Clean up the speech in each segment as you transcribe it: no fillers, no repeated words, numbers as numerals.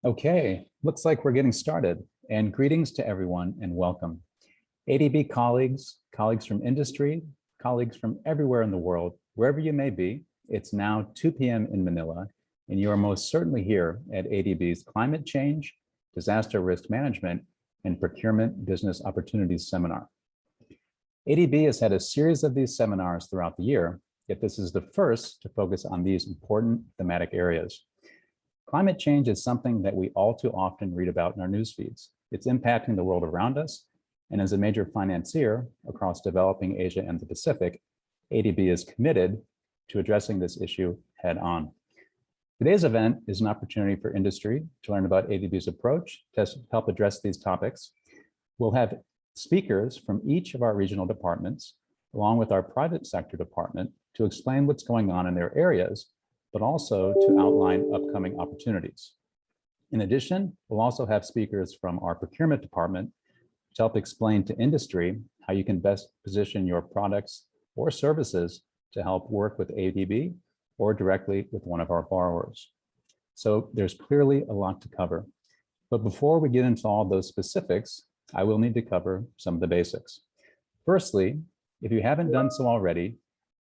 Okay, looks like we're getting started. And greetings to everyone and welcome. ADB colleagues, colleagues from industry, colleagues from everywhere in the world, wherever you may be, it's now 2 p.m. in Manila, and you are most certainly here at ADB's Climate Change, Disaster Risk Management, and Procurement Business Opportunities Seminar. ADB has had a series of these seminars throughout the year, yet this is the first to focus on these important thematic areas. Climate change is something that we all too often read about in our news feeds. It's impacting the world around us, and as a major financier across developing Asia and the Pacific, ADB is committed to addressing this issue head on. Today's event is an opportunity for industry to learn about ADB's approach to help address these topics. We'll have speakers from each of our regional departments, along with our private sector department, to explain what's going on in their areas, but also to outline upcoming opportunities. In addition, we'll also have speakers from our procurement department to help explain to industry how you can best position your products or services to help work with ADB or directly with one of our borrowers. So there's clearly a lot to cover. But before we get into all those specifics, I will need to cover some of the basics. Firstly, if you haven't done so already,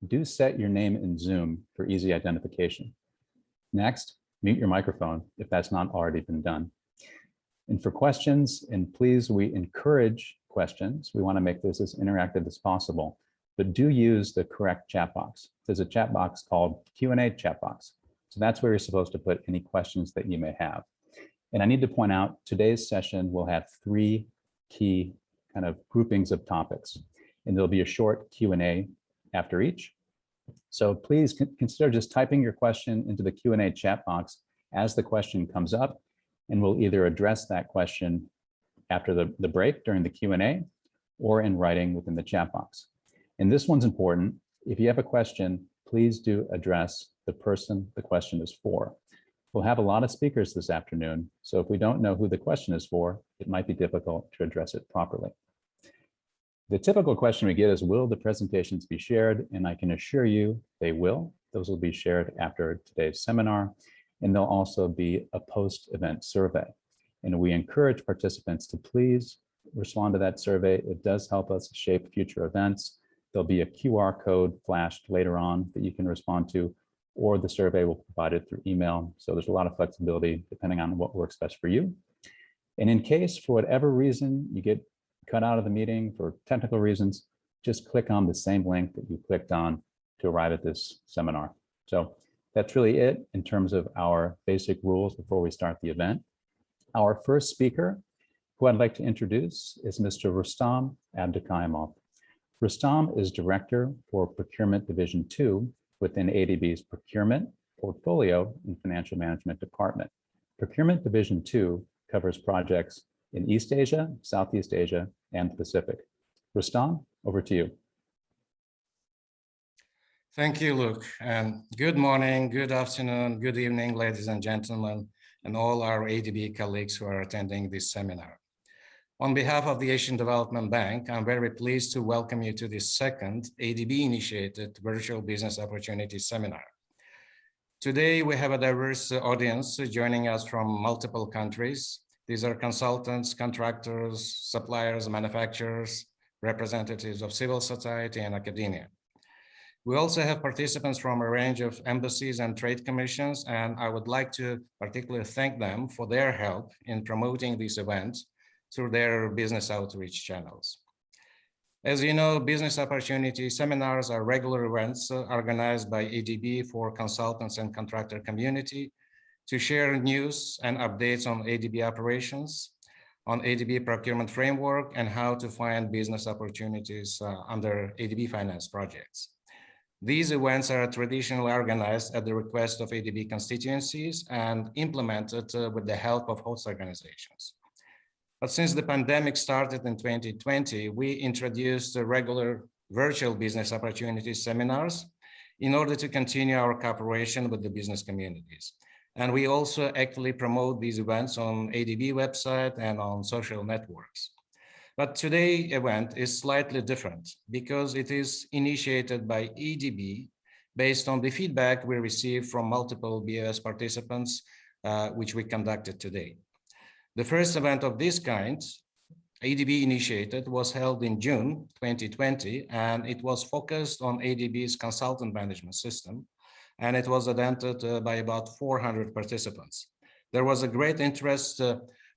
do set your name in Zoom for easy identification. Next, mute your microphone if that's not already been done. And for questions, and please, we encourage questions. We want to make this as interactive as possible, but do use the correct chat box. There's a chat box called Q&A chat box. So that's where you're supposed to put any questions that you may have. And I need to point out, today's session will have 3 key kind of groupings of topics, and there'll be a short Q&A after each. So please consider just typing your question into the Q&A chat box as the question comes up, and we'll either address that question after the break during the Q&A or in writing within the chat box. And this one's important. If you have a question, please do address the person the question is for. We'll have a lot of speakers this afternoon, so if we don't know who the question is for, it might be difficult to address it properly. The typical question we get is, will the presentations be shared? And I can assure you they will. Those will be shared after today's seminar, and there'll also be a post-event survey. And we encourage participants to please respond to that survey. It does help us shape future events. There'll be a QR code flashed later on that you can respond to, or the survey will be provided through email. So there's a lot of flexibility depending on what works best for you. And in case, for whatever reason, you get cut out of the meeting for technical reasons, just click on the same link that you clicked on to arrive at this seminar. So that's really it in terms of our basic rules before we start the event. Our first speaker, who I'd like to introduce, is Mr. Rustam Abdukayamov. Rustam is Director for Procurement Division 2 within ADB's Procurement, Portfolio, and Financial Management Department. Procurement Division 2 covers projects in East Asia, Southeast Asia, and the Pacific. Rustam, over to you. Thank you, Luke. And good morning, good afternoon, good evening, ladies and gentlemen, and all our ADB colleagues who are attending this seminar. On behalf of the Asian Development Bank, I'm very pleased to welcome you to this second ADB-initiated Virtual Business Opportunities Seminar. Today, we have a diverse audience joining us from multiple countries. These are consultants, contractors, suppliers, manufacturers, representatives of civil society and academia. We also have participants from a range of embassies and trade commissions, and I would like to particularly thank them for their help in promoting these events through their business outreach channels. As you know, business opportunity seminars are regular events organized by ADB for consultants and contractor community to share news and updates on ADB operations, on ADB procurement framework, and how to find business opportunities under ADB finance projects. These events are traditionally organized at the request of ADB constituencies and implemented with the help of host organizations. But since the pandemic started in 2020, we introduced regular virtual business opportunities seminars in order to continue our cooperation with the business communities. And we also actively promote these events on ADB website and on social networks. But today's event is slightly different because it is initiated by ADB based on the feedback we received from multiple BOS participants which we conducted today. The first event of this kind, ADB initiated, was held in June 2020, and it was focused on ADB's consultant management system, and it was attended by about 400 participants. There was a great interest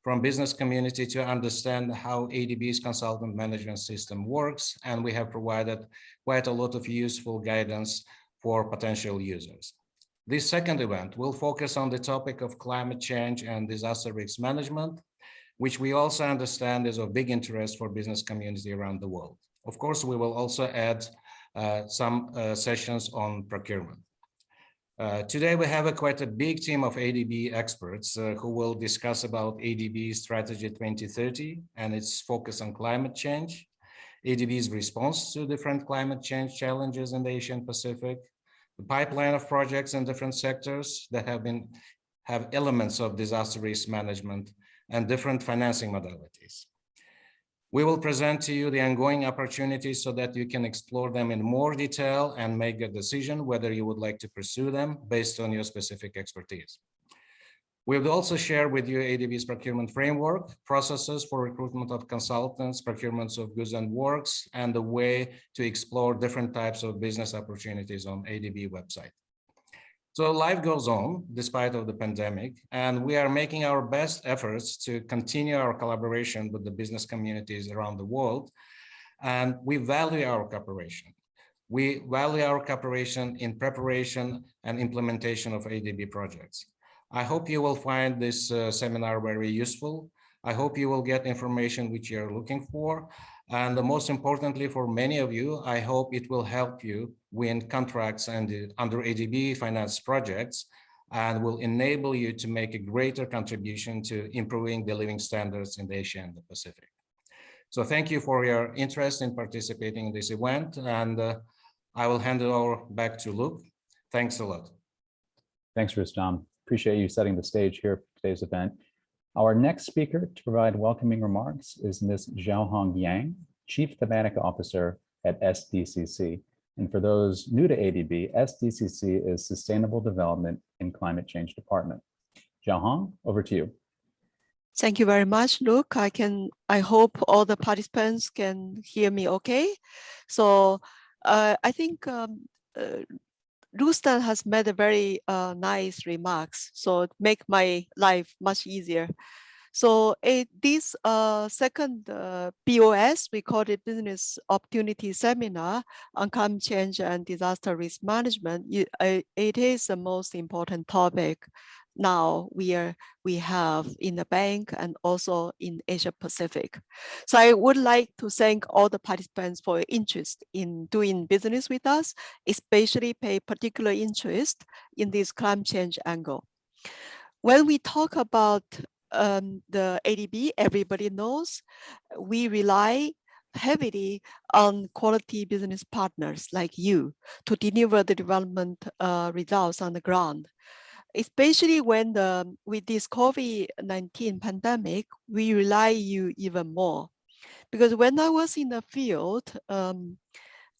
from business community to understand how ADB's consultant management system works, and we have provided quite a lot of useful guidance for potential users. This second event will focus on the topic of climate change and disaster risk management, which we also understand is of big interest for business community around the world. Of course, we will also add some sessions on procurement. Today, we have quite a big team of ADB experts who will discuss about ADB Strategy 2030 and its focus on climate change, ADB's response to different climate change challenges in the Asian Pacific, the pipeline of projects in different sectors that have elements of disaster risk management and different financing modalities. We will present to you the ongoing opportunities so that you can explore them in more detail and make a decision whether you would like to pursue them based on your specific expertise. We will also share with you ADB's procurement framework, processes for recruitment of consultants, procurements of goods and works, and the way to explore different types of business opportunities on ADB website. So life goes on despite of the pandemic, and we are making our best efforts to continue our collaboration with the business communities around the world, and we value our cooperation. We value our cooperation in preparation and implementation of ADB projects. I hope you will find this seminar very useful. I hope you will get information which you're looking for. And most importantly, for many of you, I hope it will help you win contracts and under ADB finance projects and will enable you to make a greater contribution to improving the living standards in Asia and the Pacific. So thank you for your interest in participating in this event. And I will hand it over back to Luke. Thanks a lot. Thanks, Rustam. Appreciate you setting the stage here for today's event. Our next speaker to provide welcoming remarks is Ms. Xiaohong Yang, Chief Thematic Officer at SDCC. And for those new to ADB, SDCC is Sustainable Development and Climate Change Department. Xiaohong, over to you. Thank you very much, Luke. I hope all the participants can hear me okay. So I think Rustam has made a very nice remarks, so it make my life much easier. So this second BOS, we call it Business Opportunity Seminar on Climate Change and Disaster Risk Management. It is the most important topic now we have in the bank and also in Asia Pacific. So I would like to thank all the participants for your interest in doing business with us, especially pay particular interest in this climate change angle. When we talk about the ADB, everybody knows we rely heavily on quality business partners like you to deliver the development results on the ground. Especially when with this COVID-19 pandemic, we rely you even more. Because when I was in the field,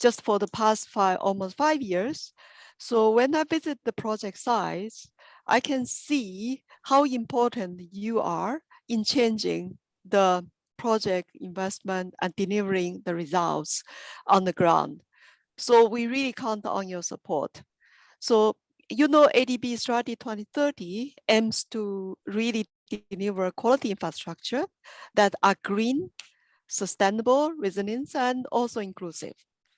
just for the past almost 5 years, so when I visit the project sites, I can see how important you are in changing the project investment and delivering the results on the ground. So we really count on your support. So you know, ADB Strategy 2030 aims to really deliver quality infrastructure that are green, sustainable, resilient, and also inclusive.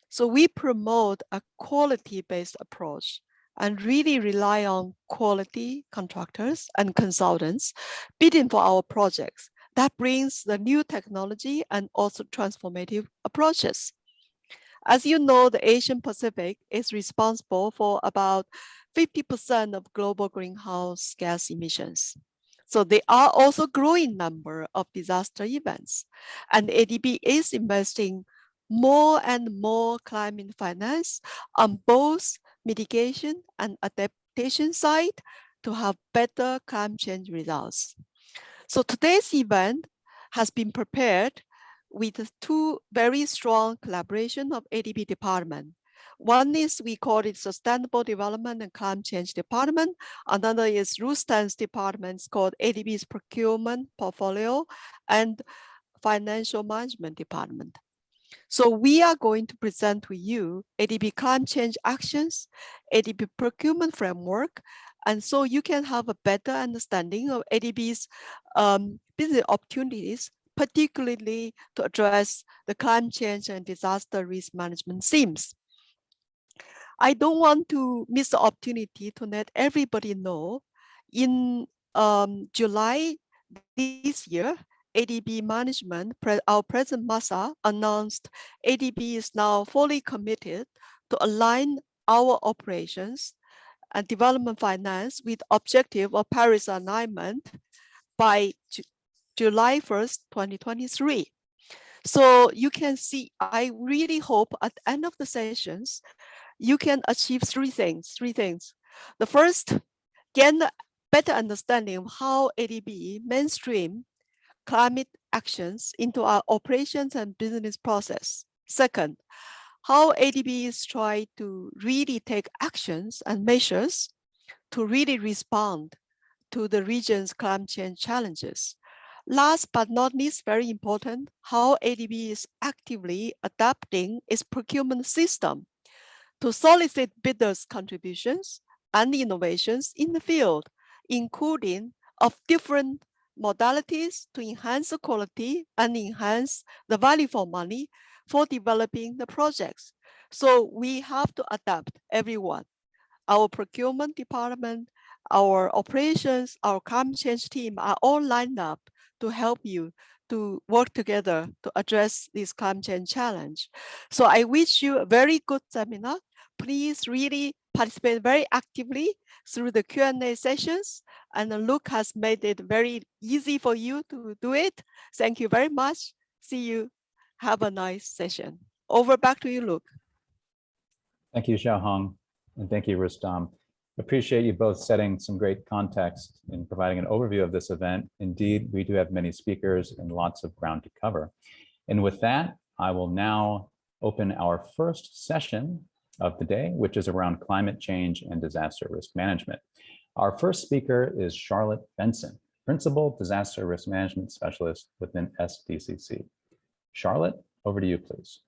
So we promote a quality-based approach and really rely on quality contractors and consultants bidding for our projects. That brings the new technology and also transformative approaches. As you know, the Asian Pacific is responsible for about 50% of global greenhouse gas emissions. So there are also growing number of disaster events. And ADB is investing more and more climate finance on both mitigation and adaptation side to have better climate change results. So today's event has been prepared with two very strong collaboration of ADB department. One is, we call it Sustainable Development and Climate Change Department. Another is Rustan's department, it's called ADB's Procurement Portfolio and Financial Management Department. So we are going to present to you ADB Climate Change Actions, ADB Procurement Framework, and so you can have a better understanding of ADB's business opportunities, particularly to address the climate change and disaster risk management themes. I don't want to miss the opportunity to let everybody know in July this year, ADB management, our President Masa announced ADB is now fully committed to align our operations and development finance with objective of Paris alignment by July 1st, 2023. So you can see, I really hope at the end of the sessions, you can achieve three things. The first, gain a better understanding of how ADB mainstream climate actions into our operations and business process. Second, how ADB is trying to really take actions and measures to really respond to the region's climate change challenges. Last but not least, very important, how ADB is actively adapting its procurement system to solicit bidders' contributions and innovations in the field, including of different modalities to enhance the quality and enhance the value for money for developing the projects. So we have to adapt, everyone. Our procurement department, our operations, our climate change team are all lined up to help you to work together to address this climate change challenge. So I wish you a very good seminar. Please really participate very actively through the Q&A sessions, and Luke has made it very easy for you to do it. Thank you very much. See you. Have a nice session. Over back to you, Luke. Thank you, Xiaohong, and thank you, Rustam. Appreciate you both setting some great context and providing an overview of this event. Indeed, we do have many speakers and lots of ground to cover. And with that, I will now open our first session of the day, which is around climate change and disaster risk management. Our first speaker is Charlotte Benson, Principal Disaster Risk Management Specialist within SDCC. Charlotte, over to you, please.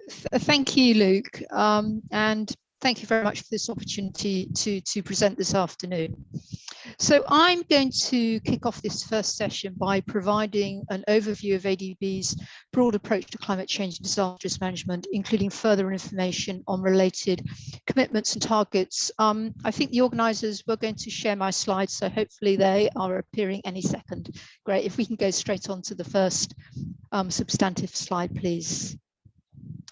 Thank you, Luke, and thank you very much for this opportunity to present this afternoon. So I'm going to kick off this first session by providing an overview of ADB's broad approach to climate change and disaster risk management, including further information on related commitments and targets. I think the organisers were going to share my slides, so hopefully they are appearing any second. Great, if we can go straight on to the first substantive slide, please.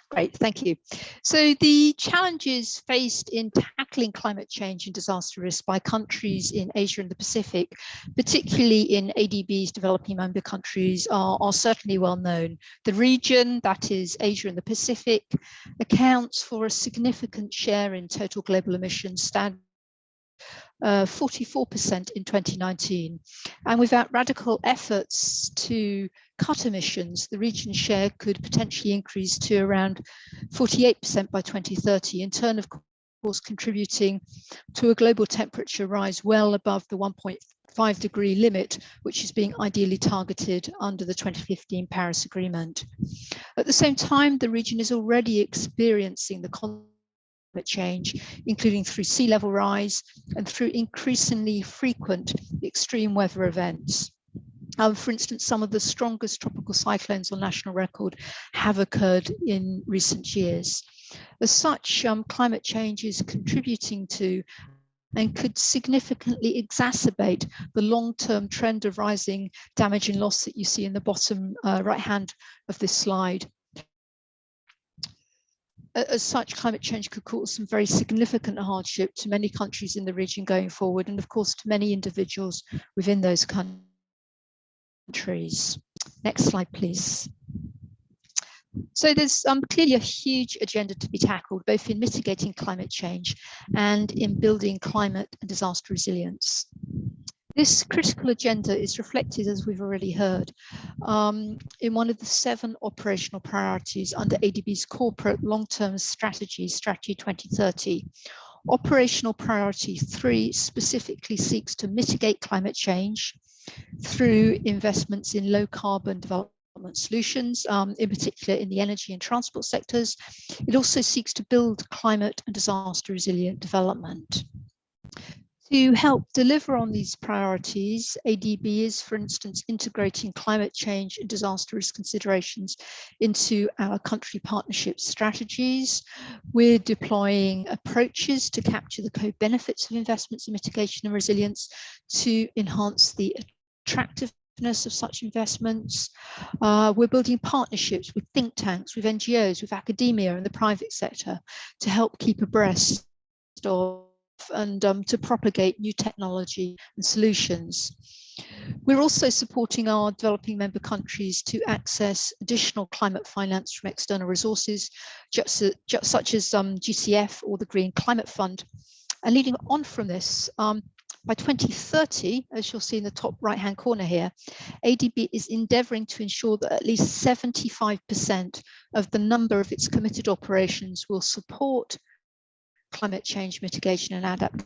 Great, thank you. So the challenges faced in tackling climate change and disaster risk by countries in Asia and the Pacific, particularly in ADB's developing member countries, are certainly well known. The region, that is Asia and the Pacific, accounts for a significant share in total global emissions, standing 44% in 2019. And without radical efforts to cut emissions, the region's share could potentially increase to around 48% by 2030, in turn, of course, contributing to a global temperature rise well above the 1.5 degree limit, which is being ideally targeted under the 2015 Paris Agreement. At the same time, the region is already experiencing the climate change, including through sea level rise and through increasingly frequent extreme weather events. For instance, some of the strongest tropical cyclones on national record have occurred in recent years. As such, climate change is contributing to and could significantly exacerbate the long-term trend of rising damage and loss that you see in the bottom right hand of this slide. As such, climate change could cause some very significant hardship to many countries in the region going forward, and of course to many individuals within those countries. Next slide, please. So there's clearly a huge agenda to be tackled, both in mitigating climate change and in building climate and disaster resilience. This critical agenda is reflected, as we've already heard, in one of the 7 operational priorities under ADB's corporate long-term strategy, Strategy 2030. Operational priority 3 specifically seeks to mitigate climate change through investments in low carbon development solutions, in particular in the energy and transport sectors. It also seeks to build climate and disaster resilient development. To help deliver on these priorities, ADB is, for instance, integrating climate change and disaster risk considerations into our country partnership strategies. We're deploying approaches to capture the co-benefits of investments in mitigation and resilience to enhance the attractiveness of such investments. We're building partnerships with think tanks, with NGOs, with academia and the private sector to help keep abreast of and to propagate new technology and solutions. We're also supporting our developing member countries to access additional climate finance from external resources, such as GCF or the Green Climate Fund. And leading on from this, by 2030, as you'll see in the top right-hand corner here, ADB is endeavouring to ensure that at least 75% of the number of its committed operations will support climate change mitigation and adaptation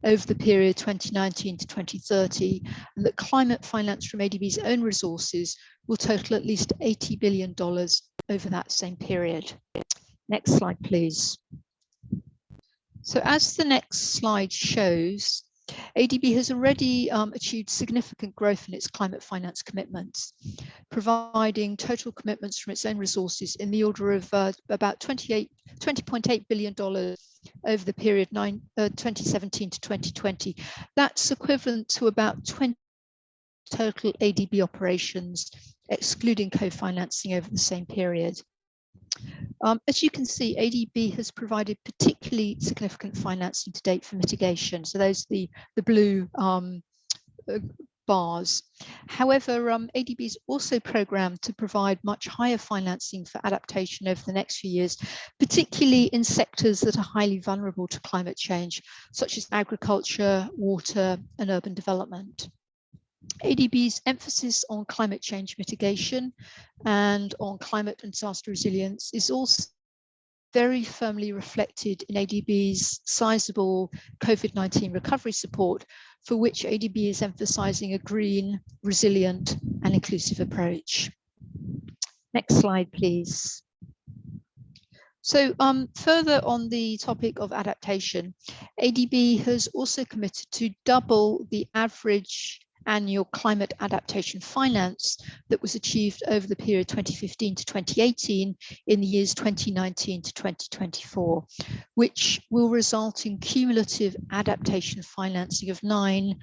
over the period 2019 to 2030, and that climate finance from ADB's own resources will total at least $80 billion over that same period. Next slide, please. So as the next slide shows, ADB has already achieved significant growth in its climate finance commitments, providing total commitments from its own resources in the order of about $20.8 billion over the period 2017 to 2020. That's equivalent to about 20 total ADB operations, excluding co-financing over the same period. As you can see, ADB has provided particularly significant financing to date for mitigation. So those are the blue bars. However, ADB is also programmed to provide much higher financing for adaptation over the next few years, particularly in sectors that are highly vulnerable to climate change, such as agriculture, water, and urban development. ADB's emphasis on climate change mitigation and on climate and disaster resilience is also very firmly reflected in ADB's sizable COVID-19 recovery support, for which ADB is emphasizing a green, resilient, and inclusive approach. Next slide, please. So further on the topic of adaptation, ADB has also committed to double the average annual climate adaptation finance that was achieved over the period 2015 to 2018 in the years 2019 to 2024, which will result in cumulative adaptation financing of 9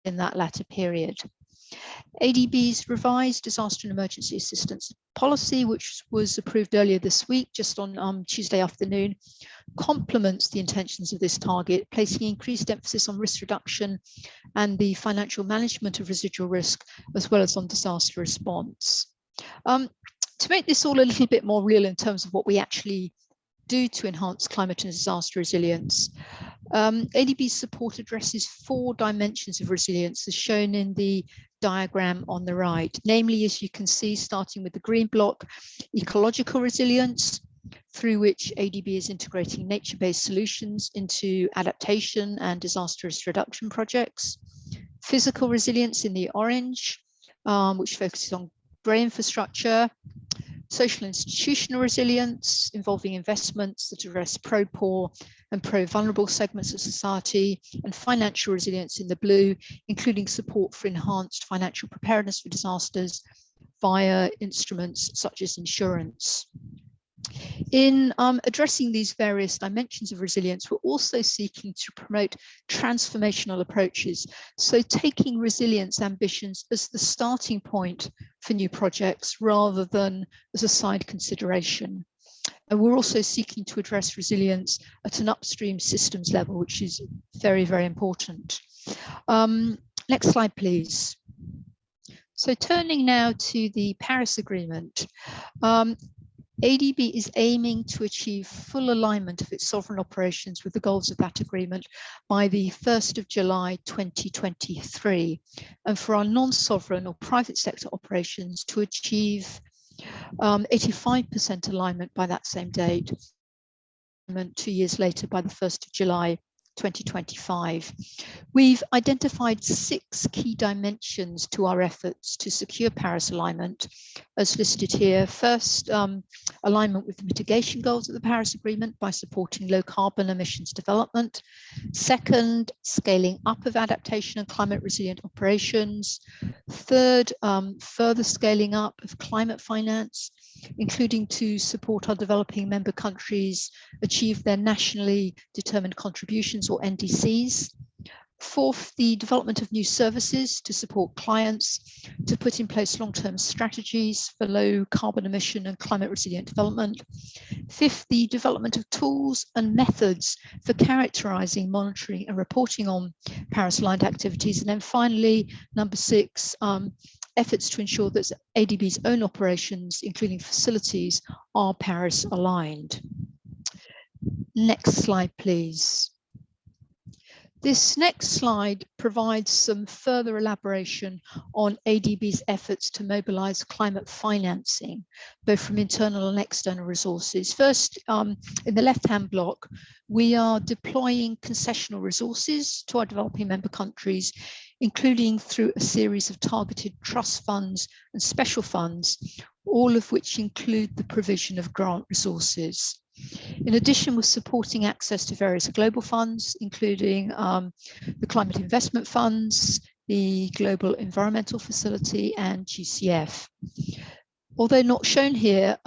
in that latter period. ADB's revised disaster and emergency assistance policy, which was approved earlier this week, just on Tuesday afternoon, complements the intentions of this target, placing increased emphasis on risk reduction and the financial management of residual risk, as well as on disaster response. To make this all a little bit more real in terms of what we actually do to enhance climate and disaster resilience, ADB's support addresses 4 dimensions of resilience, as shown in the diagram on the right, namely, as you can see, starting with the green block, ecological resilience, through which ADB is integrating nature-based solutions into adaptation and disaster risk reduction projects. Physical resilience in the orange, which focuses on grey infrastructure. Social institutional resilience, involving investments that address pro-poor and pro-vulnerable segments of society, and financial resilience in the blue, including support for enhanced financial preparedness for disasters via instruments such as insurance. In addressing these various dimensions of resilience, we're also seeking to promote transformational approaches. So taking resilience ambitions as the starting point for new projects rather than as a side consideration. And we're also seeking to address resilience at an upstream systems level, which is very, very important. Next slide, please. So turning now to the Paris Agreement. ADB is aiming to achieve full alignment of its sovereign operations with the goals of that agreement by the 1st of July 2023, and for our non-sovereign or private sector operations to achieve 85% alignment by that same date, 2 years later by the 1st of July 2025. We've identified 6 key dimensions to our efforts to secure Paris alignment, as listed here. First, alignment with the mitigation goals of the Paris Agreement by supporting low carbon emissions development. Second, scaling up of adaptation and climate resilient operations. Third, further scaling up of climate finance, including to support our developing member countries achieve their nationally determined contributions, or NDCs. Fourth, the development of new services to support clients to put in place long-term strategies for low carbon emission and climate resilient development. Fifth, the development of tools and methods for characterizing, monitoring and reporting on Paris-aligned activities. And then finally, number 6, efforts to ensure that ADB's own operations, including facilities, are Paris aligned. Next slide, please. This next slide provides some further elaboration on ADB's efforts to mobilize climate financing, both from internal and external resources. First, in the left-hand block, we are deploying concessional resources to our developing member countries, including through a series of targeted trust funds and special funds, all of which include the provision of grant resources. In addition, we're supporting access to various global funds, including the Climate Investment Funds, the Global Environmental Facility, and GCF. Although not shown here,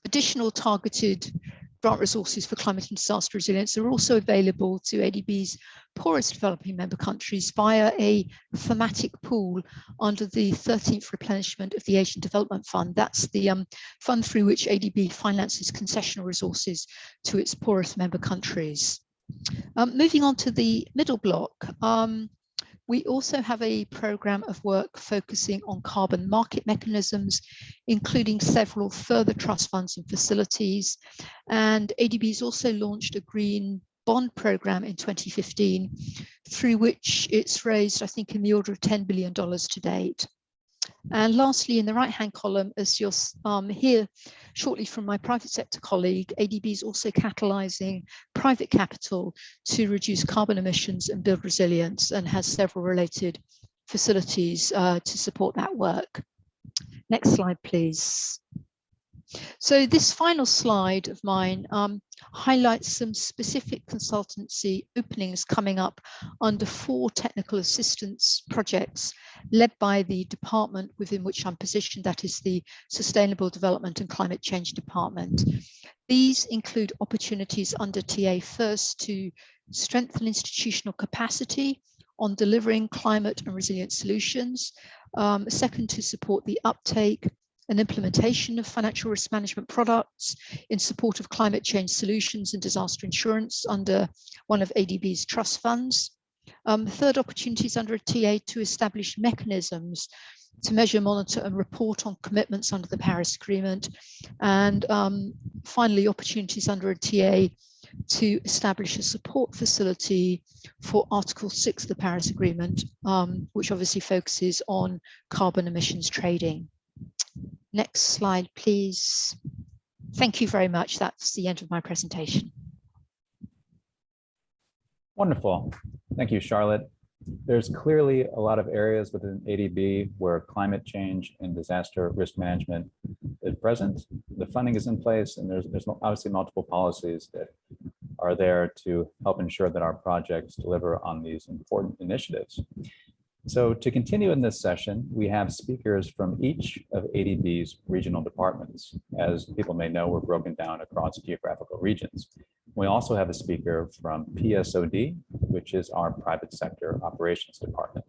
additional targeted grant resources for climate and disaster resilience are also available to ADB's poorest developing member countries via a thematic pool under the 13th replenishment of the Asian Development Fund. That's the fund through which ADB finances concessional resources to its poorest member countries. Moving on to the middle block, we also have a program of work focusing on carbon market mechanisms, including several further trust funds and facilities. And ADB has also launched a green bond program in 2015, through which it's raised, I think, in the order of $10 billion to date. And lastly, in the right-hand column, as you'll hear shortly from my private sector colleague, ADB is also catalyzing private capital to reduce carbon emissions and build resilience, and has several related facilities to support that work. Next slide, please. So this final slide of mine highlights some specific consultancy openings coming up under 4 technical assistance projects led by the department within which I'm positioned, that is the Sustainable Development and Climate Change Department. These include opportunities under TA first to strengthen institutional capacity on delivering climate and resilient solutions, second to support the uptake and implementation of financial risk management products in support of climate change solutions and disaster insurance under one of ADB's trust funds. Third, opportunities under a TA to establish mechanisms to measure, monitor and report on commitments under the Paris Agreement. And finally, opportunities under a TA to establish a support facility for Article 6 of the Paris Agreement, which obviously focuses on carbon emissions trading. Next slide, please. Thank you very much. That's the end of my presentation. Wonderful. Thank you, Charlotte. There's clearly a lot of areas within ADB where climate change and disaster risk management is present. The funding is in place, and there's obviously multiple policies that are there to help ensure that our projects deliver on these important initiatives. So to continue in this session, we have speakers from each of ADB's regional departments. As people may know, we're broken down across geographical regions. We also have a speaker from PSOD, which is our private sector operations department.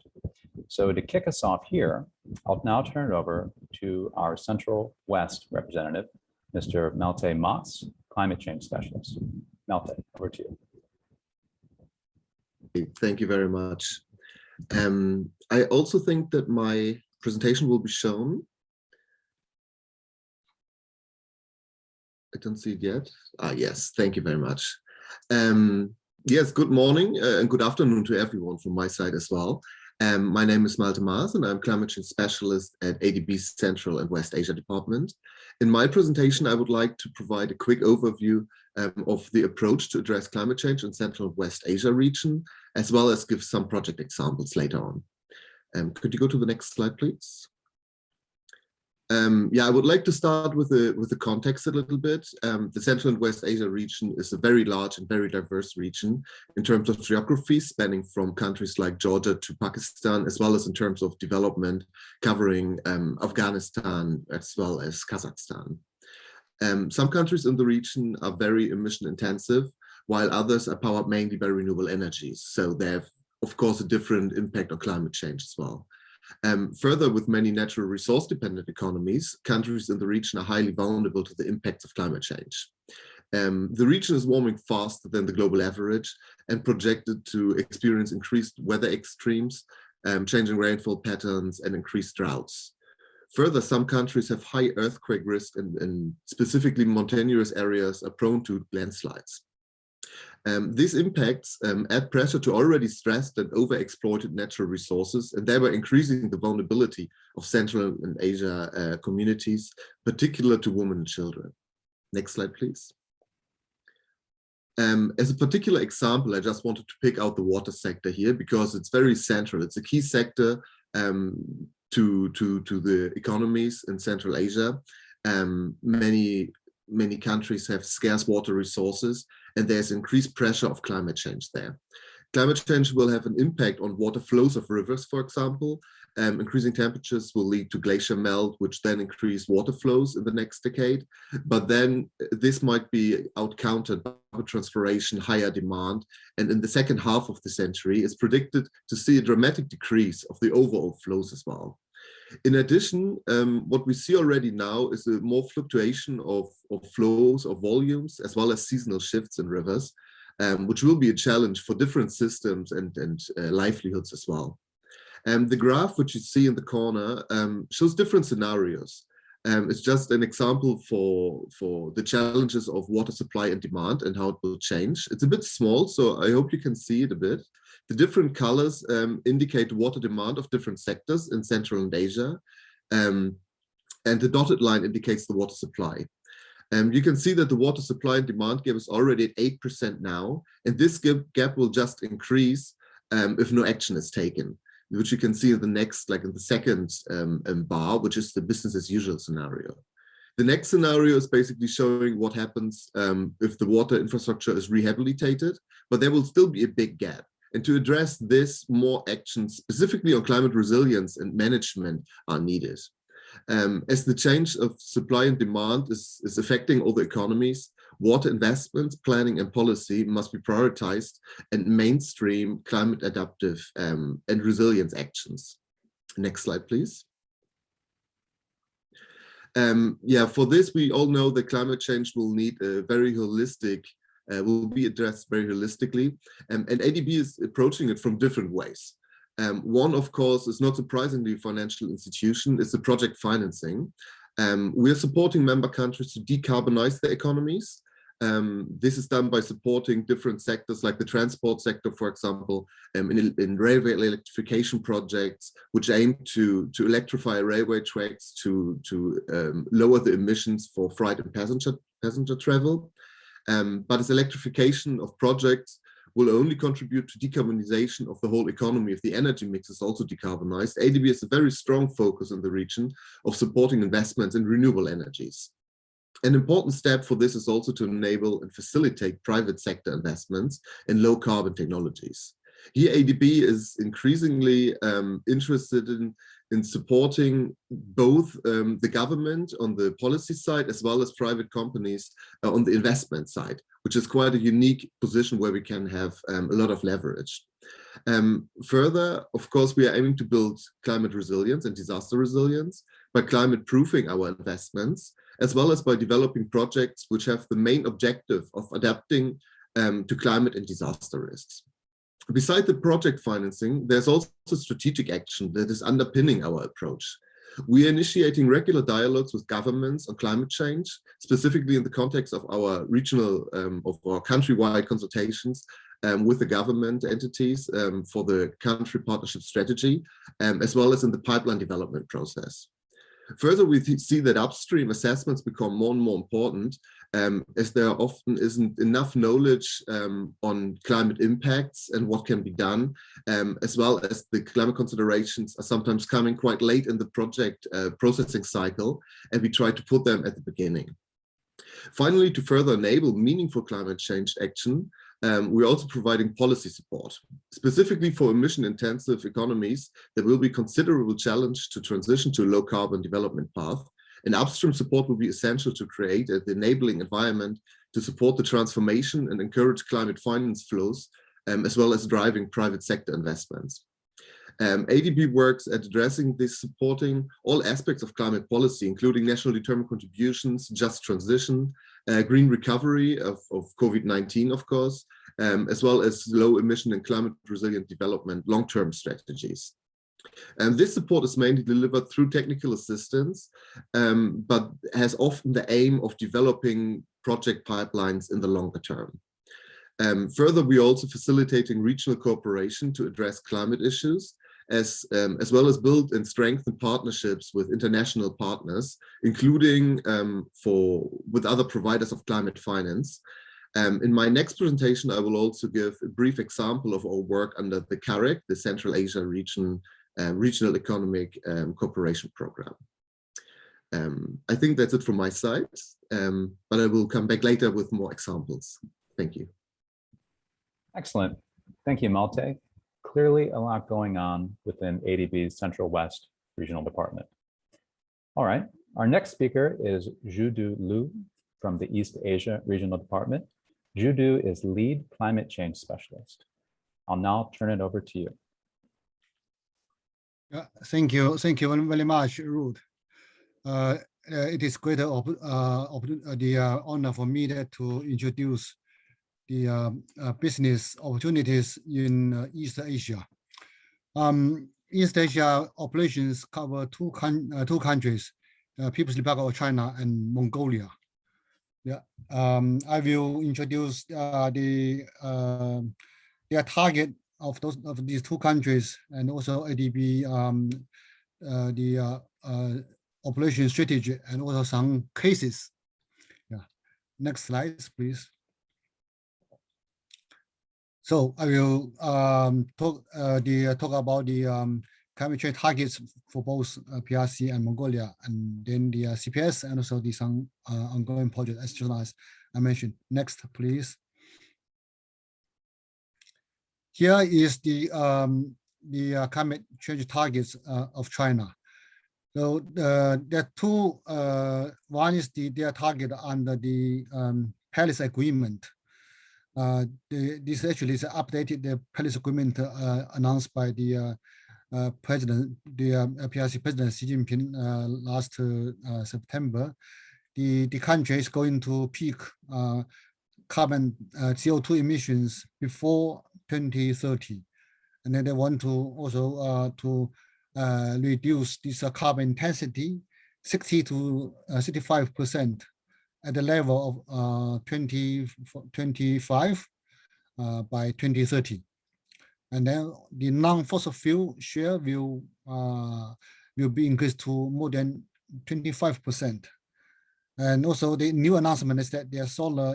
So to kick us off here, I'll now turn it over to our Central West representative, Mr. Malte Moss, climate change specialist. Malte, over to you. Thank you very much. I also think that my presentation will be shown. don't see it yet. Yes, thank you very much. Yes, good morning and good afternoon to everyone from my side as well. My name is Malte Maas and I'm Climate Change Specialist at ADB's Central and West Asia Department. In my presentation, I would like to provide a quick overview of the approach to address climate change in Central and West Asia region, as well as give some project examples later on. Could you go to the next slide, please? Yeah, I would like to start with the context a little bit. The Central and West Asia region is a very large and very diverse region in terms of geography, spanning from countries like Georgia to Pakistan, as well as in terms of development, covering Afghanistan as well as Kazakhstan. Some countries in the region are very emission intensive, while others are powered mainly by renewable energies. So they have, of course, a different impact on climate change as well. Further, with many natural resource dependent economies, countries in the region are highly vulnerable to the impacts of climate change. The region is warming faster than the global average and projected to experience increased weather extremes, changing rainfall patterns and increased droughts. Further, some countries have high earthquake risk and specifically mountainous areas are prone to landslides. These impacts add pressure to already stressed and overexploited natural resources, and thereby increasing the vulnerability of Central and Asia communities, particular to women and children. Next slide, please. As a particular example, I just wanted to pick out the water sector here because it's very central. It's a key sector to the economies in Central Asia. Many countries have scarce water resources, and there's increased pressure of climate change there. Climate change will have an impact on water flows of rivers, for example. Increasing temperatures will lead to glacier melt, which then increase water flows in the next decade. But then this might be outcountered by transpiration, higher demand. And in the second half of the century, it's predicted to see a dramatic decrease of the overall flows as well. In addition, what we see already now is a more fluctuation of flows, of volumes, as well as seasonal shifts in rivers, which will be a challenge for different systems and livelihoods as well. The graph, which you see in the corner, shows different scenarios. It's just an example for the challenges of water supply and demand and how it will change. It's a bit small, so I hope you can see it a bit. The different colors indicate water demand of different sectors in Central and Asia. And the dotted line indicates the water supply. You can see that the water supply and demand gap is already at 8% now. And this gap will just increase if no action is taken, which you can see in the next, like in the second bar, which is the business as usual scenario. The next scenario is basically showing what happens if the water infrastructure is rehabilitated, but there will still be a big gap. And to address this, more actions, specifically on climate resilience and management, are needed. As the change of supply and demand is affecting all the economies, water investments, planning and policy must be prioritized and mainstream climate adaptive and resilience actions. Next slide, please. Yeah, for this, we all know that climate change will need a very holistic will be addressed very holistically, and ADB is approaching it from different ways. One, of course, is not surprisingly a financial institution, is the project financing. We are supporting member countries to decarbonize their economies. This is done by supporting different sectors like the transport sector, for example, in railway electrification projects, which aim to electrify railway tracks to lower the emissions for freight and passenger travel. But as electrification of projects will only contribute to decarbonization of the whole economy if the energy mix is also decarbonized, ADB has a very strong focus in the region of supporting investments in renewable energies. An important step for this is also to enable and facilitate private sector investments in low carbon technologies. Here, ADB is increasingly interested in supporting both the government on the policy side as well as private companies on the investment side, which is quite a unique position where we can have a lot of leverage. Further, of course, we are aiming to build climate resilience and disaster resilience by climate proofing our investments, as well as by developing projects which have the main objective of adapting to climate and disaster risks. Beside the project financing, there's also strategic action that is underpinning our approach. We are initiating regular dialogues with governments on climate change, specifically in the context of our regional, of our countrywide consultations with the government entities for the country partnership strategy, as well as in the pipeline development process. Further, we see that upstream assessments become more and more important as there often isn't enough knowledge on climate impacts and what can be done, as well as the climate considerations are sometimes coming quite late in the project processing cycle, and we try to put them at the beginning. Finally, to further enable meaningful climate change action, we're also providing policy support, specifically for emission-intensive economies. There will be considerable challenge to transition to a low-carbon development path, and upstream support will be essential to create an enabling environment to support the transformation and encourage climate finance flows, as well as driving private sector investments. ADB works at addressing this, supporting all aspects of climate policy, including national determined contributions, just transition, green recovery of COVID-19, of course, as well as low emission and climate resilient development long-term strategies. And this support is mainly delivered through technical assistance, but has often the aim of developing project pipelines in the longer term. Further, we're also facilitating regional cooperation to address climate issues, as well as build and strengthen partnerships with international partners, including with other providers of climate finance. In my next presentation, I will also give a brief example of our work under the CAREC, the Central Asia Regional Economic Cooperation Program. I think that's it from my side, but I will come back later with more examples. Thank you. Excellent. Thank you, Malte. Clearly a lot going on within ADB's Central West Regional Department. All right, our next speaker is Zhudu Liu from the East Asia Regional Department. Zhudu is Lead Climate Change Specialist. I'll now turn it over to you. Thank you very much, Ruth. It is great honor for me to introduce the business opportunities in East Asia. East Asia operations cover two countries, People's Republic of China and Mongolia. Yeah, I will introduce the target of these two countries, and also ADB the operation strategy, and also some cases. Yeah, next slide, please. So I will talk about the climate change targets for both PRC and Mongolia, and then the CPS, and also the some ongoing project as I mentioned. Next, please. Here is the climate change targets of China. So there are two. One is their target under the Paris Agreement. This actually is updated the Paris Agreement announced by the president, the PRC President Xi Jinping last September. The country is going to peak carbon CO2 emissions before 2030, and then they want to also reduce this carbon intensity 60 to 65% at the level of 2025 by 2030, and then the non-fossil fuel share will be increased to more than 25%. And also the new announcement is that their solar,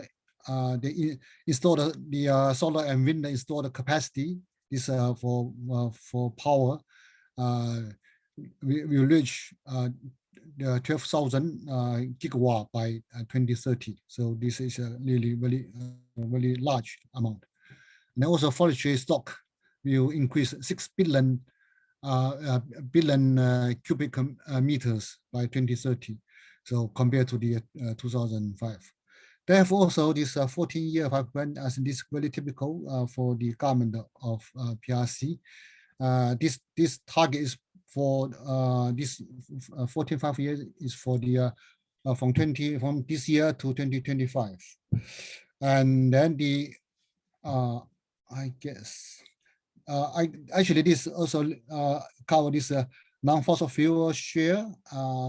they installed the solar and wind installed capacity is for power will reach 12,000 gigawatt by 2030. So this is a really very large amount. And also forestry stock will increase 6 billion cubic meters by 2030. So compared to the 2005. Therefore, also this 14-year plan, as this very typical for the government of PRC. This target is for this 14-5 years is for the from this year to 2025, and then the I guess actually this also cover this non-fossil fuel share,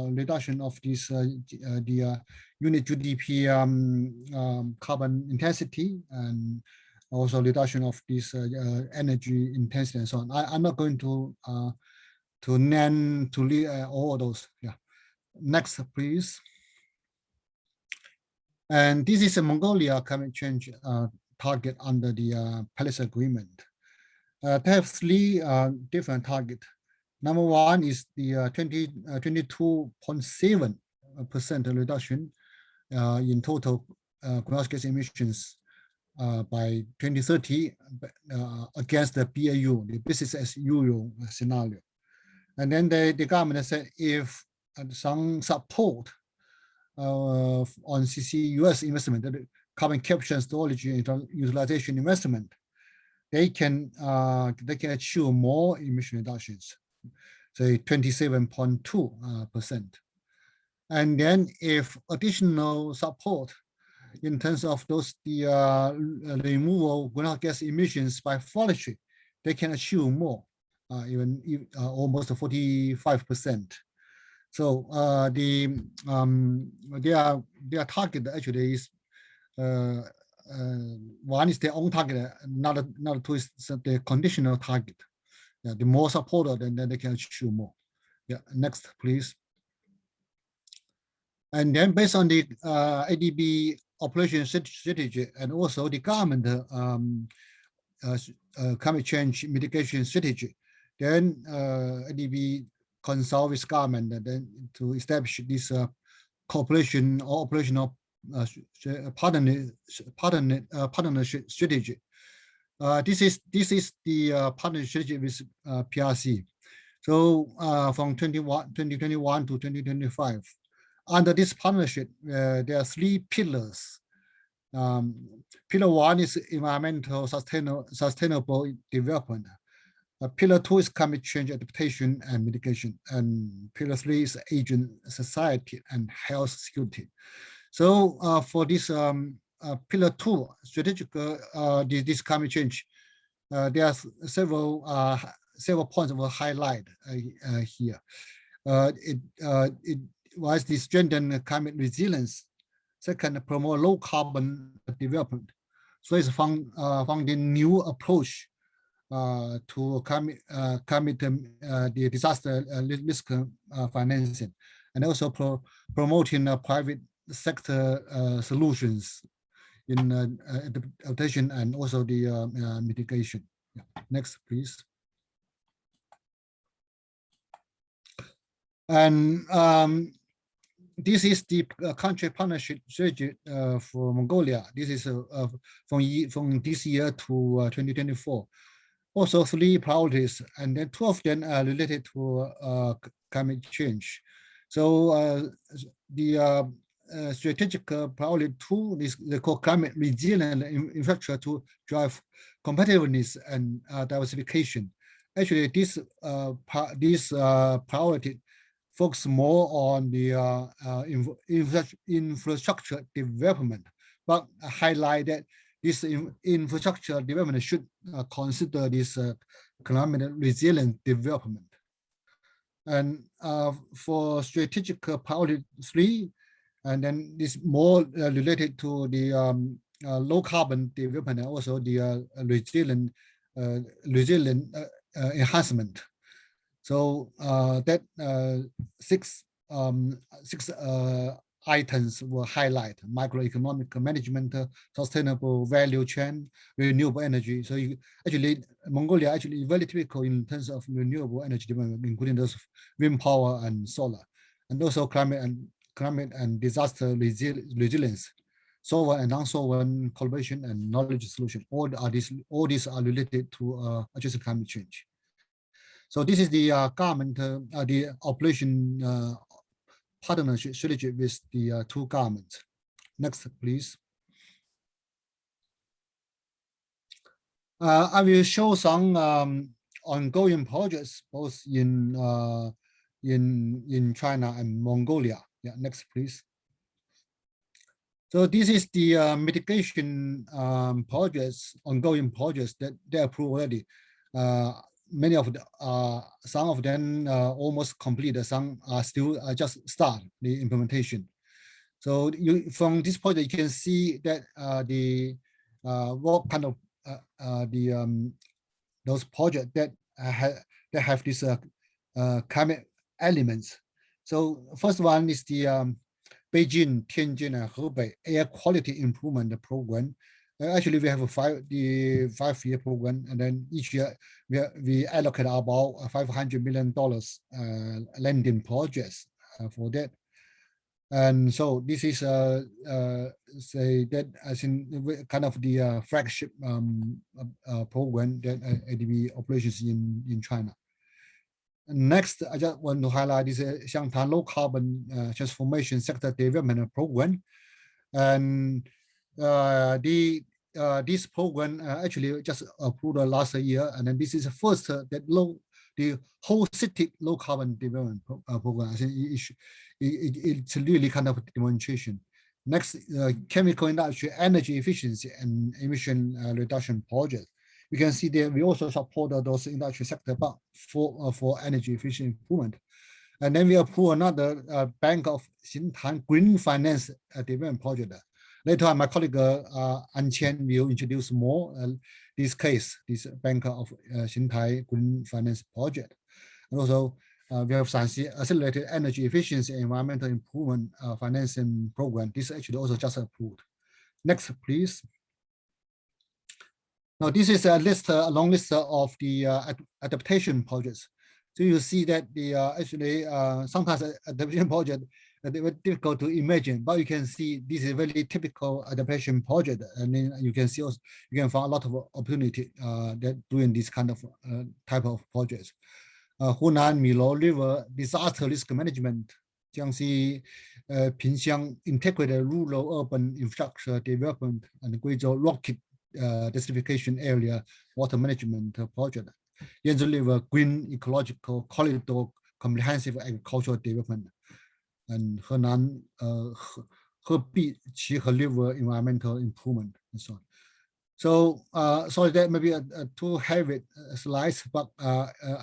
reduction of this the unit GDP carbon intensity, and also reduction of this energy intensity and so on. I'm not going to name all those. Yeah. Next, please. And this is a Mongolia climate change target under the Paris Agreement. They have three different targets. Number one is the 22.7% reduction in total greenhouse gas emissions by 2030 against the BAU, the business as usual scenario. And then the government said if some support on CCUS investment, the carbon capture and storage utilization investment, they can achieve more emission reductions, say 27.2%. And then if additional support in terms of those the removal of greenhouse gas emissions by forestry, they can achieve more, even almost 45%. So their target actually is one is their own target, another two is the conditional target. Yeah, the more supported, then they can achieve more. Yeah, next, please. And then based on the ADB operation strategy and also the government climate change mitigation strategy, then ADB consult with government and then to establish this cooperation or operational partnership strategy. This is the partnership strategy with PRC. So from 2021 to 2025, under this partnership, there are three pillars. Pillar one is environmental sustainable development. Pillar two is climate change adaptation and mitigation. And pillar three is agent society and health security. So for this pillar two, strategic this climate change, there are several points I will highlight here. It was the strengthen climate resilience. Second, promote low carbon development. So it's founding new approach to the disaster risk financing, and also promoting private sector solutions in adaptation and also the mitigation. Yeah. Next, please. And this is the country partnership strategy for Mongolia. This is from this year to 2024. Also three priorities, and then two of them are related to climate change. So the strategic priority two is the climate resilient infrastructure to drive competitiveness and diversification. Actually, this priority focus more on the infrastructure development, but highlight that this infrastructure development should consider this climate resilient development. And for strategic priority three, and then this more related to the low carbon development and also the resilient enhancement. So that six items will highlight: microeconomic management, sustainable value chain, renewable energy. So Mongolia actually very typical in terms of renewable energy development, including those wind power and solar, and also climate and disaster resilience, sovereign and non-sovereign collaboration and knowledge solution. All these are related to addressing climate change. So this is the government, the operation partnership strategy with the two governments. Next, please. I will show some ongoing projects both in China and Mongolia. Yeah, next, please. So this is the mitigation projects, ongoing projects that they approved already. many of the, some of them almost completed, some are still just start the implementation. So you from this point you can see that what kind of those projects that have this climate elements. So first one is the Beijing, Tianjin, and Hebei air quality improvement program. Actually, we have a 5-year program, and then each year we allocate about $500 million lending projects for that. And so this is say that as in kind of the flagship program that ADB operations in China. Next, I just want to highlight this Xiangtan low carbon transformation sector development program, and this program actually just approved last year, and then this is the first that the whole city low carbon development program. I think it's really kind of a demonstration. Next, chemical industry, energy efficiency and emission reduction project. You can see there we also support those industry sector, but for energy efficient improvement. And then we approve another Bank of Xintan Green Finance Development Project. Later on, my colleague An Qian will introduce more this case, this Bank of Xintan Green Finance Project. And also, we have accelerated energy efficiency and environmental improvement financing program. This actually also just approved. Next, please. Now, this is a long list of the adaptation projects. So you see that the actually sometimes adaptation project they were difficult to imagine, but you can see this is a very typical adaptation project, and then you can see also, you can find a lot of opportunity that doing this kind of type of projects. Hunan Milo River disaster risk management, Jiangxi Pinxiang integrated rural urban infrastructure development, and Guizhou rocket desertification area water management project. Yanzhou River green ecological corridor comprehensive agricultural development, and Henan Hebei Qihhe River environmental improvement, and so on. So sorry that maybe a too heavy slides, but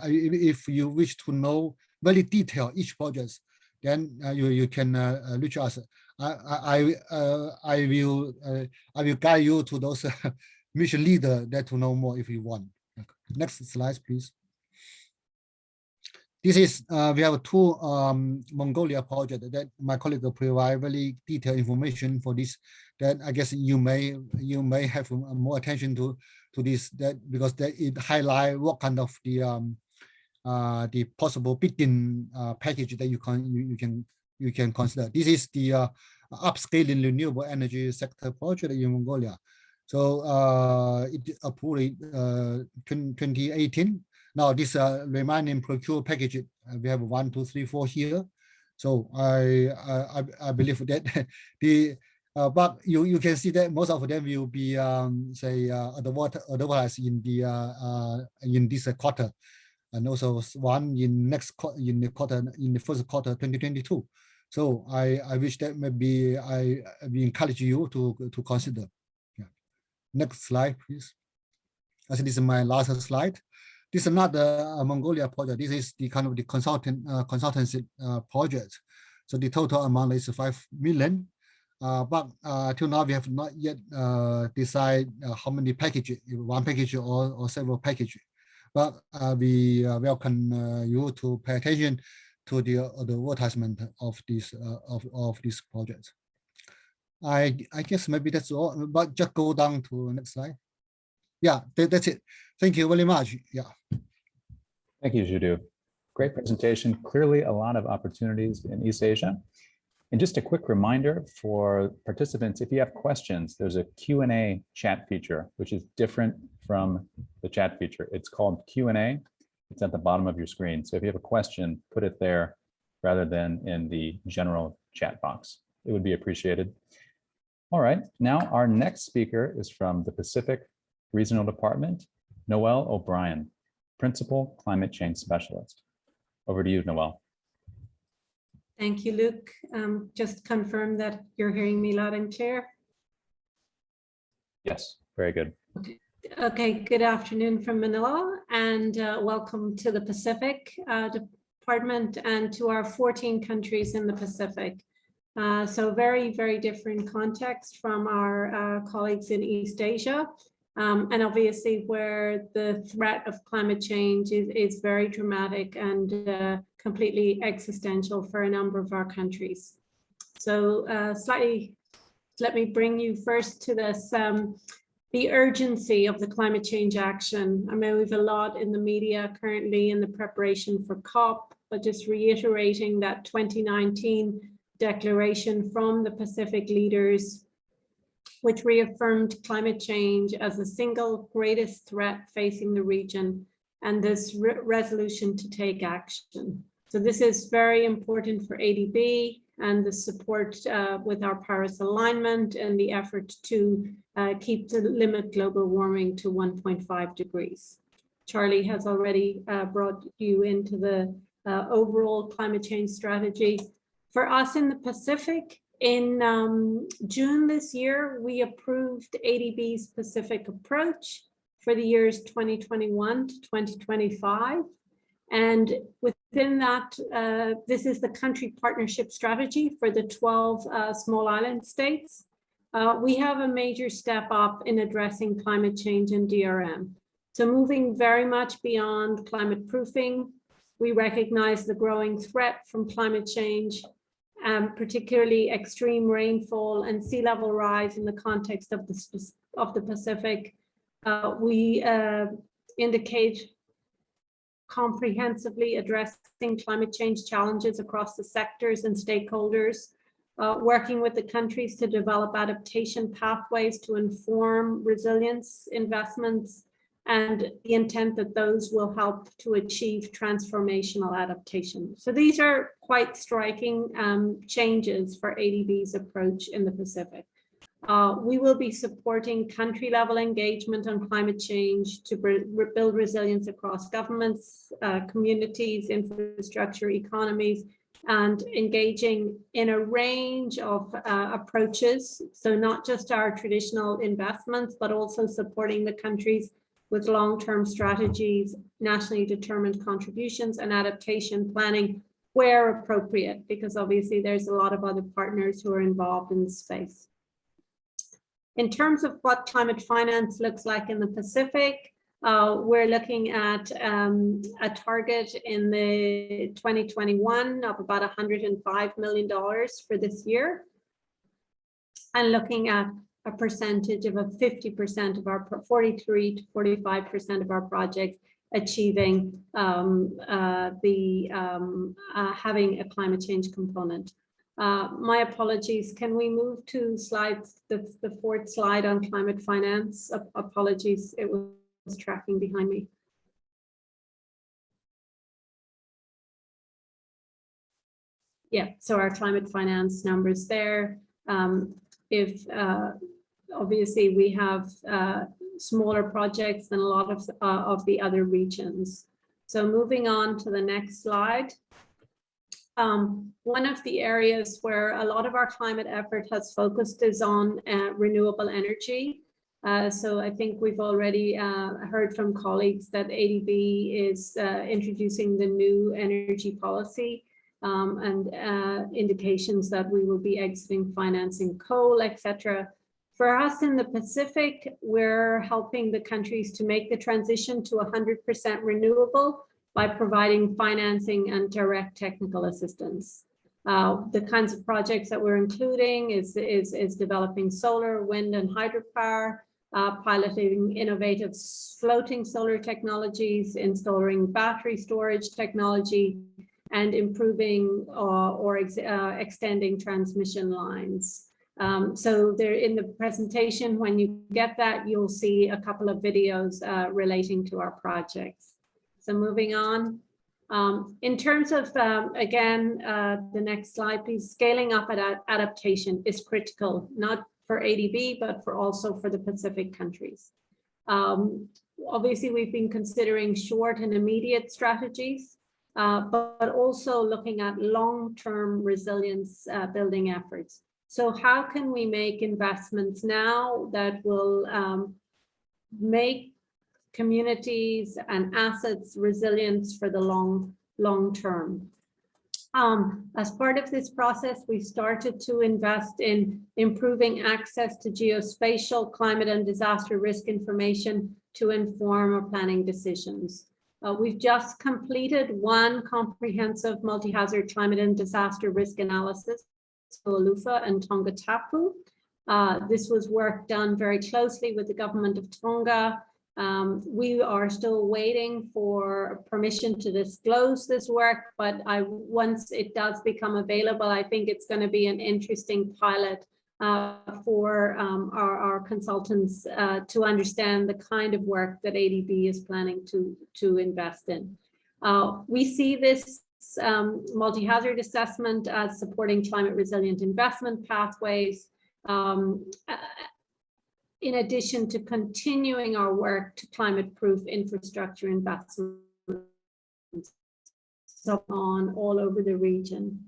if you wish to know very detailed each project, then you can reach us. I will guide you to those mission leader that to know more if you want. Next slide, please. This is we have two Mongolia project that my colleague will provide very detailed information for this. That I guess you may have more attention to this, that because that it highlight what kind of the possible bidding package that you can consider. This is the upscaling renewable energy sector project in Mongolia. So it approved in 2018. Now this remaining procure package, we have 1, 2, 3, 4 here. So I believe that the but you can see that most of them will be say advertised in the in this quarter, and also one in the first quarter 2022. So I wish that maybe I encourage you to consider. Yeah. Next slide, please. I think this is my last slide. This is another Mongolia project. This is the kind of the consultancy project. So the total amount is 5 million. But till now we have not yet decided how many packages, one package or several packages. But we welcome you to pay attention to the advertisement of this project. I guess maybe that's all. But just go down to the next slide. Yeah, that's it. Thank you very much. Yeah. Thank you, Zhudu. Great presentation. Clearly a lot of opportunities in East Asia. And just a quick reminder for participants, if you have questions, there's a Q&A chat feature, which is different from the chat feature. It's called Q&A. It's at the bottom of your screen. So if you have a question, put it there rather than in the general chat box. It would be appreciated. All right, now our next speaker is from the Pacific Regional Department, Noelle O'Brien, Principal Climate Change Specialist. Over to you, Noelle. Thank you, Luke. Just confirm that you're hearing me loud and clear. Yes, very good. Okay, good afternoon from Manila, and and welcome to the Pacific Department and to our 14 countries in the Pacific. So very, very different context from our colleagues in East Asia. And obviously where the threat of climate change is very dramatic and completely existential for a number of our countries. So let me bring you first to this, the urgency of the climate change action. I mean, we've a lot in the media currently in the preparation for COP, but just reiterating that 2019 declaration from the Pacific leaders, which reaffirmed climate change as the single greatest threat facing the region, and this resolution to take action. So this is very important for ADB and the support with our Paris alignment and the effort to limit global warming to 1.5 degrees. Charlie has already brought you into the overall climate change strategy. For us in the Pacific, in June this year, we approved ADB's Pacific approach for the years 2021 to 2025. And within that, this is the country partnership strategy for the 12 small island states. We have a major step up in addressing climate change and DRM. So moving very much beyond climate proofing, we recognize the growing threat from climate change, particularly extreme rainfall and sea level rise in the context of the Pacific. We indicate comprehensively addressing climate change challenges across the sectors and stakeholders, working with the countries to develop adaptation pathways to inform resilience investments, and the intent that those will help to achieve transformational adaptation. So these are quite striking changes for ADB's approach in the Pacific. We will be supporting country level engagement on climate change to build resilience across governments, communities, infrastructure, economies, and engaging in a range of approaches. So not just our traditional investments, but also supporting the countries with long-term strategies, nationally determined contributions, and adaptation planning where appropriate, because obviously there's a lot of other partners who are involved in the space. In terms of what climate finance looks like in the Pacific, we're looking at a target in the 2021 of about $105 million for this year, and looking at a percentage of 50% of our 43 to 45% of our projects achieving having a climate change component. My apologies. Can we move to the fourth slide on climate finance? Apologies, it was tracking behind me. Yeah, so our climate finance numbers there. Obviously we have smaller projects than a lot of the other regions. So moving on to the next slide. One of the areas where a lot of our climate effort has focused is on renewable energy. So I think we've already heard from colleagues that ADB is introducing the new energy policy and indications that we will be exiting financing coal, etc. For us in the Pacific, we're helping the countries to make the transition to 100% renewable by providing financing and direct technical assistance. The kinds of projects that we're including is developing solar, wind, and hydropower, piloting innovative floating solar technologies, installing battery storage technology, and improving or extending transmission lines. So there in the presentation, when you get that, you'll see a couple of videos relating to our projects. So moving on, in terms of, again, the next slide, please, scaling up adaptation is critical, not for ADB, but also for the Pacific countries. Obviously, we've been considering short and immediate strategies, but also looking at long-term resilience building efforts. So how can we make investments now that will make communities and assets resilience for the long term. As part of this process, we started to invest in improving access to geospatial, climate and disaster risk information to inform our planning decisions. We've just completed one comprehensive multi-hazard climate and disaster risk analysis for Alufa and Tonga Tapu. This was work done very closely with the government of Tonga. We are still waiting for permission to disclose this work, but once it does become available, I think it's going to be an interesting pilot for our consultants to understand the kind of work that ADB is planning to invest in. We see this multi-hazard assessment as supporting climate resilient investment pathways, in addition to continuing our work to climate-proof infrastructure investments on all over the region.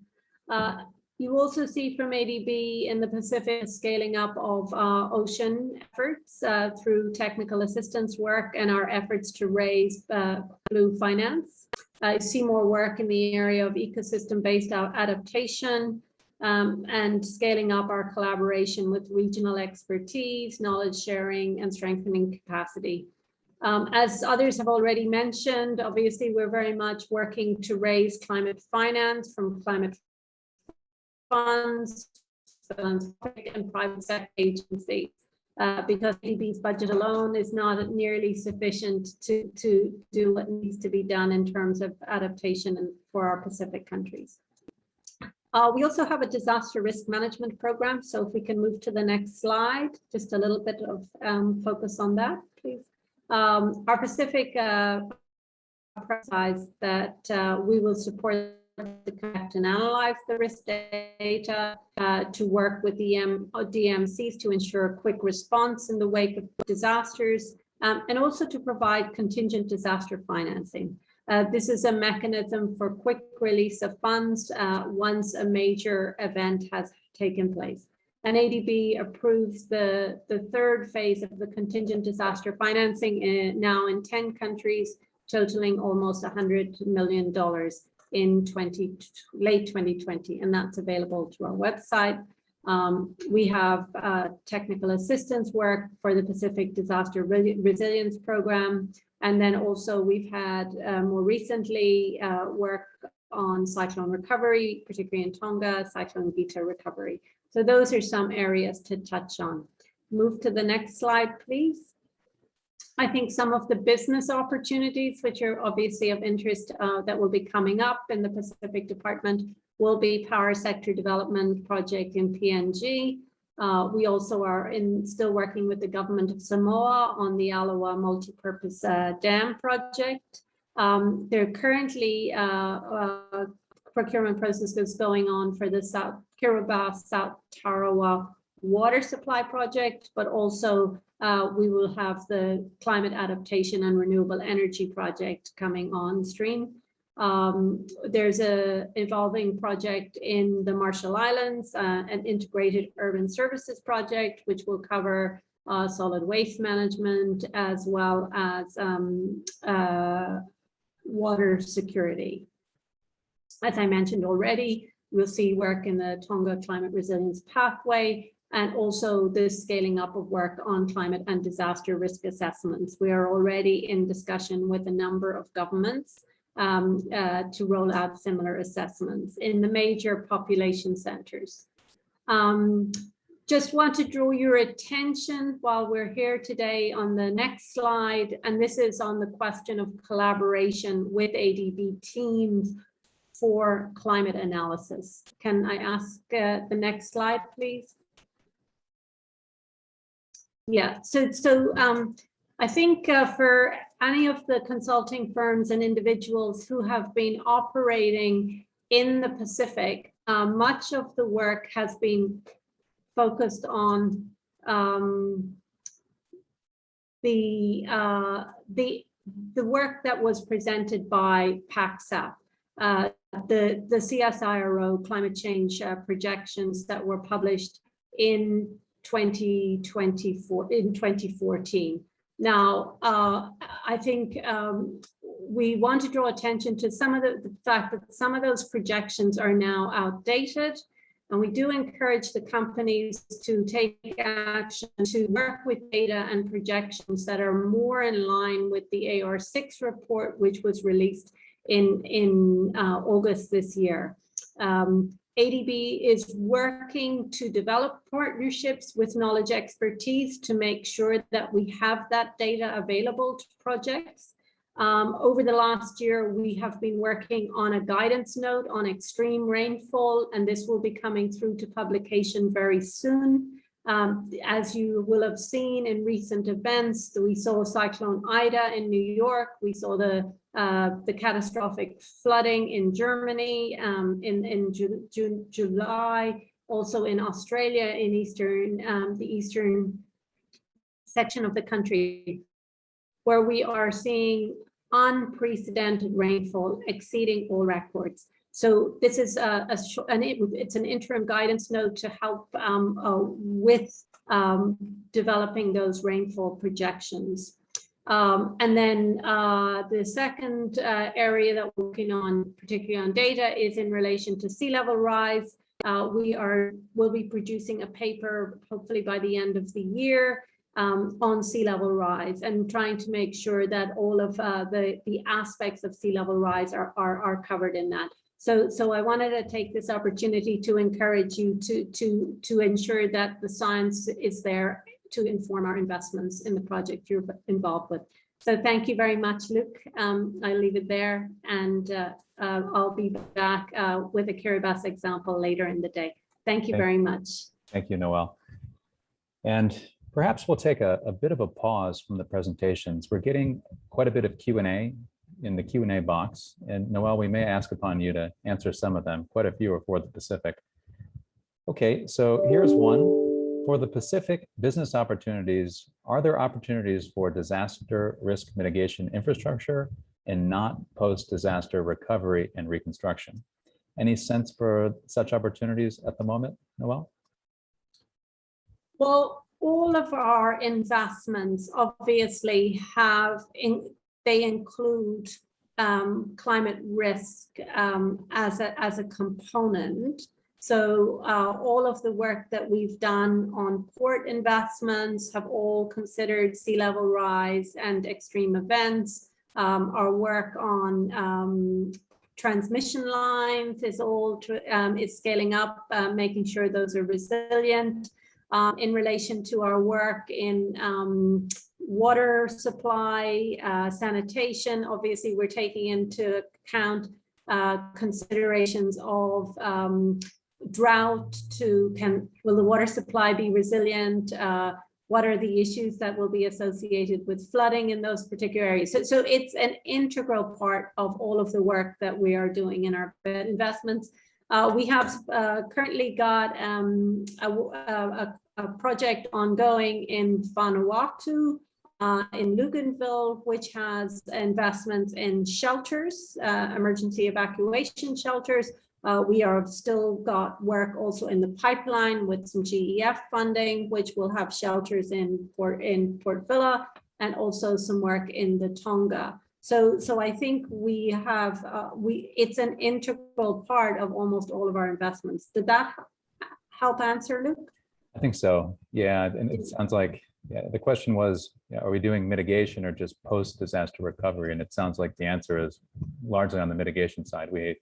You also see from ADB in the Pacific scaling up of ocean efforts through technical assistance work and our efforts to raise blue finance. I see more work in the area of ecosystem-based adaptation, and scaling up our collaboration with regional expertise, knowledge sharing, and strengthening capacity. As others have already mentioned, obviously, we're very much working to raise climate finance from climate funds, philanthropic and private sector agencies, because ADB's budget alone is not nearly sufficient to do what needs to be done in terms of adaptation for our Pacific countries. We also have a disaster risk management program. So if we can move to the next slide, just a little bit of focus on that, please. Our Pacific emphasize that we will support the collect and analyze the risk data, to work with DMCs to ensure a quick response in the wake of disasters, and also to provide contingent disaster financing. This is a mechanism for quick release of funds once a major event has taken place. And ADB approves the third phase of the contingent disaster financing now in 10 countries, totaling almost $100 million in late 2020, and that's available to our website. We have technical assistance work for the Pacific Disaster Resilience Program. And then also we've had more recently work on cyclone recovery, particularly in Tonga, cyclone beta recovery. So those are some areas to touch on. Move to the next slide, please. I think some of the business opportunities, which are obviously of interest that will be coming up in the Pacific Department, will be power sector development project in PNG. We also are still working with the government of Samoa on the Alawa multi-purpose dam project. There are currently procurement processes going on for the South Kiribati South Tarawa water supply project, but also we will have the climate adaptation and renewable energy project coming on stream. There's an evolving project in the Marshall Islands, an integrated urban services project, which will cover solid waste management as well as water security. As I mentioned already, we'll see work in the Tonga Climate Resilience Pathway, and also the scaling up of work on climate and disaster risk assessments. We are already in discussion with a number of governments to roll out similar assessments in the major population centers. Just want to draw your attention while we're here today on the next slide, and this is on the question of collaboration with ADB teams for climate analysis. Can I ask the next slide, please? Yeah, so I think for any of the consulting firms and individuals who have been operating in the Pacific, much of the work has been focused on the work that was presented by PACSAP, the CSIRO climate change projections that were published in 2014. Now, I think we want to draw attention to some of the fact that some of those projections are now outdated. And we do encourage the companies to take action to work with data and projections that are more in line with the AR6 report, which was released in August this year. ADB is working to develop partnerships with knowledge expertise to make sure that we have that data available to projects. Over the last year, we have been working on a guidance note on extreme rainfall, and this will be coming through to publication very soon. As you will have seen in recent events, we saw Cyclone Ida in New York. We saw the catastrophic flooding in Germany in July, also in Australia, in the eastern section of the country, where we are seeing unprecedented rainfall exceeding all records. So this is it's an interim guidance note to help with developing those rainfall projections. And then the second area that we're working on, particularly on data, is in relation to sea level rise. We'll be producing a paper, hopefully by the end of the year, on sea level rise, and trying to make sure that all of the aspects of sea level rise are covered in that. So I wanted to take this opportunity to encourage you to ensure that the science is there to inform our investments in the project you're involved with. So thank you very much, Luke. I'll leave it there, and I'll be back with a Kiribati example later in the day. Thank you very much. Thank you, Noelle. And perhaps we'll take a bit of a pause from the presentations. We're getting quite a bit of Q&A in the Q&A box, and Noelle, we may ask upon you to answer some of them. Quite a few are for the Pacific. Okay, so here's one. For the Pacific business opportunities, are there opportunities for disaster risk mitigation infrastructure and not post-disaster recovery and reconstruction? Any sense for such opportunities at the moment, Noelle? Well, all of our investments obviously they include climate risk as a component. So all of the work that we've done on port investments have all considered sea level rise and extreme events. Our work on transmission lines is scaling up, making sure those are resilient. In relation to our work in water supply, sanitation, obviously we're taking into account considerations of drought will the water supply be resilient? What are the issues that will be associated with flooding in those particular areas? So it's an integral part of all of the work that we are doing in our investments. We have currently got a project ongoing in Vanuatu, in Luganville, which has investments in shelters, emergency evacuation shelters. We are still got work also in the pipeline with some GEF funding, which will have shelters in Port Vila, and also some work in the Tonga. So I think we have it's an integral part of almost all of our investments. Did that help answer, Luke? I think so. Yeah, and it sounds like the question was, are we doing mitigation or just post-disaster recovery? And it sounds like the answer is largely on the mitigation side. We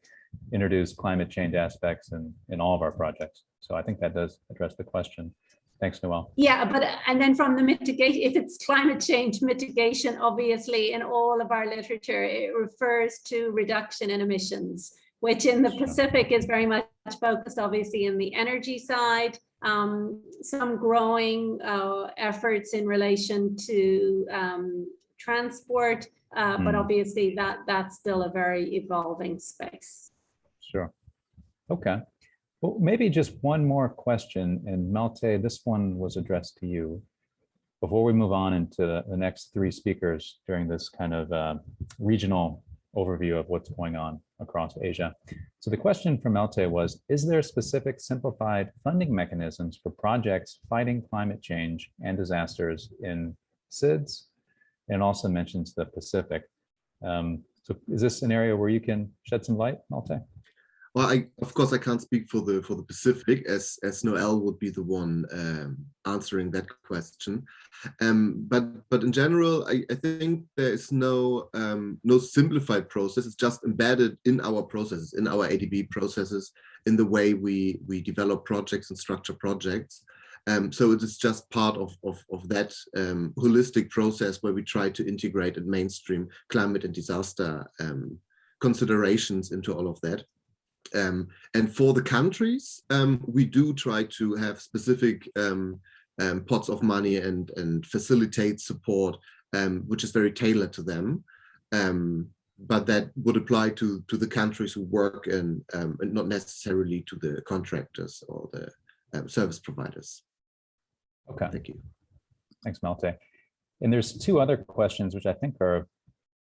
introduce climate change aspects in all of our projects. So I think that does address the question. Thanks, Noelle. Yeah, and then from the mitigation, if it's climate change mitigation, obviously in all of our literature, it refers to reduction in emissions, which in the Pacific is very much focused obviously in the energy side. Some growing efforts in relation to transport, but obviously that's still a very evolving space. Sure. Okay. Well, maybe just one more question, and Malte, this one was addressed to you. Before we move on into the next three speakers during this kind of regional overview of what's going on across Asia. So the question from Malte was, is there specific simplified funding mechanisms for projects fighting climate change and disasters in SIDS, and also mentions the Pacific. So is this an area where you can shed some light, Malte? Well, of course I can't speak for the Pacific, as Noel would be the one answering that question. But in general, I think there is no simplified process. It's just embedded in our processes, in our ADB processes, in the way we develop projects and structure projects. So it is just part of that holistic process where we try to integrate and mainstream climate and disaster considerations into all of that. And for the countries, we do try to have specific pots of money and facilitate support, which is very tailored to them. But that would apply to the countries who work and not necessarily to the contractors or the service providers. Okay. Thank you. Thanks, Malte. And there's two other questions which I think are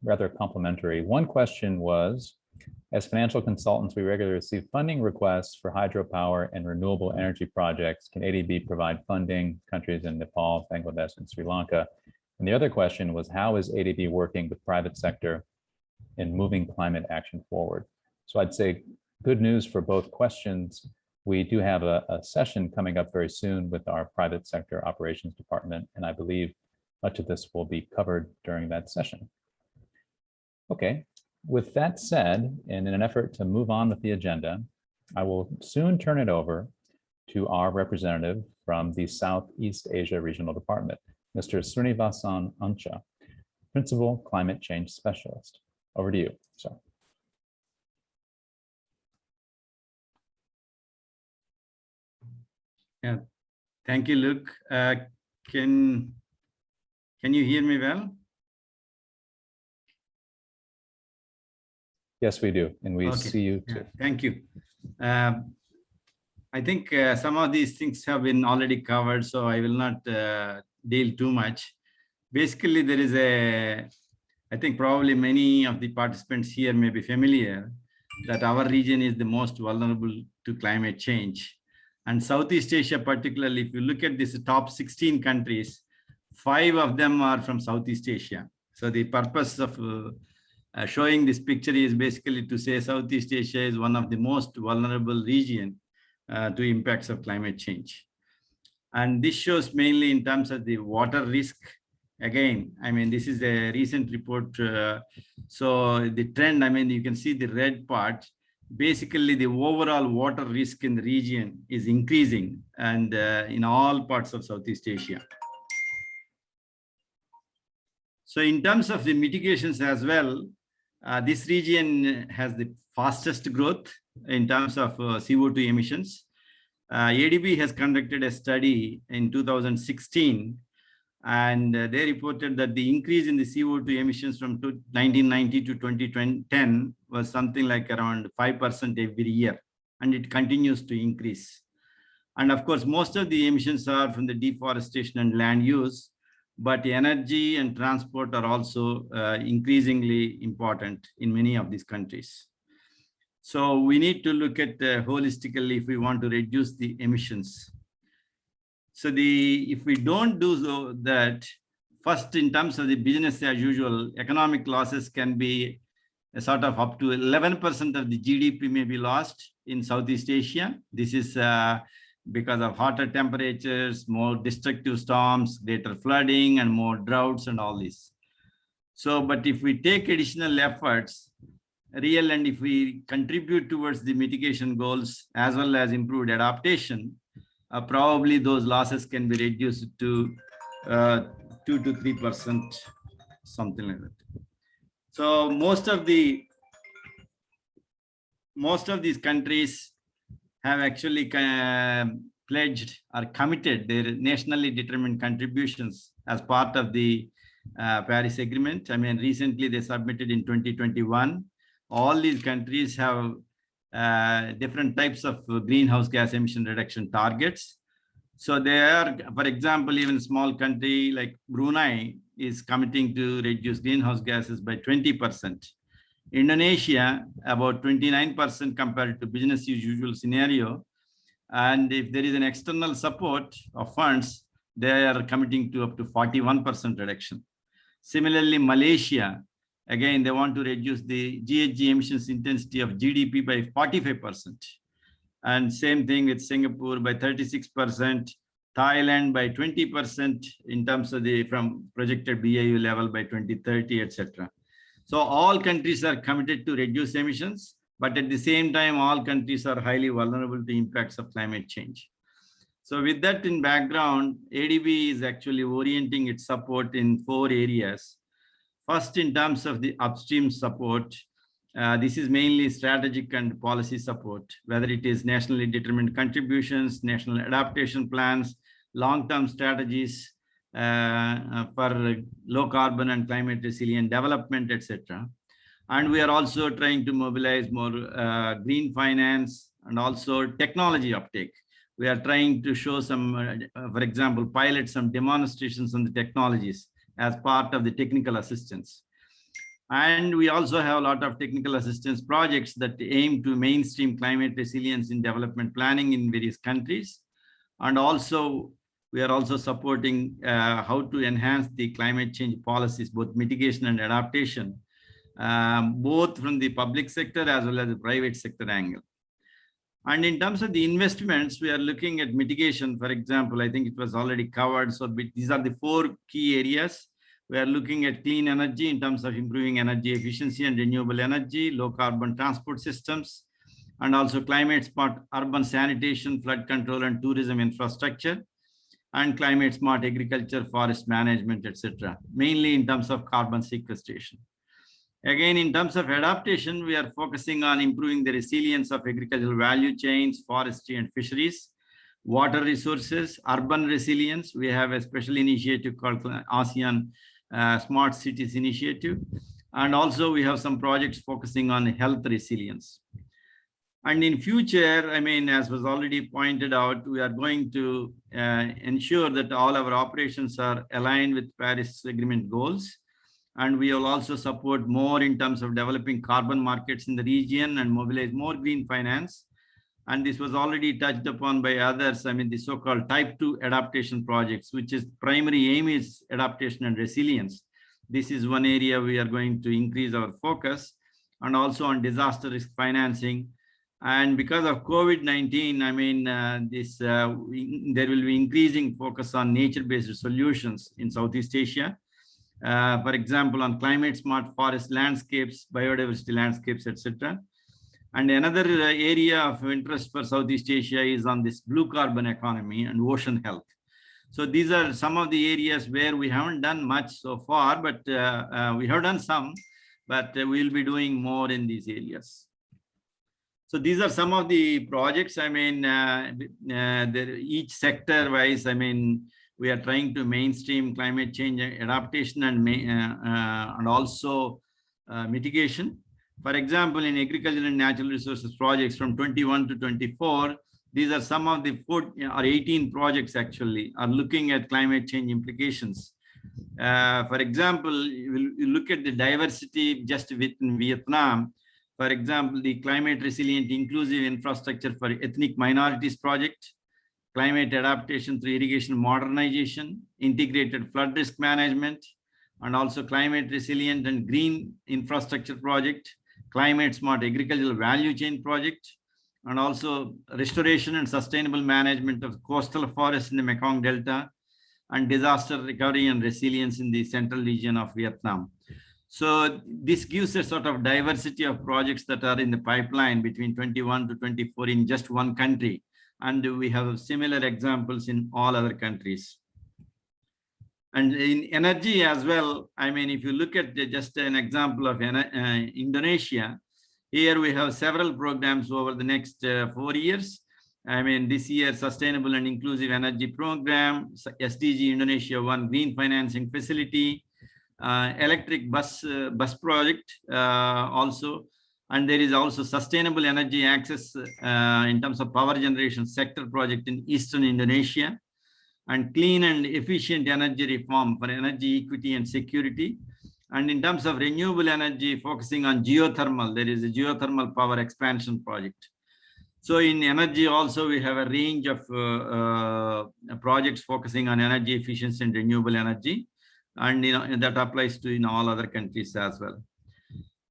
rather complementary. One question was, as financial consultants, we regularly receive funding requests for hydropower and renewable energy projects. Can ADB provide funding to countries in Nepal, Bangladesh, and Sri Lanka? And the other question was, how is ADB working with private sector in moving climate action forward? So I'd say good news for both questions. We do have a session coming up very soon with our private sector operations department, and I believe much of this will be covered during that session. Okay, with that said, and in an effort to move on with the agenda, I will soon turn it over to our representative from the Southeast Asia Regional Department, Mr. Srinivasan Ancha, Principal Climate Change Specialist. Over to you, sir. Yeah, thank you, Luke. Can you hear me well? Yes, we do, and we see you too. Yeah, thank you. I think some of these things have been already covered, so I will not deal too much. Basically, there is I think probably many of the participants here may be familiar that our region is the most vulnerable to climate change. And Southeast Asia, particularly, if you look at this top 16 countries, 5 of them are from Southeast Asia. So the purpose of showing this picture is basically to say Southeast Asia is one of the most vulnerable region to impacts of climate change. And this shows mainly in terms of the water risk. Again, I mean, this is a recent report. So the trend, I mean, you can see the red part. Basically, the overall water risk in the region is increasing, and in all parts of Southeast Asia. So in terms of the mitigations as well, this region has the fastest growth in terms of CO2 emissions. ADB has conducted a study in 2016, and they reported that the increase in the CO2 emissions from 1990 to 2010 was something like around 5% every year, and it continues to increase. And of course, most of the emissions are from the deforestation and land use, but energy and transport are also increasingly important in many of these countries. So we need to look at holistically if we want to reduce the emissions. So if we don't do that, first in terms of the business as usual, economic losses can be a sort of up to 11% of the GDP may be lost in Southeast Asia. This is because of hotter temperatures, more destructive storms, greater flooding, and more droughts and all this. So, but if we take additional efforts, and if we contribute towards the mitigation goals as well as improved adaptation, probably those losses can be reduced to 2 to 3%, something like that. So most of these countries have actually pledged or committed their nationally determined contributions as part of the Paris Agreement. I mean, recently they submitted in 2021. All these countries have different types of greenhouse gas emission reduction targets. So they are, for example, even a small country like Brunei is committing to reduce greenhouse gases by 20%. Indonesia, about 29% compared to business as usual scenario. And if there is an external support of funds, they are committing to up to 41% reduction. Similarly, Malaysia, again, they want to reduce the GHG emissions intensity of GDP by 45%. And same thing with Singapore by 36%, Thailand by 20% in terms of the from projected BAU level by 2030, etc. So all countries are committed to reduce emissions, but at the same time, all countries are highly vulnerable to impacts of climate change. So with that in background, ADB is actually orienting its support in 4 areas. First, in terms of the upstream support, this is mainly strategic and policy support, whether it is nationally determined contributions, national adaptation plans, long-term strategies for low carbon and climate resilient development, etc. And we are also trying to mobilize more green finance and also technology uptake. We are trying to show some, for example, pilot some demonstrations on the technologies as part of the technical assistance. And we also have a lot of technical assistance projects that aim to mainstream climate resilience in development planning in various countries. And also, we are also supporting how to enhance the climate change policies, both mitigation and adaptation, both from the public sector as well as the private sector angle. And in terms of the investments, we are looking at mitigation. For example, I think it was already covered. So these are the 4 key areas. We are looking at clean energy in terms of improving energy efficiency and renewable energy, low carbon transport systems, and also climate smart urban sanitation, flood control and tourism infrastructure, and climate smart agriculture, forest management, etc., mainly in terms of carbon sequestration. Again, in terms of adaptation, we are focusing on improving the resilience of agricultural value chains, forestry and fisheries, water resources, urban resilience. We have a special initiative called ASEAN Smart Cities Initiative. And also we have some projects focusing on health resilience. And in future, I mean, as was already pointed out, we are going to ensure that all our operations are aligned with Paris Agreement goals. And we will also support more in terms of developing carbon markets in the region and mobilize more green finance. And this was already touched upon by others. I mean, the so-called type 2 adaptation projects, which is primary aim is adaptation and resilience. This is one area we are going to increase our focus, and also on disaster risk financing. And because of COVID-19, I mean, there will be increasing focus on nature-based solutions in Southeast Asia. For example, on climate smart forest landscapes, biodiversity landscapes, etc. And another area of interest for Southeast Asia is on this blue carbon economy and ocean health. So these are some of the areas where we haven't done much so far, but we have done some, but we'll be doing more in these areas. So these are some of the projects. I mean, each sector wise, I mean, we are trying to mainstream climate change adaptation and also mitigation. For example, in agriculture and natural resources projects from 21 to 24, these are some of the 18 projects actually are looking at climate change implications. For example, you look at the diversity just within Vietnam. For example, the climate resilient inclusive infrastructure for ethnic minorities project, climate adaptation through irrigation modernization, integrated flood risk management, and also climate resilient and green infrastructure project, climate smart agricultural value chain project, and also restoration and sustainable management of coastal forests in the Mekong Delta, and disaster recovery and resilience in the central region of Vietnam. So this gives a sort of diversity of projects that are in the pipeline between 21 to 24 in just one country. And we have similar examples in all other countries. And in energy as well, I mean, if you look at just an example of Indonesia, here we have several programs over the next 4 years. I mean, this year, Sustainable and Inclusive Energy Program, SDG Indonesia 1 Green Financing Facility, electric bus project also. And there is also Sustainable Energy Access in terms of power generation sector project in Eastern Indonesia, and clean and efficient energy reform for energy equity and security. And in terms of renewable energy, focusing on geothermal, there is a geothermal power expansion project. So in energy also, we have a range of projects focusing on energy efficiency and renewable energy. and that applies to all other countries as well.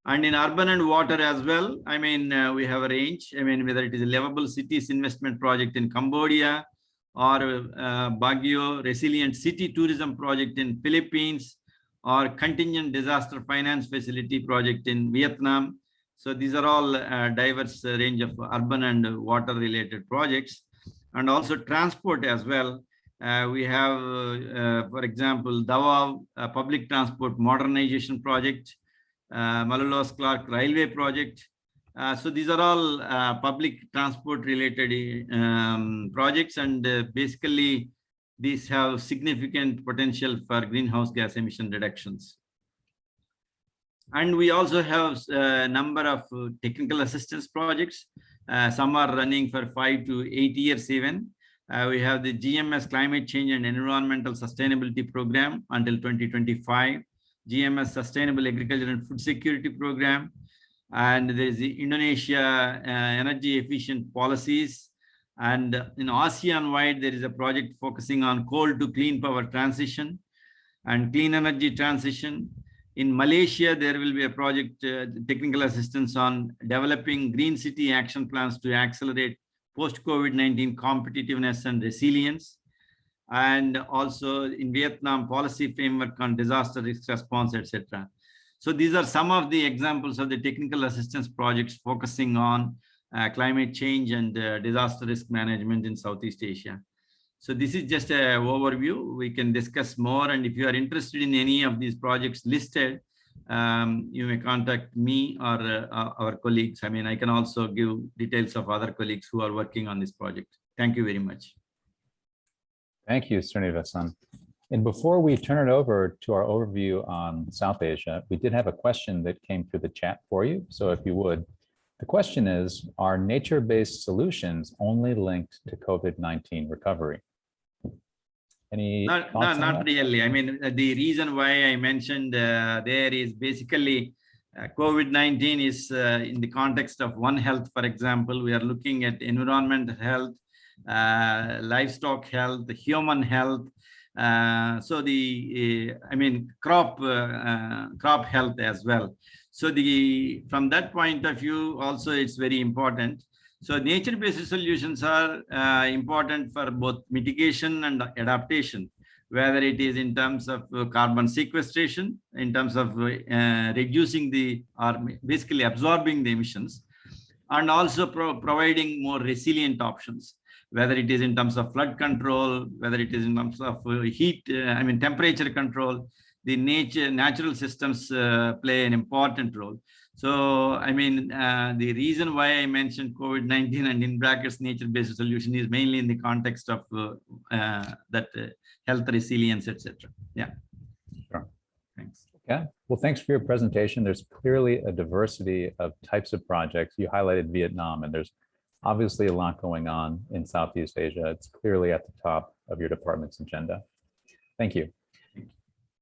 And in urban and water as well, I mean, we have a range. I mean, whether it is a livable cities investment project in Cambodia, or Baguio resilient city tourism project in Philippines, or contingent disaster finance facility project in Vietnam. So these are all diverse range of urban and water related projects, and also transport as well. We have, for example, Davao public transport modernization project, Malolos Clark railway project. So these are all public transport related projects, and basically these have significant potential for greenhouse gas emission reductions. And we also have a number of technical assistance projects. Some are running for 5 to 8 years even. We have the GMS Climate Change and Environmental Sustainability Program until 2025, GMS Sustainable Agriculture and Food Security Program, and there is the Indonesia Energy Efficient Policies. And in ASEAN-wide, there is a project focusing on coal to clean power transition and clean energy transition. In Malaysia, there will be a project, technical assistance on developing green city action plans to accelerate post-COVID-19 competitiveness and resilience. And also in Vietnam, policy framework on disaster risk response, etc. So these are some of the examples of the technical assistance projects focusing on climate change and disaster risk management in Southeast Asia. So this is just an overview. We can discuss more, and if you are interested in any of these projects listed, you may contact me or our colleagues. I mean, I can also give details of other colleagues who are working on this project. Thank you very much. Thank you, Srinivasan. And before we turn it over to our overview on South Asia, we did have a question that came through the chat for you. So if you would, the question is, are nature-based solutions only linked to COVID-19 recovery? Any thoughts on that? Not really. I mean, the reason why I mentioned there is basically COVID-19 is in the context of One Health, for example. We are looking at environmental health, livestock health, human health. So the, I mean, crop health as well. So from that point of view, also it's very important. So nature-based solutions are important for both mitigation and adaptation, whether it is in terms of carbon sequestration, in terms of reducing or basically absorbing the emissions, and also providing more resilient options, whether it is in terms of flood control, whether it is in terms of heat, I mean temperature control. The natural systems play an important role. So, I mean, the reason why I mentioned COVID-19 and in brackets nature-based solution is mainly in the context of that health resilience, etc. Yeah. Sure. Thanks. Okay. Well, thanks for your presentation. There's clearly a diversity of types of projects. You highlighted Vietnam, and there's obviously a lot going on in Southeast Asia. It's clearly at the top of your department's agenda. Thank you.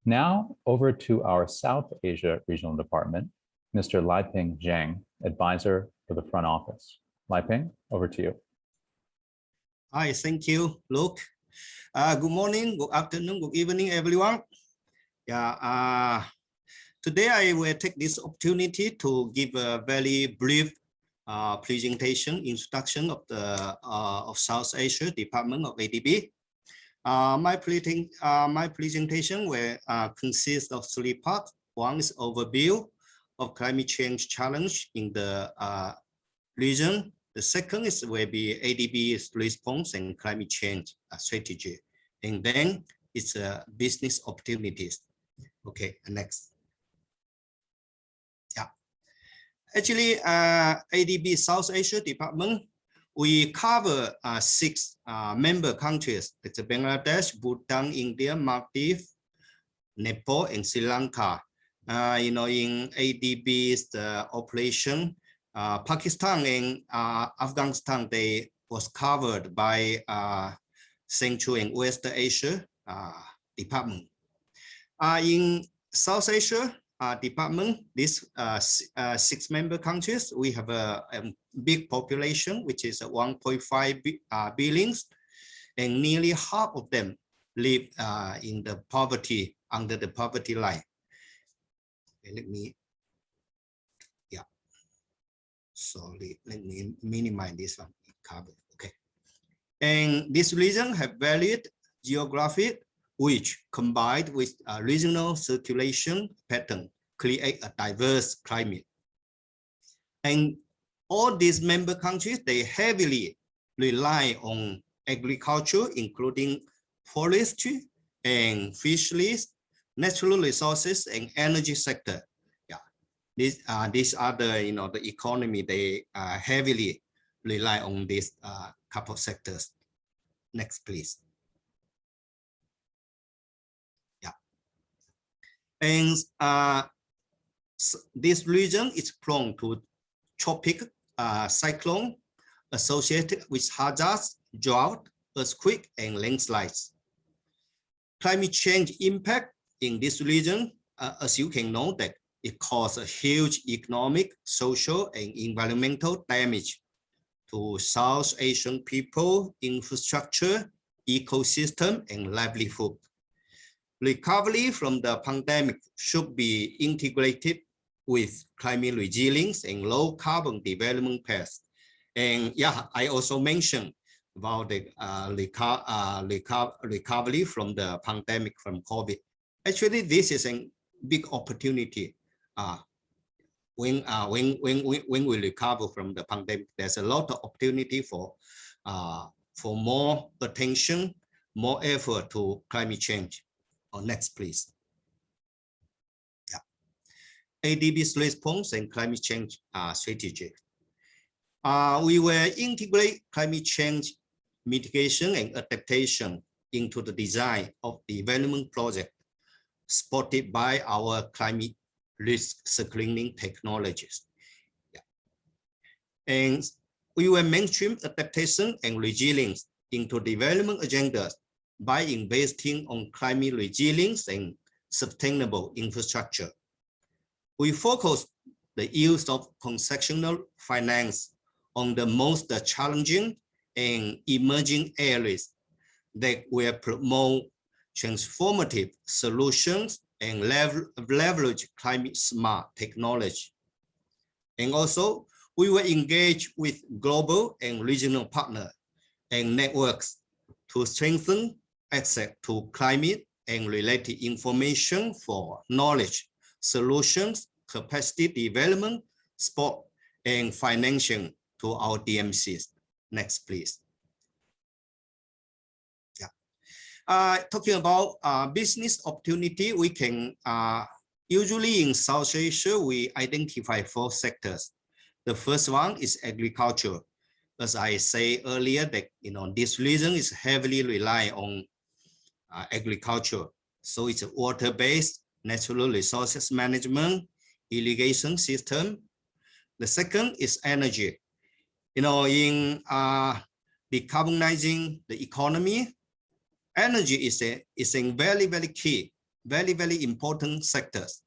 Now over to our South Asia Regional Department, Mr. Liping Zhang, advisor for the front office. Liping, over to you. Hi, thank you, Luke. Good morning, good afternoon, good evening, everyone. Yeah, today I will take this opportunity to give a very brief presentation, introduction of the South Asia Department of ADB. My presentation will consist of 3 parts. One is overview of climate change challenge in the region. The second will be ADB's response and climate change strategy. And then it's business opportunities. Okay, next. Yeah. Actually, ADB South Asia Department, we cover 6 member countries. It's Bangladesh, Bhutan, India, Maldives, Nepal, and Sri Lanka. You know, in ADB's operation, Pakistan and Afghanistan, they was covered by Central and West Asia Department. In South Asia Department, these 6 member countries, we have a big population, which is 1.5 billion, and nearly half of them live in the poverty under the poverty line. Okay, let me, yeah, sorry, let me minimize this one. Okay, and this region have varied geography, which combined with a regional circulation pattern create a diverse climate. And all these member countries, they heavily rely on agriculture, including forestry and fisheries, natural resources, and energy sector. Yeah, these are the the economy. They heavily rely on these couple of sectors. Next, please. Yeah, and this region is prone to tropic cyclone associated with hazards, drought, earthquake, and landslides. Climate change impact in this region, as you can know, that it causes a huge economic, social, and environmental damage to South Asian people, infrastructure, ecosystem, and livelihood. Recovery from the pandemic should be integrated with climate resilience and low carbon development paths. And yeah, I also mentioned about the recovery from the pandemic from COVID. Actually, this is a big opportunity. When we recover from the pandemic, there's a lot of opportunity for more attention, more effort to climate change. Next, please. ADB's response and climate change strategy. We will integrate climate change mitigation and adaptation into the design of the development project supported by our climate risk screening technologies. Yeah. And we will mainstream adaptation and resilience into development agendas by investing on climate resilience and sustainable infrastructure. We focus the use of concessional finance on the most challenging and emerging areas that will promote transformative solutions and leverage climate smart technology. And also, we will engage with global and regional partners and networks to strengthen access to climate and related information for knowledge, solutions, capacity development, support, and financing to our DMCs. Next, please. Yeah. Talking about business opportunity, we can usually in South Asia, we identify 4 sectors. The first one is agriculture. As I say earlier, that this region is heavily rely on agriculture. So it's a water-based natural resources management, irrigation system. The second is energy. In decarbonizing the economy, energy is a very, very key, very, very important sectors.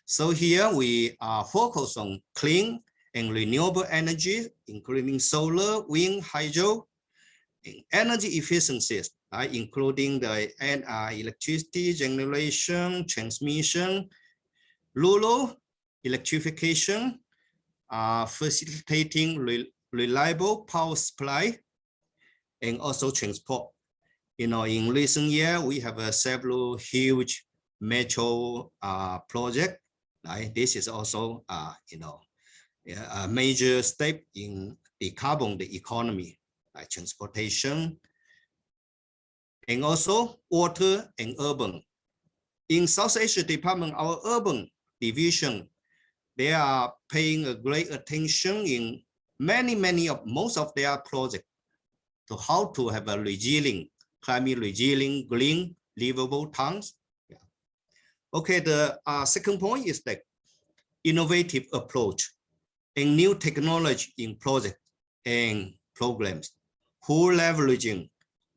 So here we are focused on clean and renewable energy, including solar, wind, hydro, and energy efficiencies, including the electricity generation, transmission, rural electrification, facilitating reliable power supply, and also transport. In recent years, we have several huge metro projects. This is also, a major step in decarbon the economy, like transportation, and also water and urban. In South Asia Department, our urban division, they are paying a great attention in most of their projects to how to have a resilient, climate resilient, green, livable towns. Yeah. Okay, the second point is that innovative approach and new technology in projects and programs who leveraging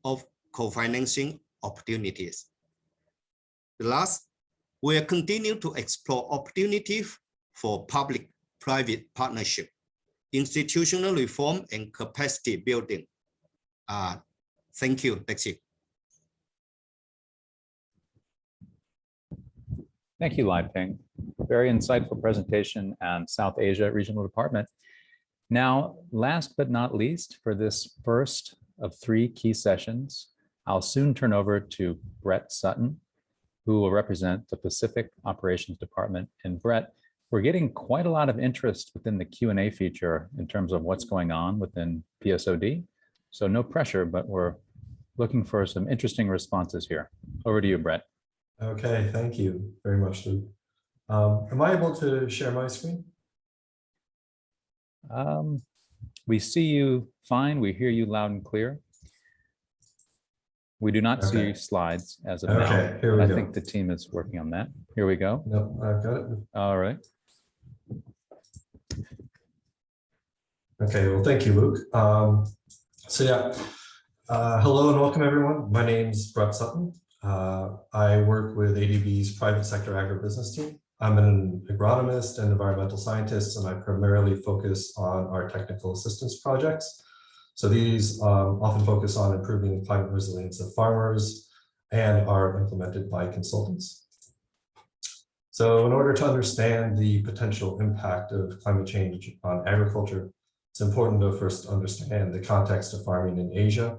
of co-financing opportunities. The last, we'll continue to explore opportunities for public-private partnership, institutional reform, and capacity building. Thank you. That's it. Thank you, Lai Ping. Very insightful presentation and South Asia Regional Department. Now, last but not least, for this first of 3 key sessions, I'll soon turn over to Brett Sutton, who will represent the Pacific Operations Department. And Brett, we're getting quite a lot of interest within the Q&A feature in terms of what's going on within PSOD. So no pressure, but we're looking for some interesting responses here. Over to you, Brett. Okay, thank you very much, Luke. Am I able to share my screen? We see you fine. We hear you loud and clear. We do not see slides as of now. Here we I go. think the team is working on that. Here we go. No, I've got it. All right. Okay, well, thank you, Luke. Hello and welcome, everyone. My name's Brett Sutton. I work with ADB's private sector agribusiness team. I'm an agronomist and environmental scientist, and I primarily focus on our technical assistance projects. So these often focus on improving the climate resilience of farmers and are implemented by consultants. So in order to understand the potential impact of climate change on agriculture, it's important to first understand the context of farming in Asia.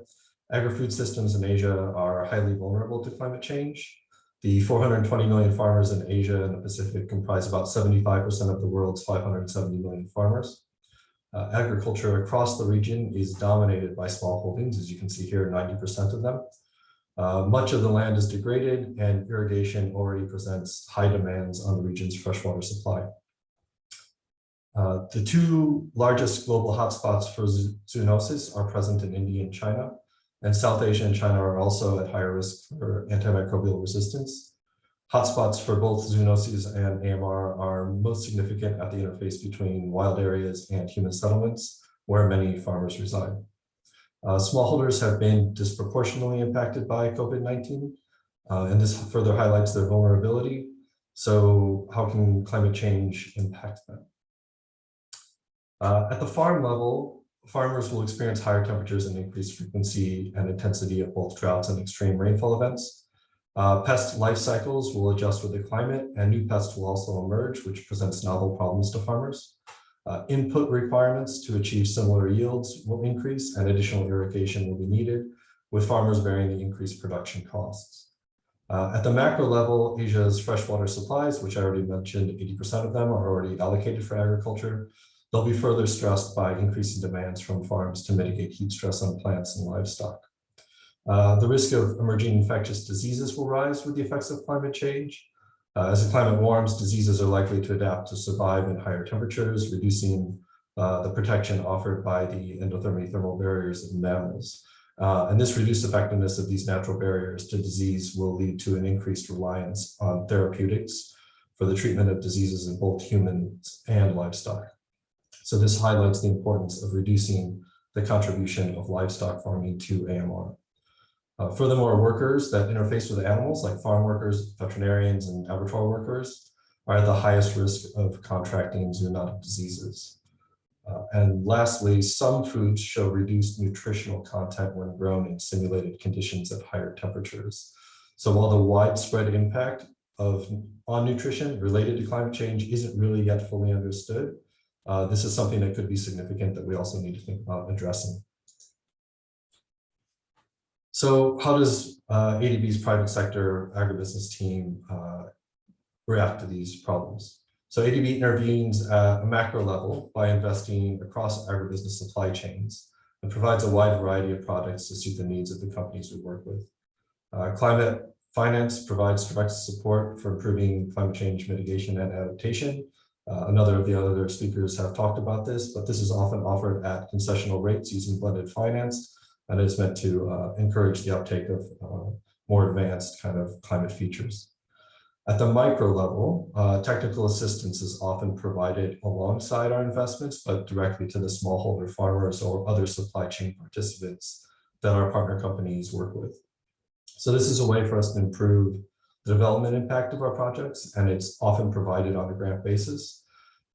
Agri-food systems in Asia are highly vulnerable to climate change. The 420 million farmers in Asia and the Pacific comprise about 75% of the world's 570 million farmers. Agriculture across the region is dominated by small holdings, as you can see here, 90% of them. Much of the land is degraded, and irrigation already presents high demands on the region's freshwater supply. The 2 largest global hotspots for zoonosis are present in India and China, and South Asia and China are also at higher risk for antimicrobial resistance. Hotspots for both zoonoses and AMR are most significant at the interface between wild areas and human settlements, where many farmers reside. Smallholders have been disproportionately impacted by COVID-19, and this further highlights their vulnerability. So how can climate change impact them? At the farm level, farmers will experience higher temperatures and increased frequency and intensity of both droughts and extreme rainfall events. Pest life cycles will adjust with the climate, and new pests will also emerge, which presents novel problems to farmers. Input requirements to achieve similar yields will increase, and additional irrigation will be needed, with farmers bearing the increased production costs. At the macro level, Asia's freshwater supplies, which I already mentioned, 80% of them are already allocated for agriculture. They'll be further stressed by increasing demands from farms to mitigate heat stress on plants and livestock. The risk of emerging infectious diseases will rise with the effects of climate change. As the climate warms, diseases are likely to adapt to survive in higher temperatures, reducing the protection offered by the endothermic thermal barriers of mammals. And this reduced effectiveness of these natural barriers to disease will lead to an increased reliance on therapeutics for the treatment of diseases in both humans and livestock. So this highlights the importance of reducing the contribution of livestock farming to AMR. Furthermore, workers that interface with animals, like farm workers, veterinarians, and abattoir workers, are at the highest risk of contracting zoonotic diseases. And lastly, some foods show reduced nutritional content when grown in simulated conditions at higher temperatures. So while the widespread impact on nutrition related to climate change isn't really yet fully understood, this is something that could be significant that we also need to think about addressing. So how does ADB's private sector agribusiness team react to these problems? So ADB intervenes at a macro level by investing across agribusiness supply chains and provides a wide variety of products to suit the needs of the companies we work with. Climate finance provides direct support for improving climate change mitigation and adaptation. Another of the other speakers have talked about this, but this is often offered at concessional rates using blended finance, and it's meant to encourage the uptake of more advanced kind of climate features. At the micro level, technical assistance is often provided alongside our investments, but directly to the smallholder farmers or other supply chain participants that our partner companies work with. So this is a way for us to improve the development impact of our projects, and it's often provided on a grant basis.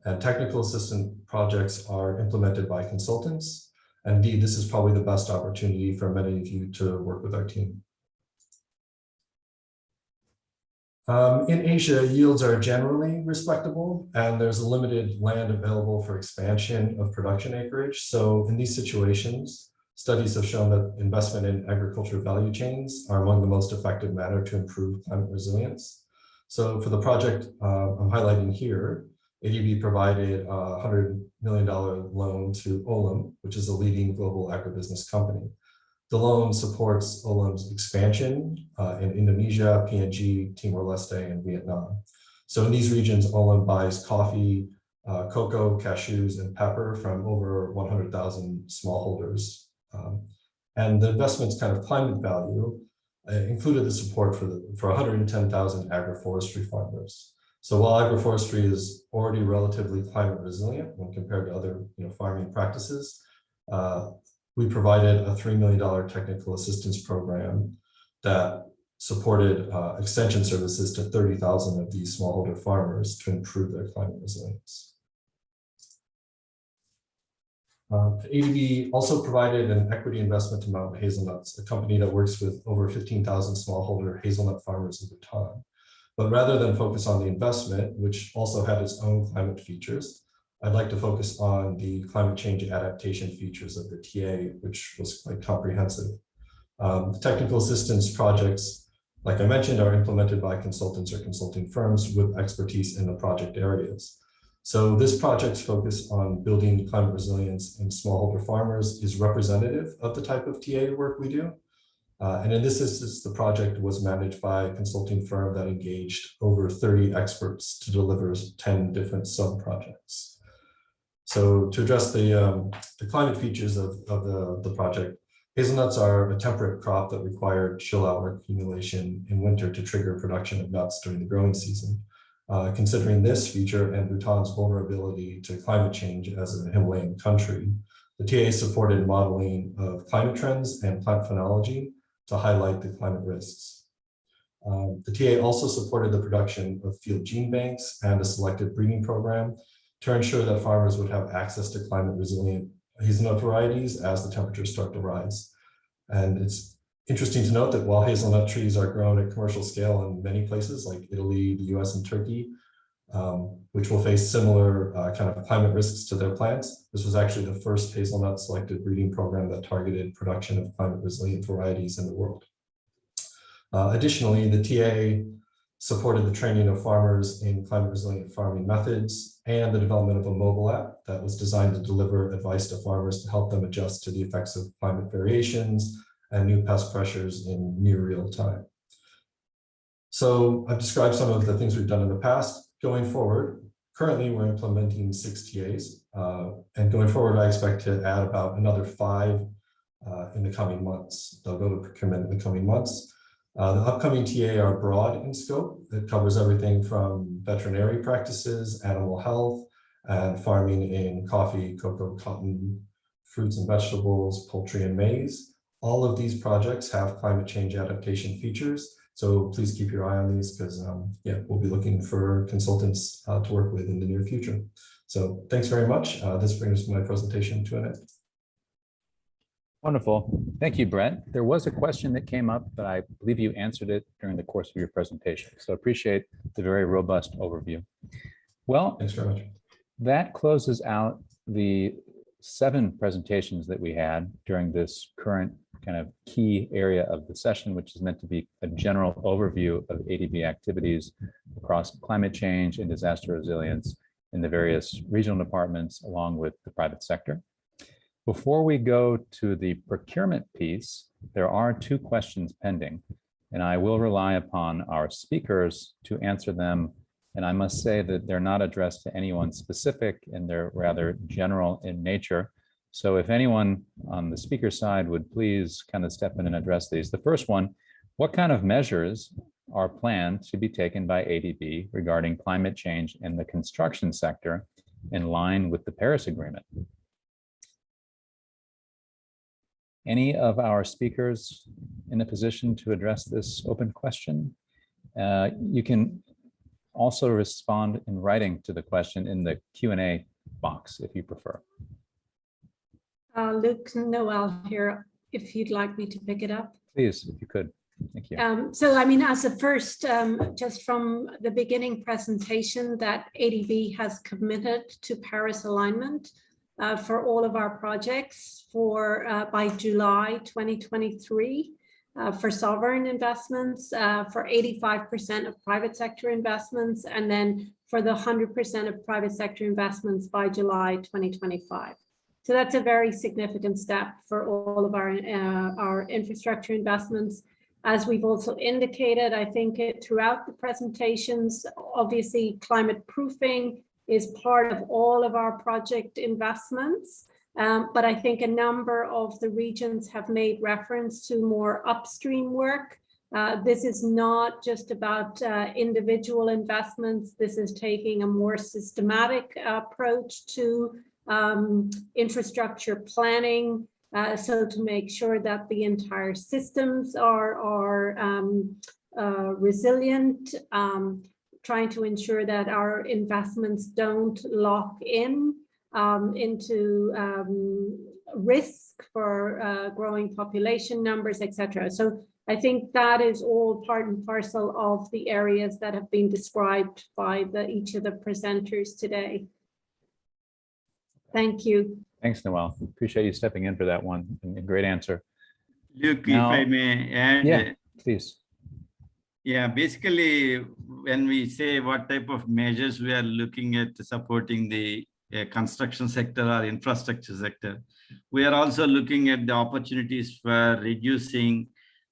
And technical assistance projects are implemented by consultants. And indeed, this is probably the best opportunity for many of you to work with our team. In Asia, yields are generally respectable, and there's a limited land available for expansion of production acreage. So in these situations, studies have shown that investment in agriculture value chains are among the most effective manner to improve climate resilience. So for the project I'm highlighting here, ADB provided a $100 million loan to Olam, which is a leading global agribusiness company. The loan supports Olam's expansion in Indonesia, PNG, Timor-Leste, and Vietnam. So in these regions, Olam buys coffee, cocoa, cashews, and pepper from over 100,000 smallholders. And the investment's kind of climate value included the support for 110,000 agroforestry farmers. So while agroforestry is already relatively climate resilient when compared to other farming practices, we provided a $3 million technical assistance program that supported extension services to 30,000 of these smallholder farmers to improve their climate resilience. ADB also provided an equity investment to Mountain Hazelnuts, a company that works with over 15,000 smallholder hazelnut farmers in Bhutan. But rather than focus on the investment, which also had its own climate features, I'd like to focus on the climate change adaptation features of the TA, which was quite comprehensive. The technical assistance projects, like I mentioned, are implemented by consultants or consulting firms with expertise in the project areas. So this project's focus on building climate resilience in smallholder farmers is representative of the type of TA work we do. And in this instance, the project was managed by a consulting firm that engaged over 30 experts to deliver 10 different sub-projects. So to address the climate features of the project, hazelnuts are a temperate crop that required chill out accumulation in winter to trigger production of nuts during the growing season. Considering this feature and Bhutan's vulnerability to climate change as a Himalayan country, the TA supported modeling of climate trends and plant phenology to highlight the climate risks. The TA also supported the production of field gene banks and a selected breeding program to ensure that farmers would have access to climate resilient hazelnut varieties as the temperatures start to rise. And it's interesting to note that while hazelnut trees are grown at commercial scale in many places like Italy, the US, and Turkey, which will face similar kind of climate risks to their plants, this was actually the first hazelnut selected breeding program that targeted production of climate resilient varieties in the world. Additionally, the TA supported the training of farmers in climate resilient farming methods and the development of a mobile app that was designed to deliver advice to farmers to help them adjust to the effects of climate variations and new pest pressures in near real time. So I've described some of the things we've done in the past. Going forward, currently we're implementing 6 TAs, and going forward, I expect to add about another 5 in the coming months. They'll go to procurement in the coming months. The upcoming TA are broad in scope. It covers everything from veterinary practices, animal health, and farming in coffee, cocoa, cotton, fruits and vegetables, poultry, and maize. All of these projects have climate change adaptation features. So please keep your eye on these because we'll be looking for consultants to work with in the near future. So thanks very much. This brings my presentation to an end. Wonderful. Thank you, Brett. There was a question that came up, but I believe you answered it during the course of your presentation. So appreciate the very robust overview. Well, thanks very much. That closes out the 7 presentations that we had during this current kind of key area of the session, which is meant to be a general overview of ADB activities across climate change and disaster resilience in the various regional departments, along with the private sector. Before we go to the procurement piece, there are 2 questions pending, and I will rely upon our speakers to answer them. And I must say that they're not addressed to anyone specific, and they're rather general in nature. So if anyone on the speaker side would please kind of step in and address these. The first one, what kind of measures are planned to be taken by ADB regarding climate change in the construction sector in line with the Paris Agreement? Any of our speakers in a position to address this open question? You can also respond in writing to the question in the Q&A box if you prefer. Luke Noel here, if you'd like me to pick it up. Please, if you could. Thank you. So, I mean, as a first, just from the beginning presentation, that ADB has committed to Paris alignment for all of our projects by July 2023, for sovereign investments, for 85% of private sector investments, and then for the 100% of private sector investments by July 2025. So that's a very significant step for all of our infrastructure investments. As we've also indicated, I think throughout the presentations, obviously climate proofing is part of all of our project investments. But I think a number of the regions have made reference to more upstream work. This is not just about individual investments. This is taking a more systematic approach to infrastructure planning. So to make sure that the entire systems are resilient, trying to ensure that our investments don't lock into risk for growing population numbers, etc. So I think that is all part and parcel of the areas that have been described by each of the presenters today. Thank you. Thanks, Noelle. Appreciate you stepping in for that one. A great answer. Luke, Now- if I may add. Yeah, please. Yeah, basically, when we say what type of measures we are looking at supporting the construction sector or infrastructure sector, we are also looking at the opportunities for reducing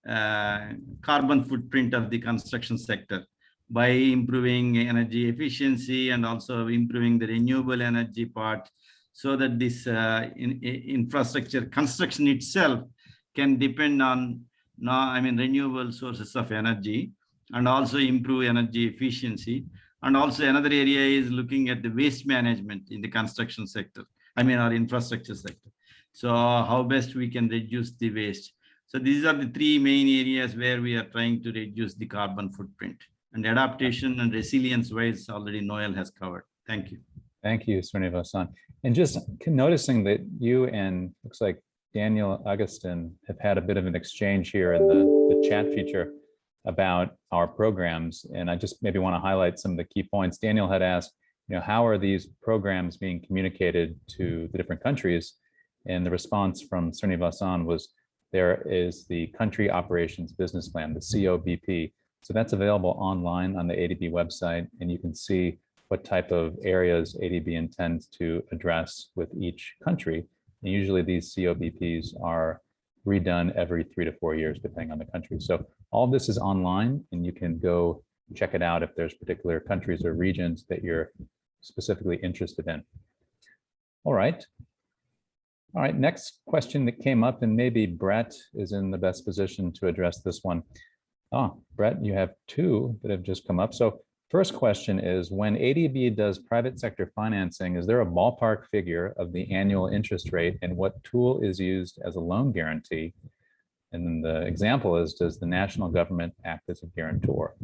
carbon footprint of the construction sector by improving energy efficiency and also improving the renewable energy part, so that this infrastructure construction itself can depend on renewable sources of energy and also improve energy efficiency. And also another area is looking at the waste management in the construction sector, our infrastructure sector. So how best we can reduce the waste. So these are the three main areas where we are trying to reduce the carbon footprint, and adaptation and resilience ways already Noelle has covered. Thank you. Thank you, Srinivas. And just noticing that you and looks like Daniel Augustin have had a bit of an exchange here in the chat feature about our programs. And I just maybe want to highlight some of the key points. Daniel had asked, how are these programs being communicated to the different countries? And the response from Srinivasan was, there is the Country Operations Business Plan, the COBP. So that's available online on the ADB website, and you can see what type of areas ADB intends to address with each country. And usually these COBPs are redone every 3 to 4 years, depending on the country. So all of this is online, and you can go check it out if there's particular countries or regions that you're specifically interested in. All right. Next question that came up, and maybe Brett is in the best position to address this one. Brett, you have two that have just come up. So first question is, when ADB does private sector financing, is there a ballpark figure of the annual interest rate, and what tool is used as a loan guarantee? And then the example is, does the national government act as a guarantor?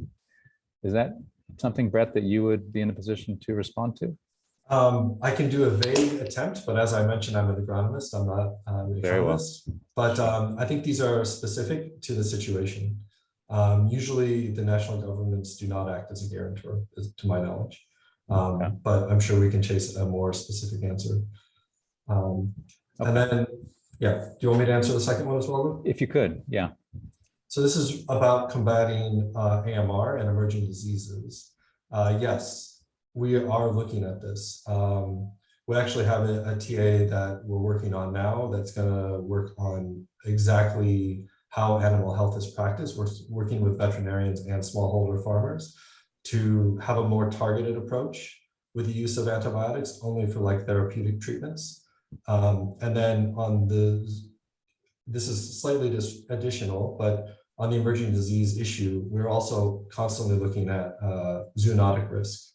Is that something, Brett, that you would be in a position to respond to? I can do a vague attempt, but as I mentioned, I'm an agronomist. I'm not an economist. But I think these are specific to the situation. Usually the national governments do not act as a guarantor, to my knowledge. But I'm sure we can chase a more specific answer. And then, do you want me to answer the second one as well, Luke? If you could, yeah. So this is about combating AMR and emerging diseases. Yes, we are looking at this. We actually have a TA that we're working on now that's going to work on exactly how animal health is practiced. We're working with veterinarians and smallholder farmers to have a more targeted approach with the use of antibiotics only for therapeutic treatments. And then this is slightly additional, but on the emerging disease issue, we're also constantly looking at zoonotic risk,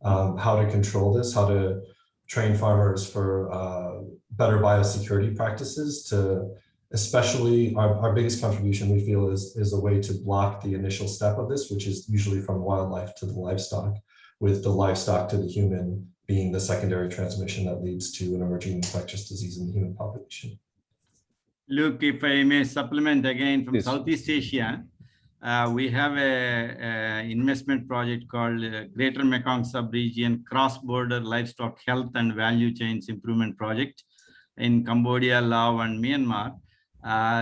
how to control this, how to train farmers for better biosecurity practices to, especially our biggest contribution we feel is a way to block the initial step of this, which is usually from wildlife to the livestock, with the livestock to the human being the secondary transmission that leads to an emerging infectious disease in the human population. Luke, if I may supplement again from Please. Southeast Asia, We have a investment project called Greater Mekong Sub-Region Cross-Border Livestock Health and Value Chains Improvement Project in Cambodia, Laos, and Myanmar.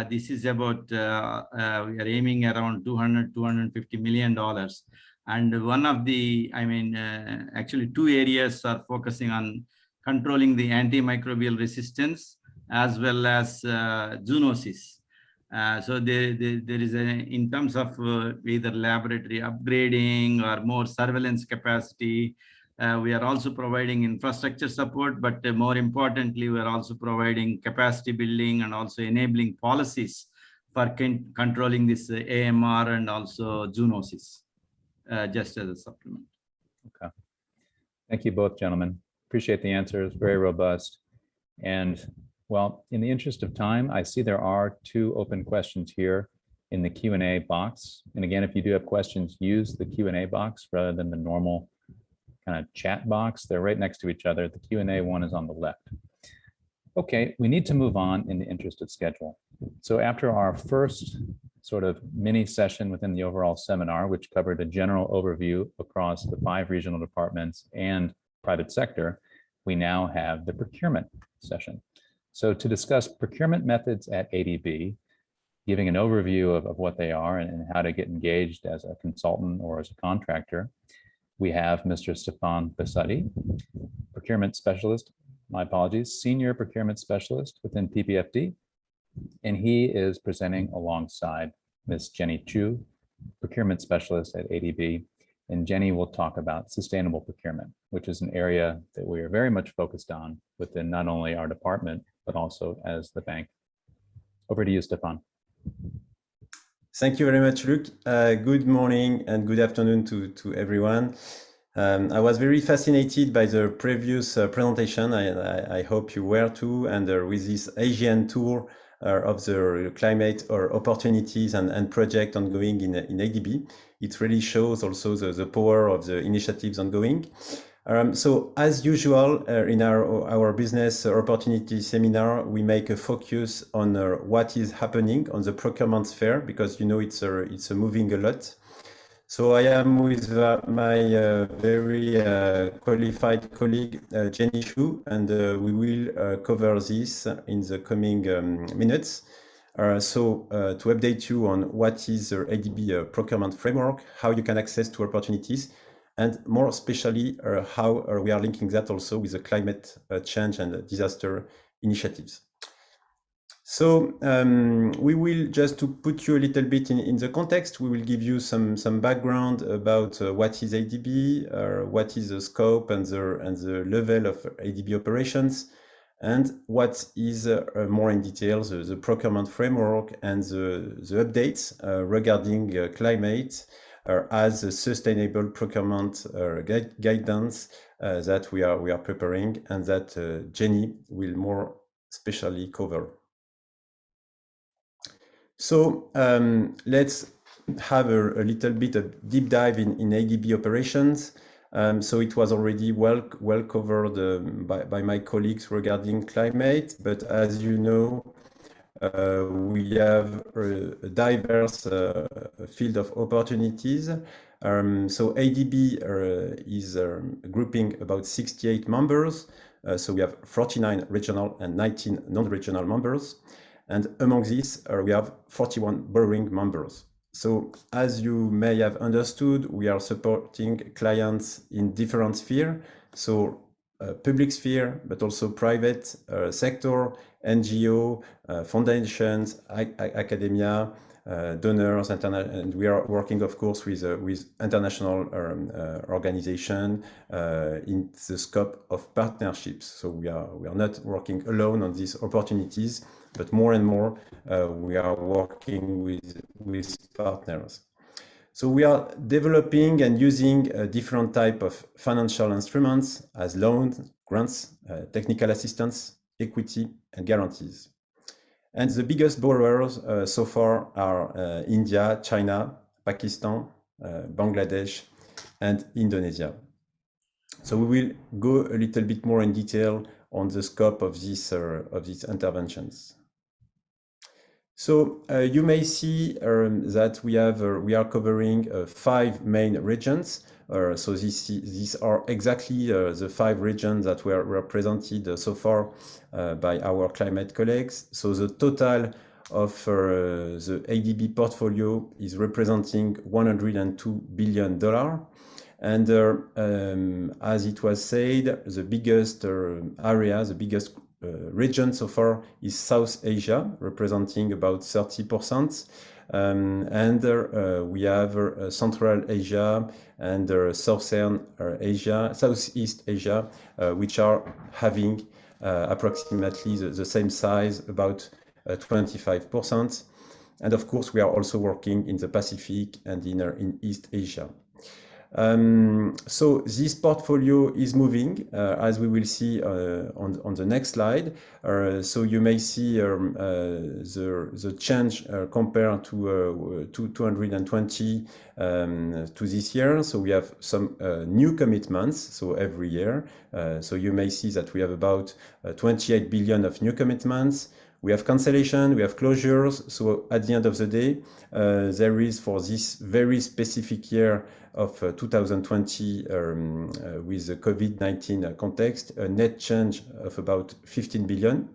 This is about, we are aiming around $250 million. And one of the, actually 2 areas are focusing on controlling the antimicrobial resistance as well as zoonosis. So there is in terms of either laboratory upgrading or more surveillance capacity, we are also providing infrastructure support, but more importantly, we are also providing capacity building and also enabling policies for controlling this AMR and also zoonosis, just as a supplement. Okay. Thank you both, gentlemen. Appreciate the answers, very robust. And well, in the interest of time, I see there are 2 open questions here in the Q&A box. And again, if you do have questions, use the Q&A box rather than the normal kind of chat box. They're right next to each other. The Q&A one is on the left. Okay, we need to move on in the interest of schedule. So after our first sort of mini session within the overall seminar, which covered a general overview across the 5 regional departments and private sector, we now have the procurement session. So to discuss procurement methods at ADB, giving an overview of what they are and how to get engaged as a consultant or as a contractor, we have Mr. Stefan Basadi, procurement specialist, my apologies, senior procurement specialist within PPFD. And he is presenting alongside Ms. Jenny Chu, procurement specialist at ADB. And Jenny will talk about sustainable procurement, which is an area that we are very much focused on within not only our department, but also as the bank. Over to you, Stefan. Thank you very much, Luc. Good morning and good afternoon to everyone. I was very fascinated by the previous presentation. I hope you were too. And with this Asian tour of the climate or opportunities and project ongoing in ADB, it really shows also the power of the initiatives ongoing. So as usual, in our business opportunity seminar, we make a focus on what is happening on the procurement sphere, because you know it's moving a lot. So I am with my very qualified colleague, Jenny Chu, and we will cover this in the coming minutes. So to update you on what is the ADB procurement framework, how you can access to opportunities, and more especially how we are linking that also with the climate change and disaster initiatives. So we will, just to put you a little bit in the context, we will give you some background about what is ADB, what is the scope and the level of ADB operations, and what is more in detail the procurement framework and the updates regarding climate as a sustainable procurement guidance that we are preparing, and that Jenny will more specially cover. So let's have a little bit of deep dive in ADB operations. So it was already well covered by my colleagues regarding climate, but as you know, we have a diverse field of opportunities. So ADB is grouping about 68 members. So we have 49 regional and 19 non-regional members. And among these, we have 41 borrowing members. So as you may have understood, we are supporting clients in different spheres. So public sphere, but also private sector, NGO, foundations, academia, donors, and we are working, of course, with international organization in the scope of partnerships. So we are not working alone on these opportunities, but more and more we are working with partners. So we are developing and using different type of financial instruments as loans, grants, technical assistance, equity, and guarantees. And the biggest borrowers so far are India, China, Pakistan, Bangladesh, and Indonesia. So we will go a little bit more in detail on the scope of these interventions. So you may see that we are covering 5 main regions. So these are exactly the 5 regions that were represented so far by our climate colleagues. So the total of the ADB portfolio is representing $102 billion. And as it was said, the biggest area, the biggest region so far is South Asia, representing about 30%. And we have Central Asia and Southern Asia, Southeast Asia, which are having approximately the same size, about 25%. And of course, we are also working in the Pacific and in East Asia. So this portfolio is moving, as we will see on the next slide. So you may see the change compared to 220 to this year. So we have some new commitments, so every year. So you may see that we have about 28 billion of new commitments. We have cancellation, we have closures. So at the end of the day, there is, for this very specific year of 2020 with the COVID-19 context, a net change of about 15 billion.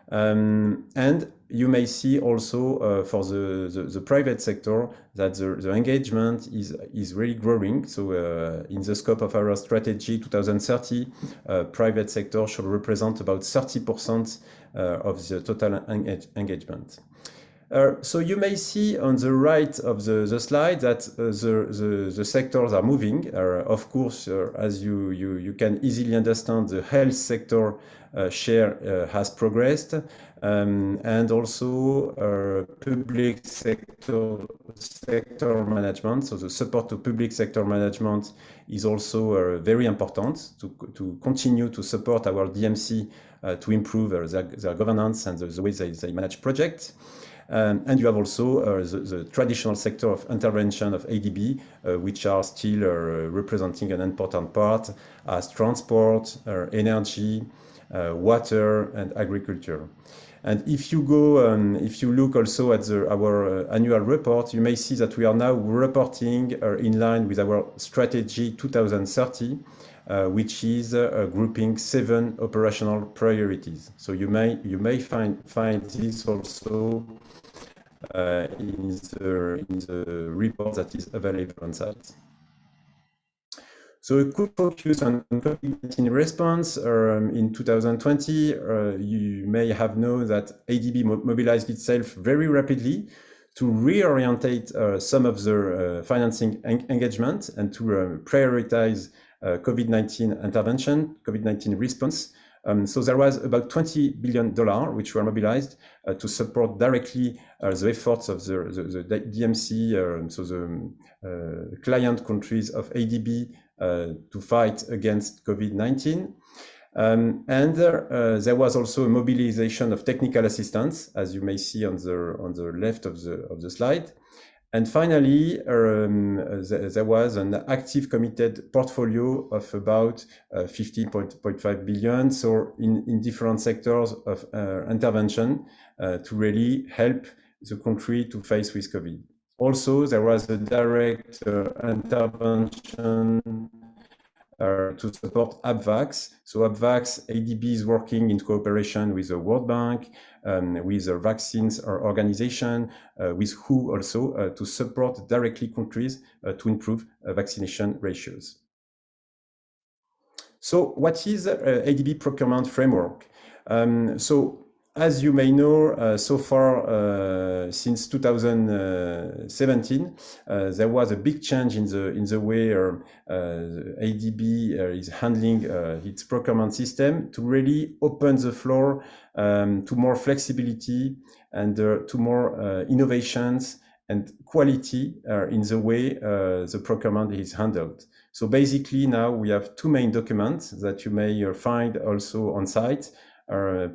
And you may see also for the private sector that the engagement is really growing. So in the scope of our strategy 2030, private sector should represent about 30% of the total engagement. So you may see on the right of the slide that the sectors are moving. Of course, as you can easily understand, the health sector share has progressed, and also public sector management. So the support to public sector management is also very important to continue to support our DMC to improve their governance and the way they manage projects. And you have also the traditional sector of intervention of ADB, which are still representing an important part, as transport, energy, water, and agriculture. And if you go, if you look also at our annual report, you may see that we are now reporting in line with our strategy 2030, which is grouping 7 operational priorities. So you may find this also in the report that is available on site. So a quick focus on COVID-19 response. In 2020, you may have known that ADB mobilized itself very rapidly to reorientate some of the financing engagement and to prioritize COVID-19 intervention, COVID-19 response. So there was about $20 billion which were mobilized to support directly the efforts of the DMC, so the client countries of ADB to fight against COVID-19. And there was also a mobilization of technical assistance, as you may see on the left of the slide. And finally, there was an active committed portfolio of about 15.5 billion. So in different sectors of intervention to really help the country to face with COVID. Also, there was a direct intervention to support ABVAX. So ABVAX, ADB is working in cooperation with the World Bank, with the vaccines organization, with WHO also, to support directly countries to improve vaccination ratios. So what is ADB procurement framework? So as you may know, so far since 2017, there was a big change in the way ADB is handling its procurement system to really open the floor to more flexibility and to more innovations and quality in the way the procurement is handled. So basically now we have 2 main documents that you may find also on site.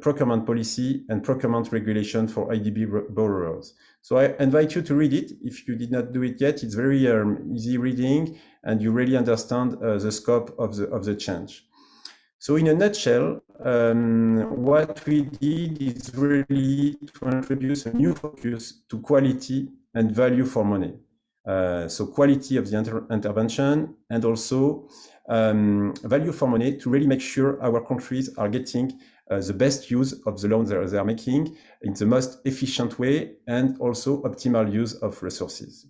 Procurement policy and procurement regulation for ADB borrowers. So I invite you to read it. If you did not do it yet, it's very easy reading and you really understand the scope of the change. So in a nutshell, what we did is really to introduce a new focus to quality and value for money. So quality of the intervention and also value for money to really make sure our countries are getting the best use of the loans they are making in the most efficient way and also optimal use of resources.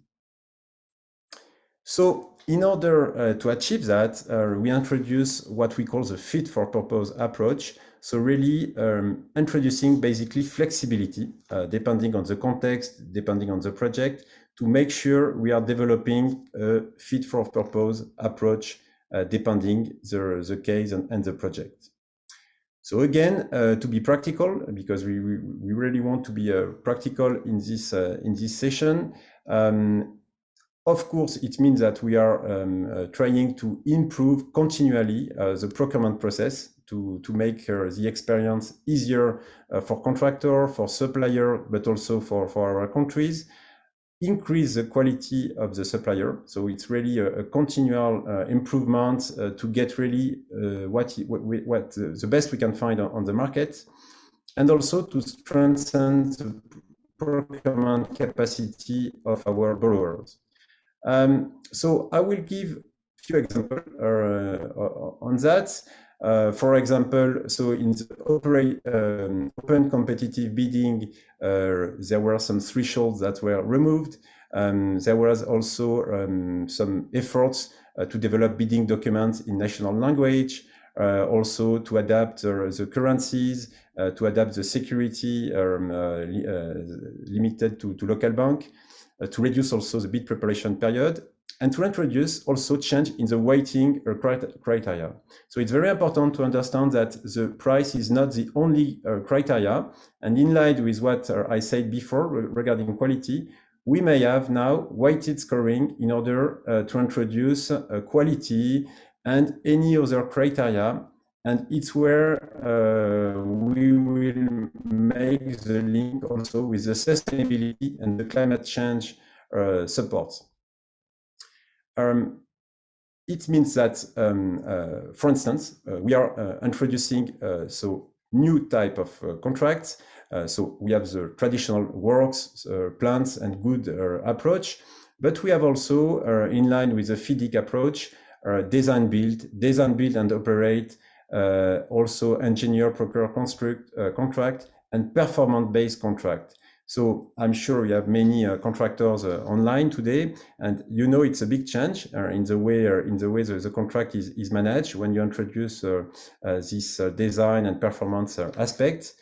So in order to achieve that, we introduce what we call the fit for purpose approach. So really introducing basically flexibility, depending on the context, depending on the project, to make sure we are developing a fit for purpose approach, depending the case and the project. So again, to be practical, because we really want to be practical in this session. Of course, it means that we are trying to improve continually the procurement process to make the experience easier for contractor, for supplier, but also for our countries. Increase the quality of the supplier. So it's really a continual improvement to get really what the best we can find on the market, and also to strengthen the procurement capacity of our borrowers. So I will give a few examples on that. For example, so in the open competitive bidding, there were some thresholds that were removed. There was also some efforts to develop bidding documents in national language, also to adapt the currencies, to adapt the security limited to local bank, to reduce also the bid preparation period, and to introduce also change in the weighting criteria. So it's very important to understand that the price is not the only criteria, and in line with what I said before regarding quality, we may have now weighted scoring in order to introduce quality and any other criteria, and it's where we will make the link also with the sustainability and the climate change support. It means that, for instance, we are introducing so new type of contracts. So we have the traditional works, plans, and good approach, but we have also, in line with the FIDIC approach, design build and operate, also engineer, procure, construct contract, and performance-based contract. So I'm sure we have many contractors online today, and you know it's a big change in the way the contract is managed when you introduce this design and performance aspect.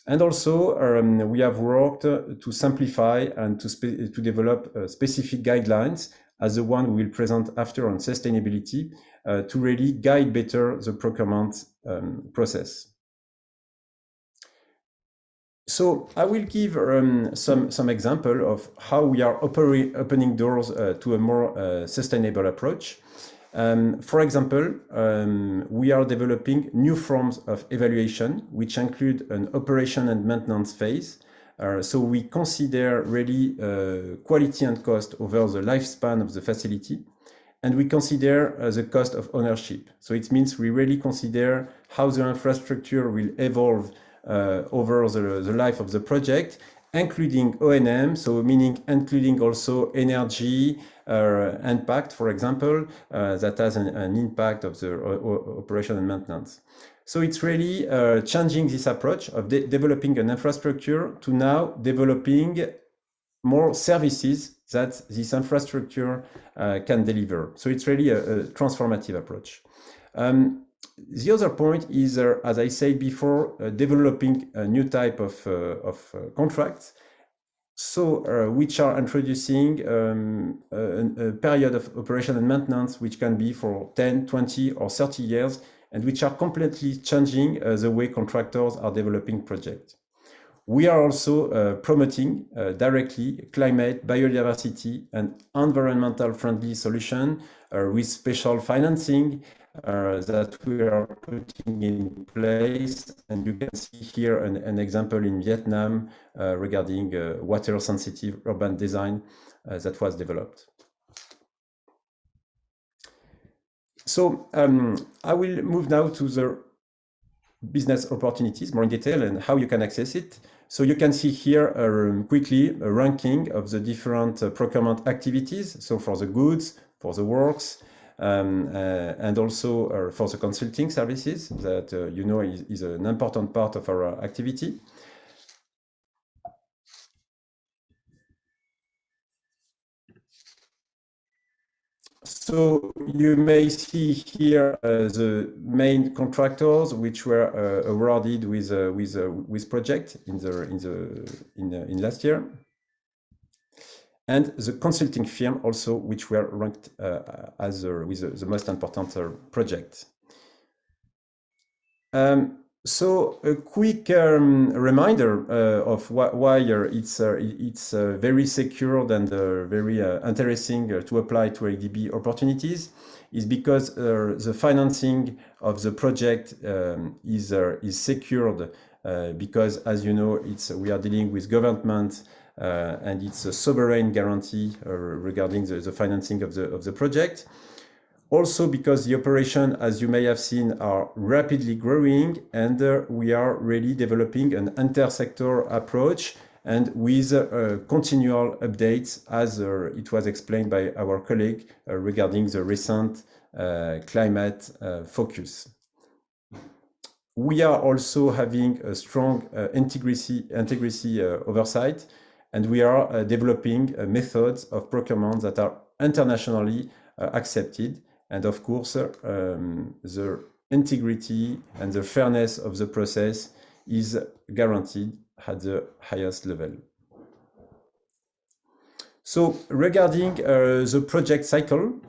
And also we have worked to simplify and to develop specific guidelines, as the one we will present after on sustainability, to really guide better the procurement process. So I will give some example of how we are opening doors to a more sustainable approach. For example, we are developing new forms of evaluation, which include an operation and maintenance phase. So we consider really quality and cost over the lifespan of the facility. And we consider the cost of ownership. So it means we really consider how the infrastructure will evolve over the life of the project, including O&M, so meaning including also energy impact, for example, that has an impact of the operation and maintenance. So it's really changing this approach of developing an infrastructure to now developing more services that this infrastructure can deliver. So it's really a transformative approach. The other point is, as I said before, developing a new type of contracts, so which are introducing a period of operation and maintenance, which can be for 10, 20, or 30 years, and which are completely changing the way contractors are developing projects. We are also promoting directly climate, biodiversity, and environmental friendly solution with special financing that we are putting in place. And you can see here an example in Vietnam regarding water sensitive urban design that was developed. So I will move now to the business opportunities more in detail and how you can access it. So you can see here quickly a ranking of the different procurement activities. So for the goods, for the works, and also for the consulting services that you know is an important part of our activity. So you may see here the main contractors which were awarded with project in last year, and the consulting firm also which were ranked as with the most important project. So a quick reminder of why it's very secured and very interesting to apply to ADB opportunities is because the financing of the project is secured because, as you know, we are dealing with government and it's a sovereign guarantee regarding the financing of the project. Also because the operation, as you may have seen, are rapidly growing, and we are really developing an inter-sector approach and with continual updates, as it was explained by our colleague regarding the recent climate focus. We are also having a strong integrity oversight, and we are developing methods of procurement that are internationally accepted. And of course, the integrity and the fairness of the process is guaranteed at the highest level. So regarding the project cycle,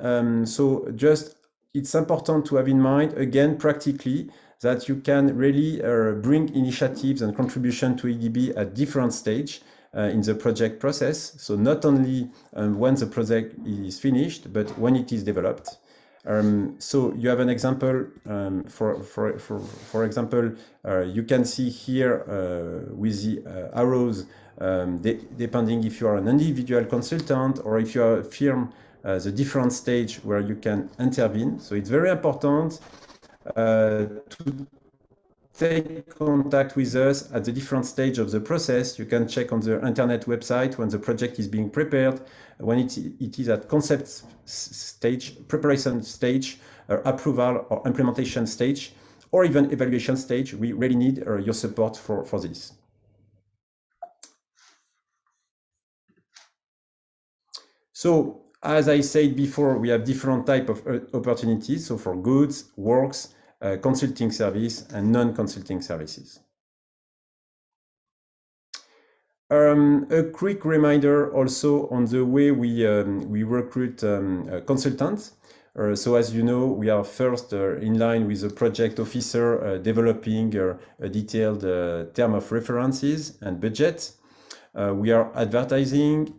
it's important to have in mind, again, practically, that you can really bring initiatives and contribution to ADB at different stages in the project process. So not only when the project is finished, but when it is developed. So you have an example, for example, you can see here with the arrows, depending if you are an individual consultant or if you are a firm, the different stage where you can intervene. So it's very important to take contact with us at the different stage of the process. You can check on the internet website when the project is being prepared, when it is at concept stage, preparation stage, approval or implementation stage, or even evaluation stage. We really need your support for this. So, as I said before, we have different types of opportunities. So for goods, works, consulting service, and non-consulting services. A quick reminder also on the way we recruit consultants. So as you know, we are first in line with the project officer developing a detailed term of references and budget. We are advertising,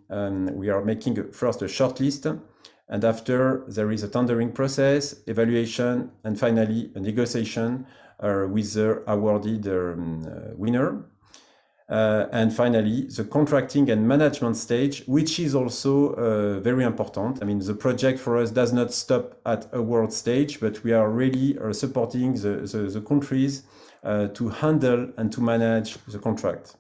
we are making first a short list, and after there is a tendering process, evaluation, and finally a negotiation with the awarded winner. And finally, the contracting and management stage, which is also very important. I mean, the project for us does not stop at award stage, but we are really supporting the countries to handle and to manage the contract.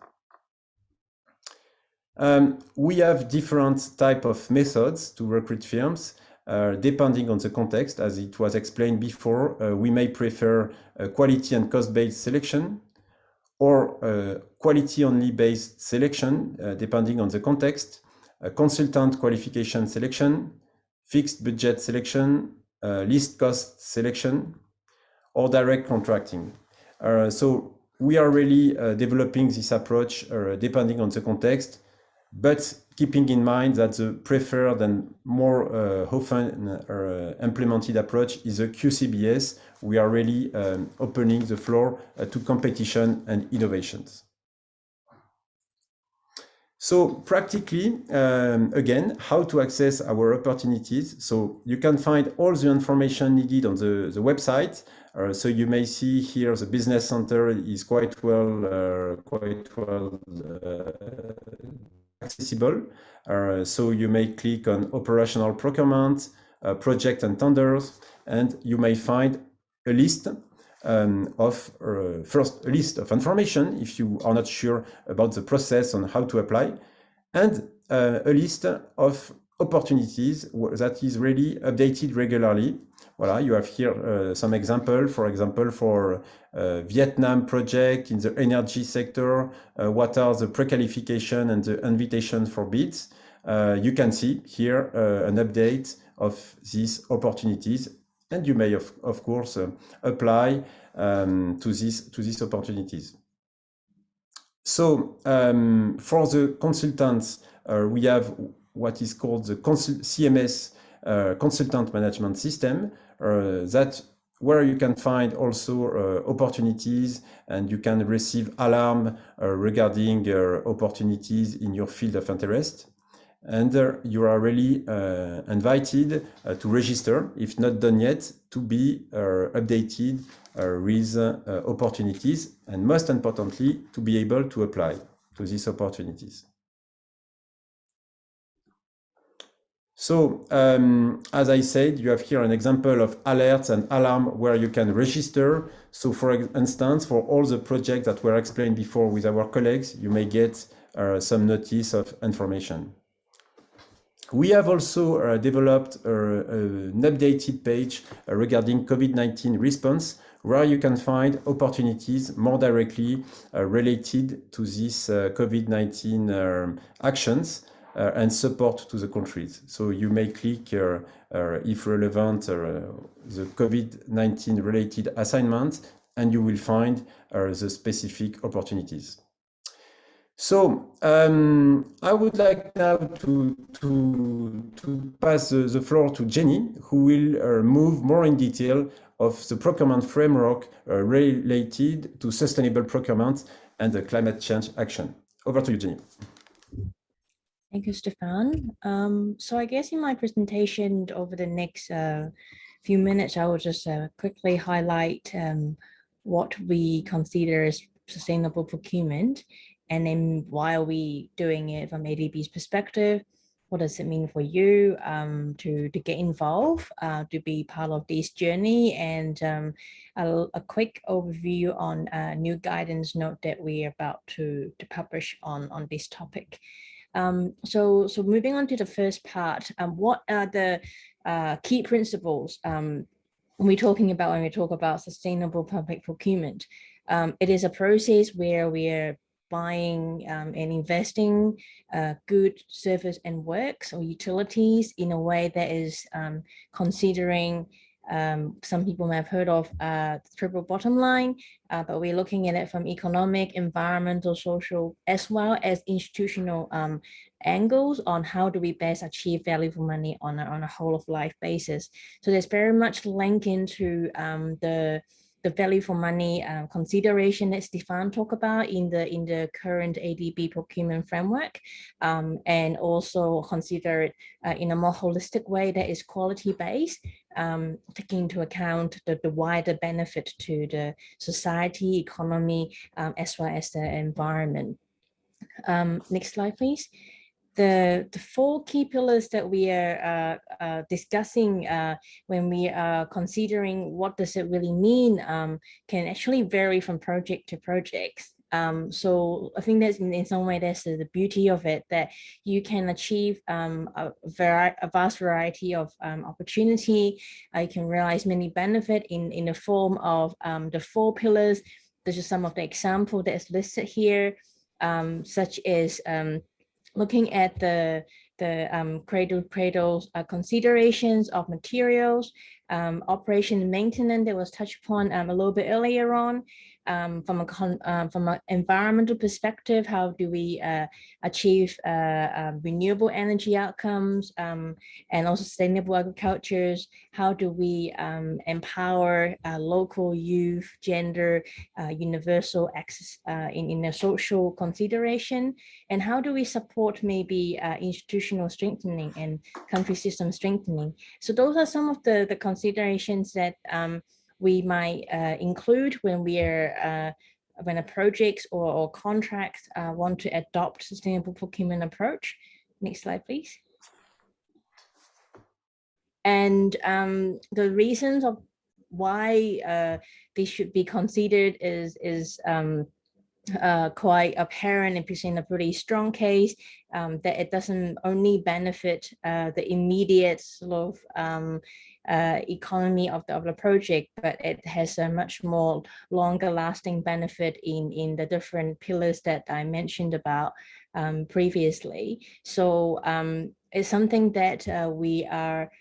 We have different types of methods to recruit firms, depending on the context. As it was explained before, we may prefer quality and cost-based selection, or quality-only based selection, depending on the context, consultant qualification selection, fixed budget selection, least cost selection, or direct contracting. So we are really developing this approach depending on the context, but keeping in mind that the preferred and more often implemented approach is a QCBS. We are really opening the floor to competition and innovations. So practically, again, how to access our opportunities. So you can find all the information needed on the website. So you may see here the business center is quite well accessible. So you may click on operational procurement, project and tenders, and you may find a list of first a list of information if you are not sure about the process on how to apply, and a list of opportunities that is really updated regularly. Voilà, you have here some example, for example, for Vietnam project in the energy sector, what are the pre-qualification and the invitation for bids. You can see here an update of these opportunities, and you may of course apply to these opportunities. So for the consultants, we have what is called the CMS consultant management system, that where you can find also opportunities, and you can receive alarm regarding opportunities in your field of interest. And you are really invited to register, if not done yet, to be updated with opportunities, and most importantly, to be able to apply to these opportunities. So, as I said, you have here an example of alerts and alarm where you can register. So, for instance, for all the projects that were explained before with our colleagues, you may get some notice of information. We have also developed an updated page regarding COVID-19 response, where you can find opportunities more directly related to these COVID-19 actions and support to the countries. So you may click, if relevant, the COVID-19 related assignment, and you will find the specific opportunities. So I would like now to pass the floor to Jenny, who will move more in detail of the procurement framework related to sustainable procurement and the climate change action. Over to you, Jenny. Thank you, Stefan. So I guess in my presentation over the next few minutes, I will just quickly highlight what we consider as sustainable procurement. And then why are we doing it from ADB's perspective? What does it mean for you to get involved, to be part of this journey? And a quick overview on a new guidance note that we are about to publish on this topic. So moving on to the first part, what are the key principles when we talk about sustainable public procurement? It is a process where we are buying and investing good service and works or utilities in a way that is considering, some people may have heard of triple bottom line, but we're looking at it from economic, environmental, social, as well as institutional angles on how do we best achieve value for money on a whole of life basis. So there's very much link into the value for money consideration that Stefan talked about in the current ADB procurement framework, and also consider it in a more holistic way that is quality based, taking into account the wider benefit to the society, economy, as well as the environment. Next slide, please. The four key pillars that we are discussing when we are considering what does it really mean can actually vary from project to project. So I think that's in some way that's the beauty of it, that you can achieve a vast variety of opportunity. You can realize many benefit in the form of the four pillars. This is some of the example that's listed here, such as looking at the cradle considerations of materials, operation and maintenance that was touched upon a little bit earlier on. From an environmental perspective, how do we achieve renewable energy outcomes, and also sustainable agricultures? How do we empower local youth, gender, universal access in a social consideration? And how do we support maybe institutional strengthening and country system strengthening? So those are some of the considerations that we might include when we are when a project or contracts want to adopt sustainable procurement approach. Next slide, please. And the reasons of why this should be considered is quite apparent and present a pretty strong case that it doesn't only benefit the immediate sort of economy of the project, but it has a much more longer lasting benefit in the different pillars that I mentioned about previously. So it's something that we are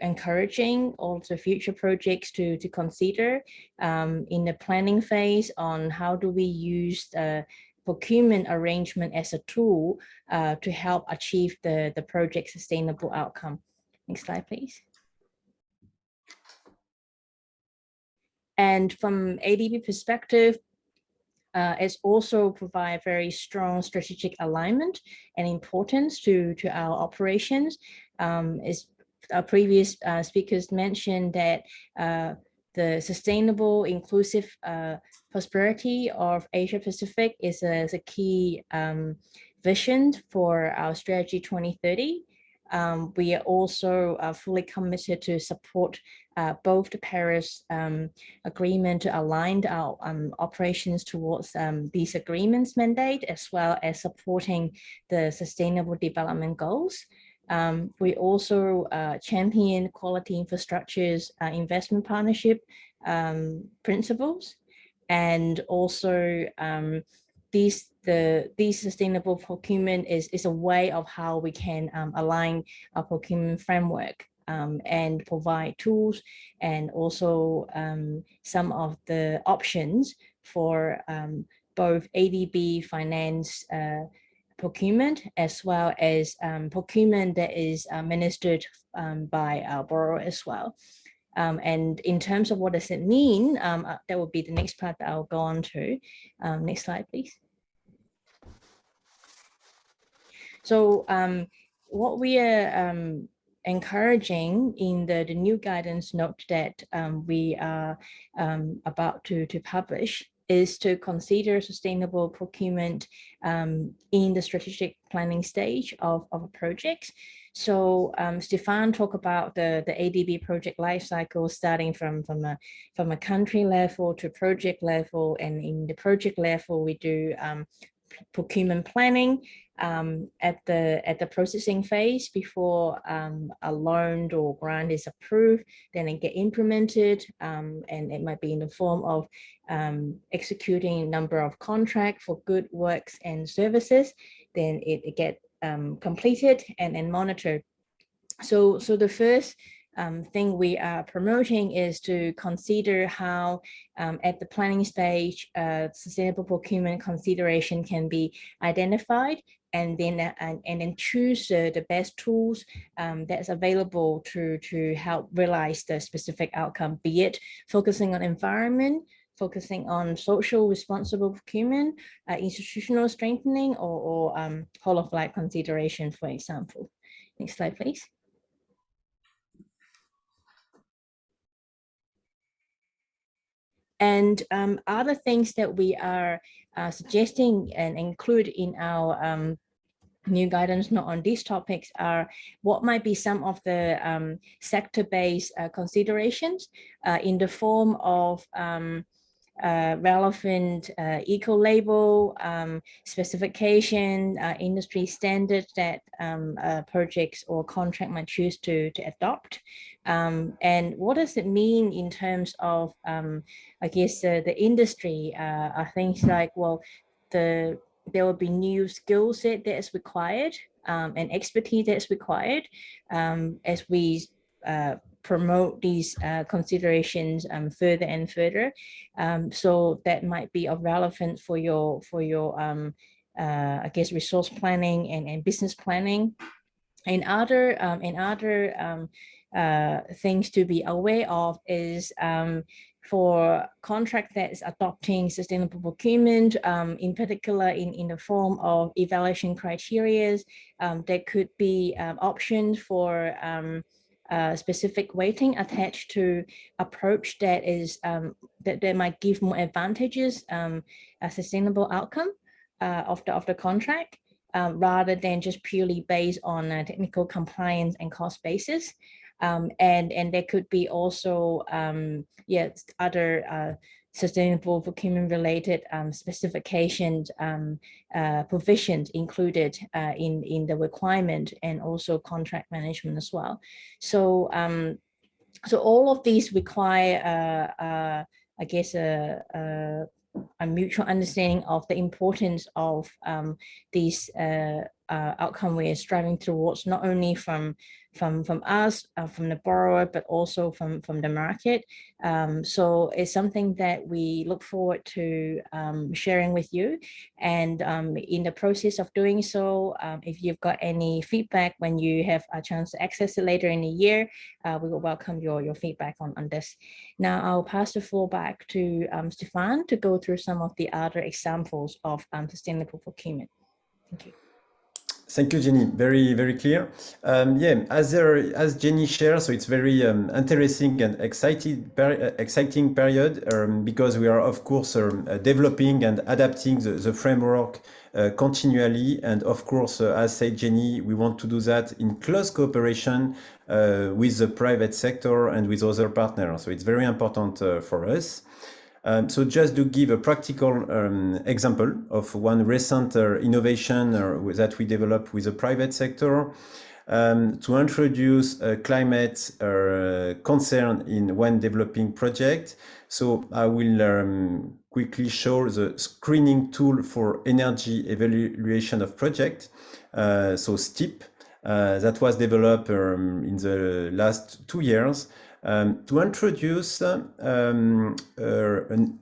encouraging also future projects to consider in the planning phase on how do we use the procurement arrangement as a tool to help achieve the project sustainable outcome. Next slide, please. And from ADB perspective, it's also provide very strong strategic alignment and importance to our operations. As our previous speakers mentioned that the sustainable, inclusive prosperity of Asia Pacific is a key vision for our strategy 2030. We are also fully committed to support both the Paris Agreement to align our operations towards these agreements mandate, as well as supporting the Sustainable Development Goals. We also champion quality infrastructures, investment partnership principles, and also these sustainable procurement is a way of how we can align our procurement framework and provide tools and also some of the options for both ADB finance procurement as well as procurement that is ministered by our borrower as well. And in terms of what does it mean, that will be the next part that I'll go on to. Next slide, please. So what we are encouraging in the new guidance note that we are about to publish is to consider sustainable procurement in the strategic planning stage of projects. So Stefan talked about the ADB project lifecycle starting from a country level to project level, and in the project level we do procurement planning at the processing phase before a loan or grant is approved, then it get implemented, and it might be in the form of executing a number of contracts for good works and services, then it get completed and monitored. So the first thing we are promoting is to consider how at the planning stage sustainable procurement consideration can be identified, and then choose the best tools that's available to help realize the specific outcome, be it focusing on environment, focusing on social responsible procurement, institutional strengthening, or whole of life consideration, for example. Next slide, please. And other things that we are suggesting and include in our new guidance note on these topics are what might be some of the sector-based considerations in the form of relevant eco-label, specification, industry standards that projects or contract might choose to adopt. And what does it mean in terms of, I guess, the industry? Are things like, well, there will be new skill set that is required and expertise that is required as we promote these considerations further and further. So that might be of relevance for your I guess resource planning and business planning. And other things to be aware of is for contract that is adopting sustainable procurement, in particular in the form of evaluation criteria, there could be options for specific weighting attached to approach that is that might give more advantages, a sustainable outcome of the contract, rather than just purely based on technical compliance and cost basis. And there could be also other sustainable procurement related specifications provisions included in the requirement, and also contract management as well. So so all of these require I guess a mutual understanding of the importance of these outcome we are striving towards, not only from us, from the borrower, but also from the market. So it's something that we look forward to sharing with you. And in the process of doing so, if you've got any feedback when you have a chance to access it later in the year, we will welcome your feedback on this. Now I'll pass the floor back to Stefan to go through some of the other examples of sustainable procurement. Thank you. Thank you, Jenny. Very, very clear. Yeah, as Jenny shared, so it's very interesting and exciting period because we are, of course, developing and adapting the framework continually. And of course, as said Jenny, we want to do that in close cooperation with the private sector and with other partners. So it's very important for us. So just to give a practical example of one recent innovation that we developed with the private sector, to introduce a climate concern when developing project. So I will quickly show the screening tool for energy evaluation of project, so STEEP, that was developed in the last 2 years. To introduce a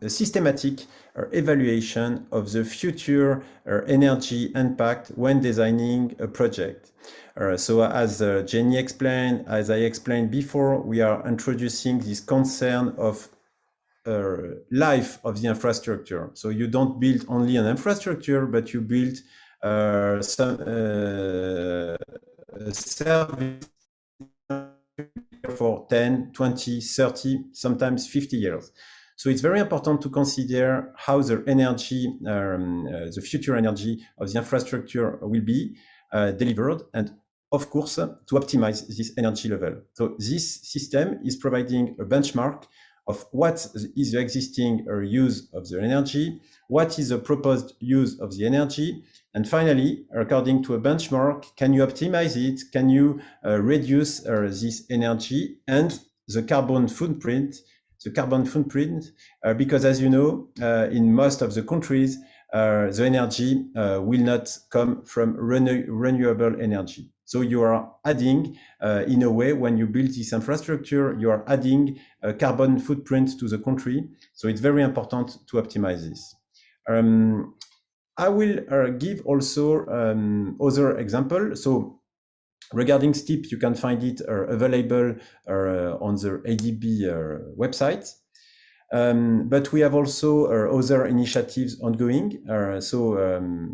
systematic evaluation of the future energy impact when designing a project. So as Jenny explained, as I explained before, we are introducing this concern of life of the infrastructure. So you don't build only an infrastructure, but you build some service for 10, 20, 30, sometimes 50 years. So it's very important to consider how the energy, the future energy of the infrastructure will be delivered, and of course, to optimize this energy level. So this system is providing a benchmark of what is the existing use of the energy, what is the proposed use of the energy, and finally, according to a benchmark, can you optimize it? Can you reduce this energy and the carbon footprint? Because as you know, in most of the countries, the energy will not come from renewable energy. So you are adding, in a way, when you build this infrastructure, you are adding a carbon footprint to the country. So it's very important to optimize this. I will give also other example. So regarding STEEP, you can find it available on the ADB website. But we have also other initiatives ongoing.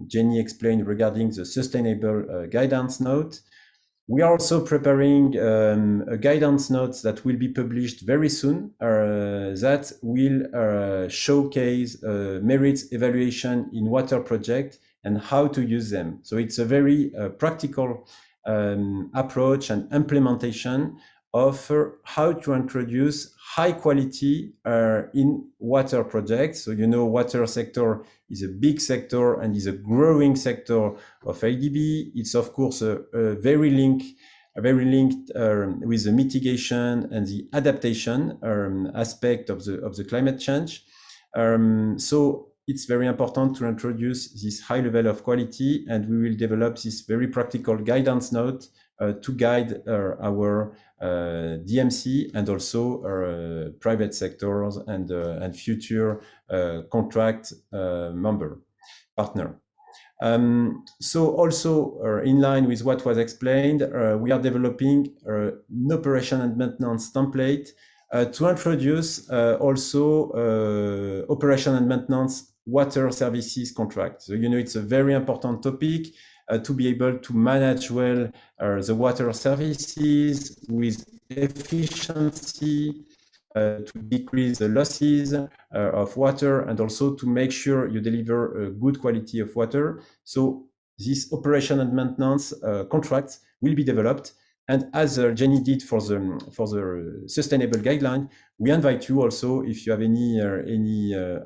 Jenny explained regarding the sustainable guidance note. We are also preparing a guidance note that will be published very soon that will showcase merits evaluation in water project and how to use them. So it's a very practical approach and implementation of how to introduce high quality in water projects. So you know, water sector is a big sector and is a growing sector of ADB. It's of course very linked with the mitigation and the adaptation aspect of the climate change. So it's very important to introduce this high level of quality, and we will develop this very practical guidance note to guide our DMC and also our private sectors and future contract partner. So also in line with what was explained, we are developing an operation and maintenance template to introduce also operation and maintenance water services contract. So you know, it's a very important topic to be able to manage well the water services with efficiency, to decrease the losses of water, and also to make sure you deliver a good quality of water. So this operation and maintenance contract will be developed And as Jenny did for the sustainable guideline, we invite you also, if you have any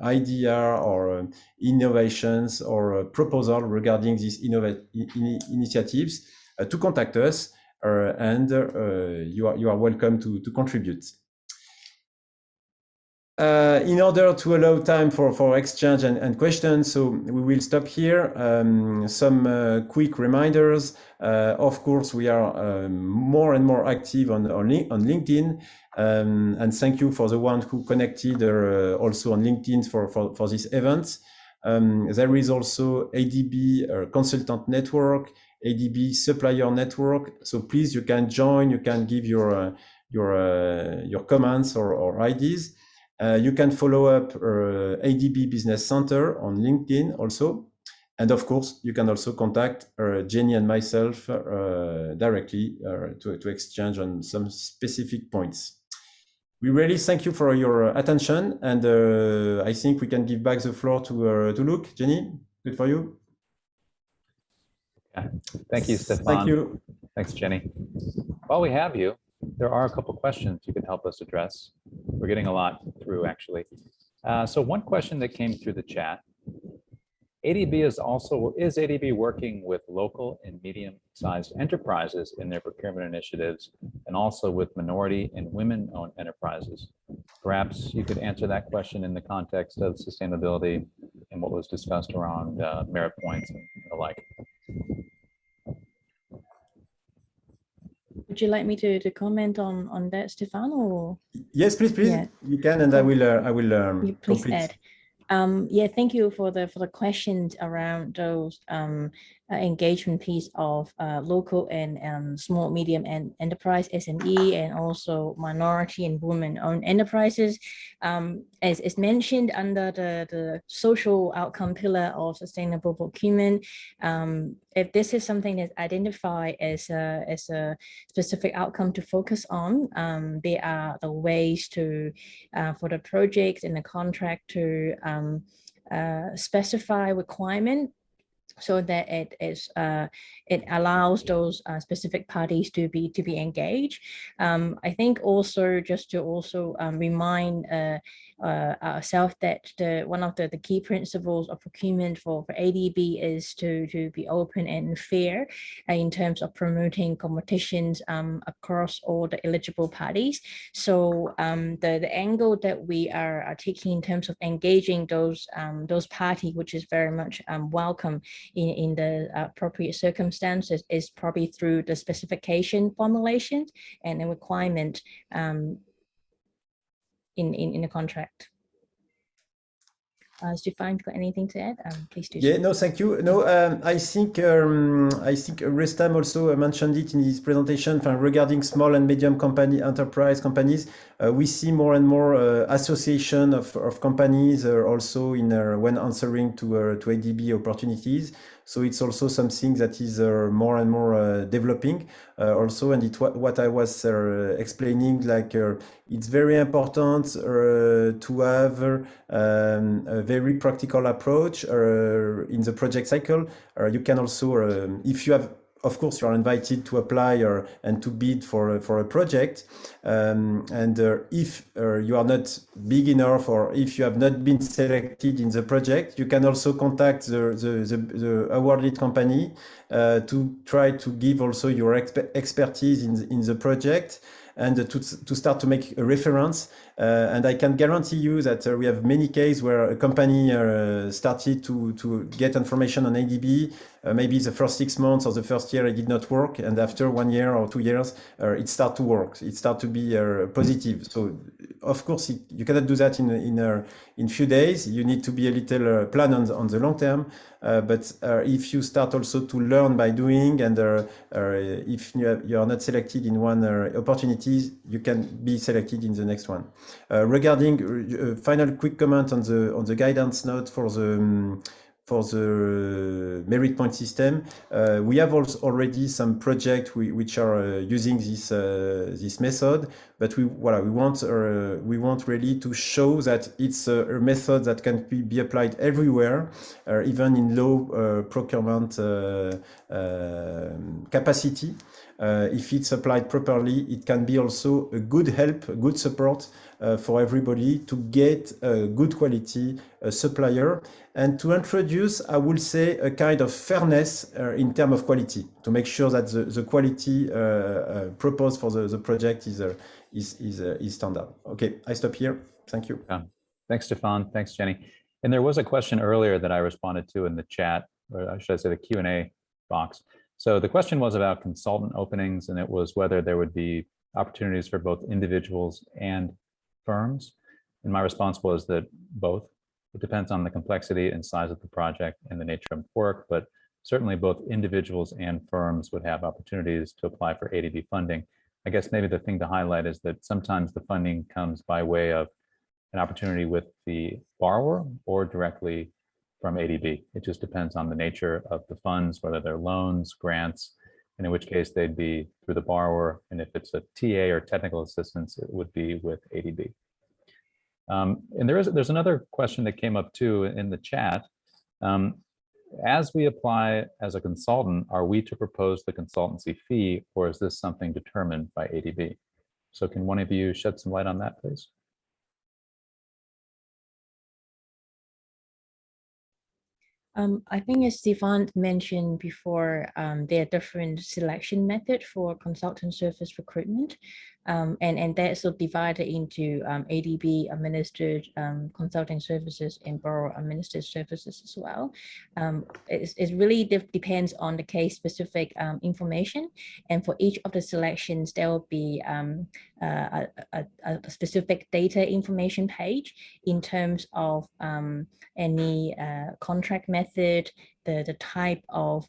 idea or innovations or proposal regarding these initiatives, to contact us, and you are welcome to contribute. In order to allow time for exchange and questions, so we will stop here. Some quick reminders. Of course, we are more and more active on LinkedIn. And thank you for the ones who connected also on LinkedIn for this event. There is also ADB Consultant Network, ADB Supplier Network. So please, you can join, you can give your comments or ideas. You can follow up ADB Business Center on LinkedIn also. And of course, you can also contact Jenny and myself directly to exchange on some specific points. We really thank you for your attention. And I think we can give back the floor to Luke. Jenny, good for you. Yeah. Thank you, Stefan. Thank you. Thanks, Jenny. While we have you, there are a couple questions you could help us address. We're getting a lot through, actually. So one question that came through the chat, ADB is ADB working with local and medium-sized enterprises in their procurement initiatives, and also with minority and women-owned enterprises? Perhaps you could answer that question in the context of sustainability and what was discussed around merit points and the like. Would you like me to comment on that, Stefan? Or yes, please. Yeah. You can, and I will please complete. add. Yeah, thank you for the questions around those engagement piece of local and small medium and enterprise SME, and also minority and women-owned enterprises. As mentioned under the social outcome pillar of sustainable procurement, if this is something that's identified as a specific outcome to focus on, there are the ways to for the projects in the contract to specify requirement, so that it allows those specific parties to be engaged. I think also just to also remind ourselves that one of the key principles of procurement for ADB is to be open and fair in terms of promoting competitions across all the eligible parties. So the angle that we are taking in terms of engaging those parties, which is very much welcome in the appropriate circumstances, is probably through the specification formulations and the requirement in the contract. Stefan, got anything to add? Please do. Yeah, no, thank you. No, I think Restam also mentioned it in his presentation regarding small and medium enterprise companies. We see more and more association of companies also when answering to ADB opportunities. So it's also something that is more and more developing also. And what I was explaining, like it's very important to have a very practical approach in the project cycle. You can also, if you have, of course, you are invited to apply and to bid for a project. If you are not big enough, or if you have not been selected in the project, you can also contact the awarded company to try to give also your expertise in the project, and to start to make a reference. And I can guarantee you that we have many cases where a company started to get information on ADB. Maybe the first 6 months or the first year it did not work, and after 1 year or 2 years it started to work. It started to be positive. So of course you cannot do that in few days. You need to be a little plan on the long term. But if you start also to learn by doing, and if you are not selected in one opportunity, you can be selected in the next one. Regarding final quick comment on the guidance note for for the merit point system. We have also already some projects which are using this method, but we want really to show that it's a method that can be applied everywhere, even in low procurement capacity. If it's applied properly, it can be also a good help, a good support for everybody to get a good quality supplier, and to introduce, I will say, a kind of fairness in terms of quality, to make sure that the quality proposed for the project is standard. Okay, I stop here. Thank you. Thanks, Stefan. Thanks, Jenny. And there was a question earlier that I responded to in the chat, or should I say the Q&A box. So the question was about consultant openings, and it was whether there would be opportunities for both individuals and firms. And my response was that both. It depends on the complexity and size of the project and the nature of work, but certainly both individuals and firms would have opportunities to apply for ADB funding. I guess maybe the thing to highlight is that sometimes the funding comes by way of an opportunity with the borrower or directly from ADB. It just depends on the nature of the funds, whether they're loans, grants, and in which case they'd be through the borrower. And if it's a TA or technical assistance, it would be with ADB. And there's another question that came up too in the chat. As we apply as a consultant, are we to propose the consultancy fee, or is this something determined by ADB? So can one of you shed some light on that, please? I think as Stefan mentioned before, there are different selection methods for consultant service recruitment. And that's so divided into ADB administered consulting services and borrower administered services as well. It really depends on the case specific information. And for each of the selections, there will be a specific data information page in terms of any contract method, the type of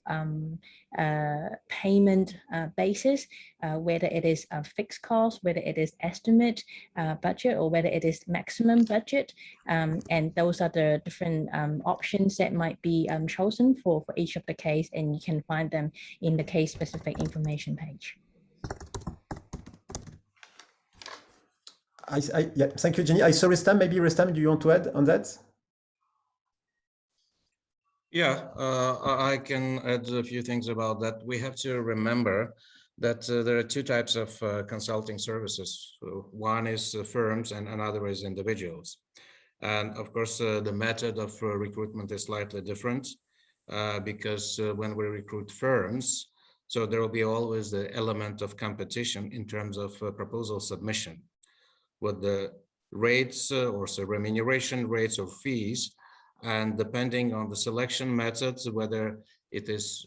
payment basis, whether it is a fixed cost, whether it is estimate budget, or whether it is maximum budget. And those are the different options that might be chosen for each of the case, and you can find them in the case specific information page. Yeah, thank you, Jenny. I saw Restam. Maybe Restam, do you want to add on that? Yeah, I can add a few things about that. We have to remember that there are two types of consulting services. One is firms and another is individuals. And of course, the method of recruitment is slightly different because when we recruit firms, so there will be always the element of competition in terms of proposal submission, with the rates or so remuneration rates or fees. And depending on the selection methods, whether it is,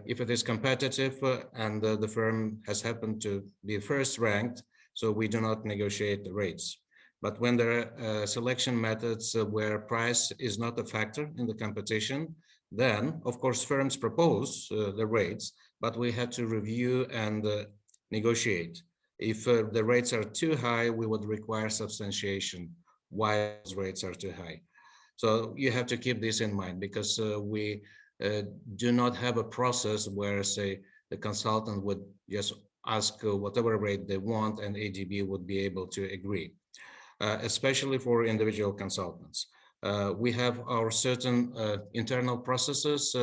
if it is competitive and the firm has happened to be first ranked, so we do not negotiate the rates. But when there are selection methods where price is not a factor in the competition, then of course firms propose the rates, but we have to review and negotiate. If the rates are too high, we would require substantiation why those rates are too high. So you have to keep this in mind, because we do not have a process where, say, the consultant would just ask whatever rate they want and ADB would be able to agree, especially for individual consultants. We have our certain internal processes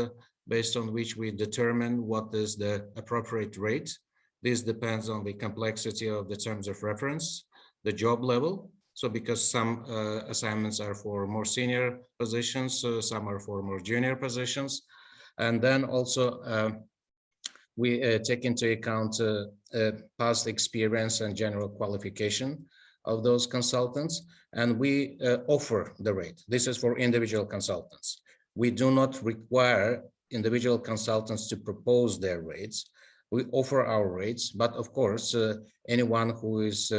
based on which we determine what is the appropriate rate. This depends on the complexity of the terms of reference, the job level. So because some assignments are for more senior positions, some are for more junior positions. And then also we take into account past experience and general qualification of those consultants, and we offer the rate. This is for individual consultants. We do not require individual consultants to propose their rates. We offer our rates, but of course, anyone who is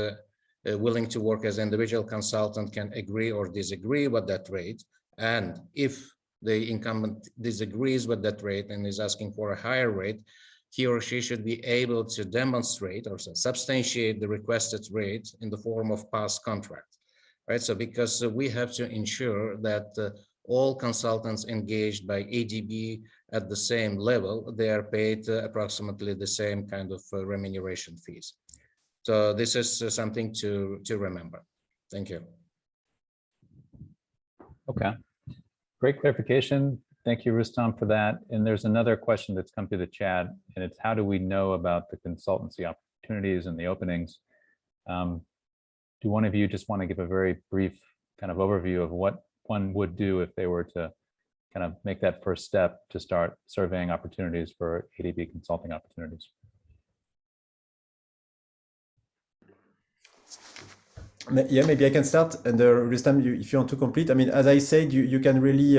willing to work as an individual consultant can agree or disagree with that rate. And if the incumbent disagrees with that rate and is asking for a higher rate, he or she should be able to demonstrate or substantiate the requested rate in the form of past contract, right? So because we have to ensure that all consultants engaged by ADB at the same level, they are paid approximately the same kind of remuneration fees. So this is something to remember. Thank you. Okay, great clarification. Thank you, Rustam, for that. And there's another question that's come through the chat, and it's how do we know about the consultancy opportunities and the openings? Do one of you just want to give a very brief kind of overview of what one would do if they were to kind of make that first step to start surveying opportunities for ADB consulting opportunities? Yeah, maybe I can start. And Rustam, if you want to complete, I mean, as I said, you can really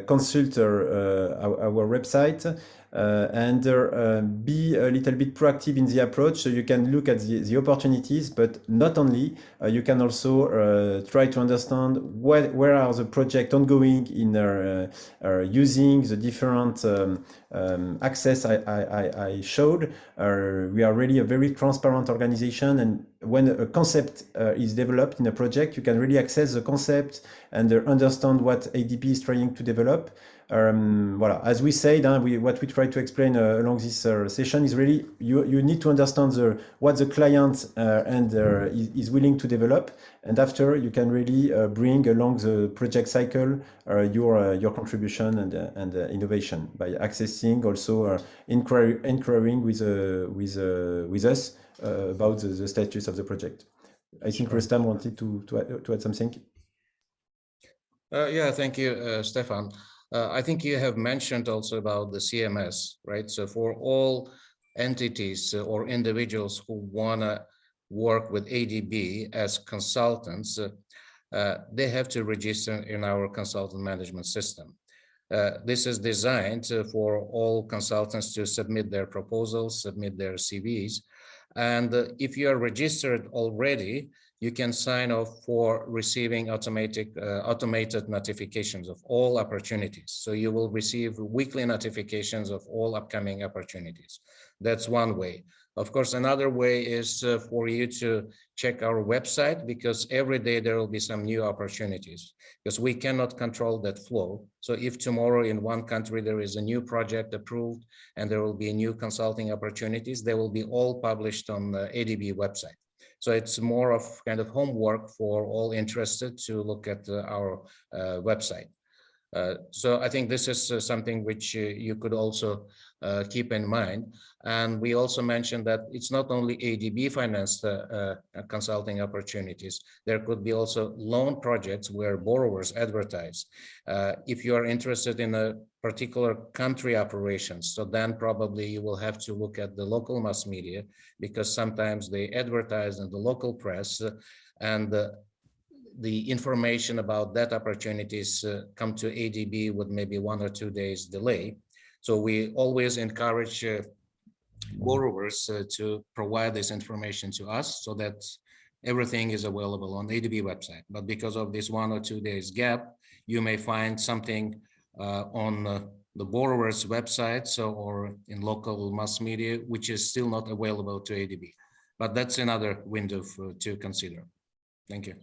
consult our website and be a little bit proactive in the approach. So you can look at the opportunities, but not only, you can also try to understand where are the projects ongoing in using the different access I showed. We are really a very transparent organization, and when a concept is developed in a project, you can really access the concept and understand what ADB is trying to develop. Voilà. As we said, what we try to explain along this session is really you need to understand what the client is willing to develop, and after you can really bring along the project cycle your contribution and innovation by accessing also inquiring with us about the status of the project. I think Rustam wanted to add something. Yeah, thank you, Stefan. I think you have mentioned also about the CMS, right? So for all entities or individuals who want to work with ADB as consultants, they have to register in our consultant management system. This is designed for all consultants to submit their proposals, submit their CVs. And if you are registered already, you can sign off for receiving automated notifications of all opportunities. So you will receive weekly notifications of all upcoming opportunities. That's one way. Of course, another way is for you to check our website, because every day there will be some new opportunities, because we cannot control that flow. So if tomorrow in one country there is a new project approved and there will be new consulting opportunities, they will be all published on the ADB website. So it's more of kind of homework for all interested to look at our website. So I think this is something which you could also keep in mind. And we also mentioned that it's not only ADB financed consulting opportunities. There could be also loan projects where borrowers advertise. If you are interested in a particular country operations, so then probably you will have to look at the local mass media, because sometimes they advertise in the local press, and the information about that opportunities come to ADB with maybe 1 or 2 days delay. So we always encourage borrowers to provide this information to us so that everything is available on ADB website. But because of this 1 or 2 days gap, you may find something on the borrower's website, or in local mass media, which is still not available to ADB. But that's another window to consider. Thank you.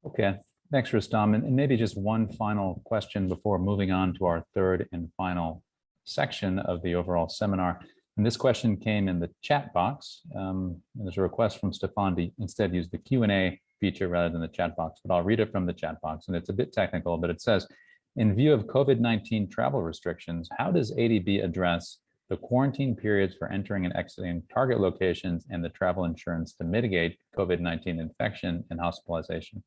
Okay, thanks, Rustam. And maybe just one final question before moving on to our third and final section of the overall seminar. And this question came in the chat box. And there's a request from Stefan to instead use the Q&A feature rather than the chat box, but I'll read it from the chat box. And it's a bit technical, but it says, in view of COVID-19 travel restrictions, how does ADB address the quarantine periods for entering and exiting target locations and the travel insurance to mitigate COVID-19 infection and hospitalization?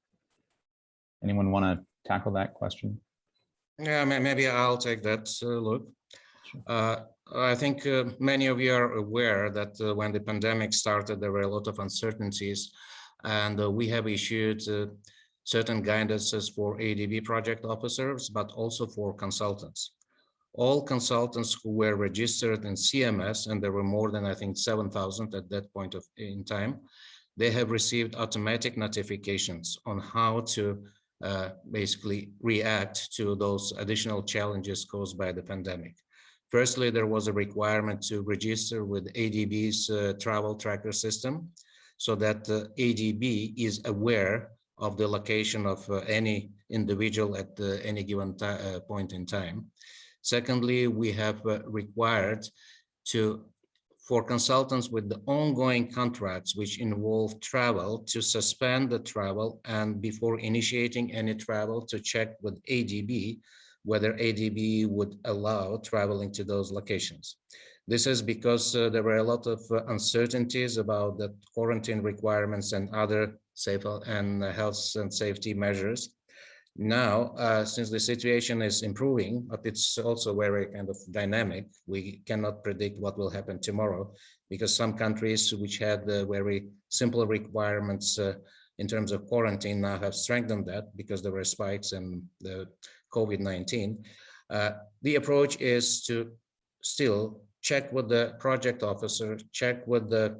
Anyone want to tackle that question? Yeah, maybe I'll take that, Luke. I think many of you are aware that when the pandemic started, there were a lot of uncertainties, and we have issued certain guidances for ADB project officers, but also for consultants. All consultants who were registered in CMS, and there were more than, I think, 7,000 at that point in time, they have received automatic notifications on how to basically react to those additional challenges caused by the pandemic. Firstly, there was a requirement to register with ADB's travel tracker system, so that ADB is aware of the location of any individual at any given point in time. Secondly, we have required for consultants with the ongoing contracts which involve travel to suspend the travel, and before initiating any travel to check with ADB whether ADB would allow traveling to those locations. This is because there were a lot of uncertainties about the quarantine requirements and other safe and health and safety measures. Now, since the situation is improving, but it's also very kind of dynamic, we cannot predict what will happen tomorrow, because some countries which had very simple requirements in terms of quarantine now have strengthened that because there were spikes in the COVID-19. The approach is to still check with the project officer, check with the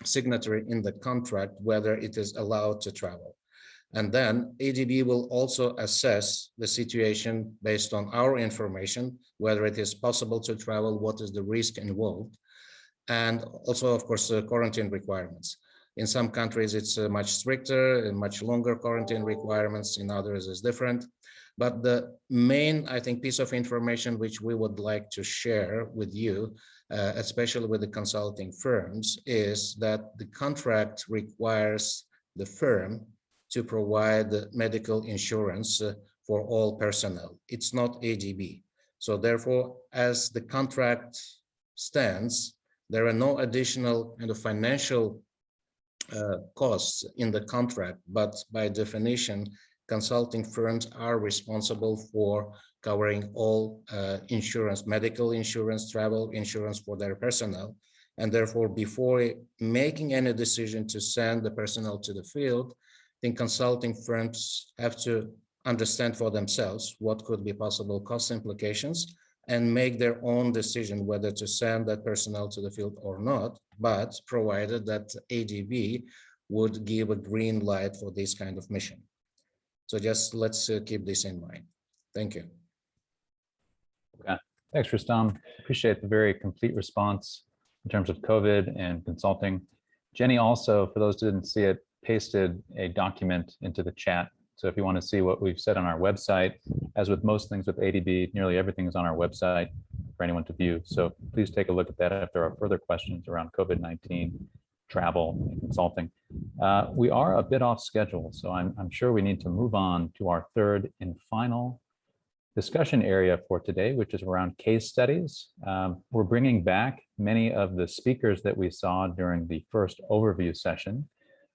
signatory in the contract whether it is allowed to travel. And then ADB will also assess the situation based on our information, whether it is possible to travel, what is the risk involved, and also, of course, the quarantine requirements. In some countries, it's much stricter and much longer quarantine requirements. In others, it's different. But the main, I think, piece of information which we would like to share with you, especially with the consulting firms, is that the contract requires the firm to provide medical insurance for all personnel. It's not ADB. So therefore, as the contract stands, there are no additional kind of financial costs in the contract, but by definition, consulting firms are responsible for covering all insurance, medical insurance, travel insurance for their personnel. And therefore, before making any decision to send the personnel to the field, I think consulting firms have to understand for themselves what could be possible cost implications and make their own decision whether to send that personnel to the field or not, but provided that ADB would give a green light for this kind of mission. So just let's keep this in mind. Thank you. Okay. Thanks, Rustam. Appreciate the very complete response in terms of COVID and consulting. Jenny also, for those who didn't see it, pasted a document into the chat. So if you want to see what we've said on our website, as with most things with ADB, nearly everything is on our website for anyone to view. So please take a look at that if there are further questions around COVID-19, travel, and consulting. We are a bit off schedule, so I'm sure we need to move on to our third and final discussion area for today, which is around case studies. We're bringing back many of the speakers that we saw during the first overview session.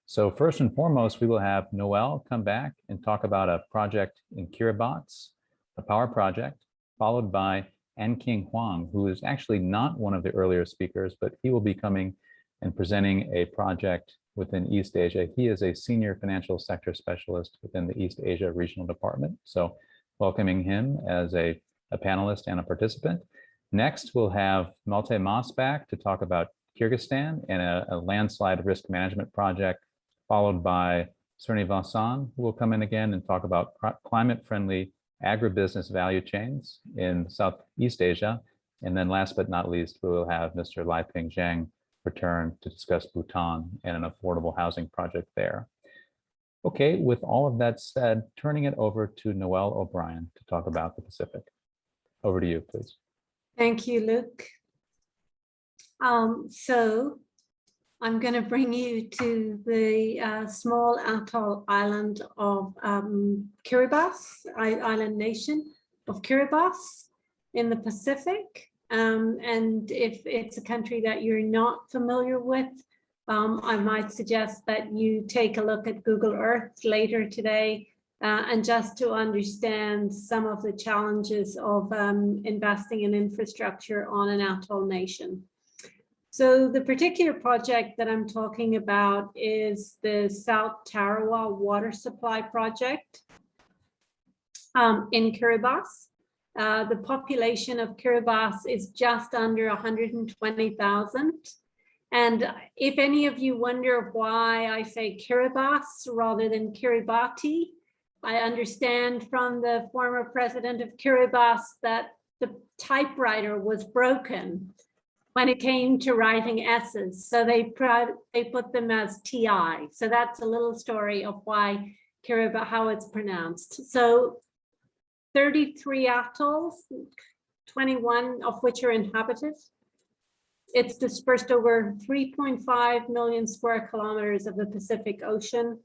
So first and foremost, we will have Noel come back and talk about a project in Kiribati, a power project, followed by An-King Huang, who is actually not one of the earlier speakers, but he will be coming and presenting a project within East Asia. He is a senior financial sector specialist within the East Asia Regional Department. So welcoming him as a panelist and a participant. Next, we'll have Malte Mas back to talk about Kyrgyzstan and a landslide risk management project, followed by Srinivasan, who will come in again and talk about climate-friendly agribusiness value chains in Southeast Asia. And then last but not least, we will have Mr. Lai-Ping Zhang return to discuss Bhutan and an affordable housing project there. Okay, with all of that said, turning it over to Noel O'Brien to talk about the Pacific. Over to you, please. Thank you, Luke. So I'm going to bring you to the small atoll island of Kiribati, island nation of Kiribati in the Pacific. And if it's a country that you're not familiar with, I might suggest that you take a look at Google Earth later today and just to understand some of the challenges of investing in infrastructure on an atoll nation. So the particular project that I'm talking about is the South Tarawa water supply project in Kiribati. The population of Kiribati is just under 120,000. And if any of you wonder why I say Kiribati rather than Kiribati, I understand from the former president of Kiribati that the typewriter was broken when it came to writing S's. So they put them as TI. So that's a little story of why Kiribati, how it's pronounced. So 33 atolls, 21 of which are inhabited. It's dispersed over 3.5 million square kilometers of the Pacific Ocean.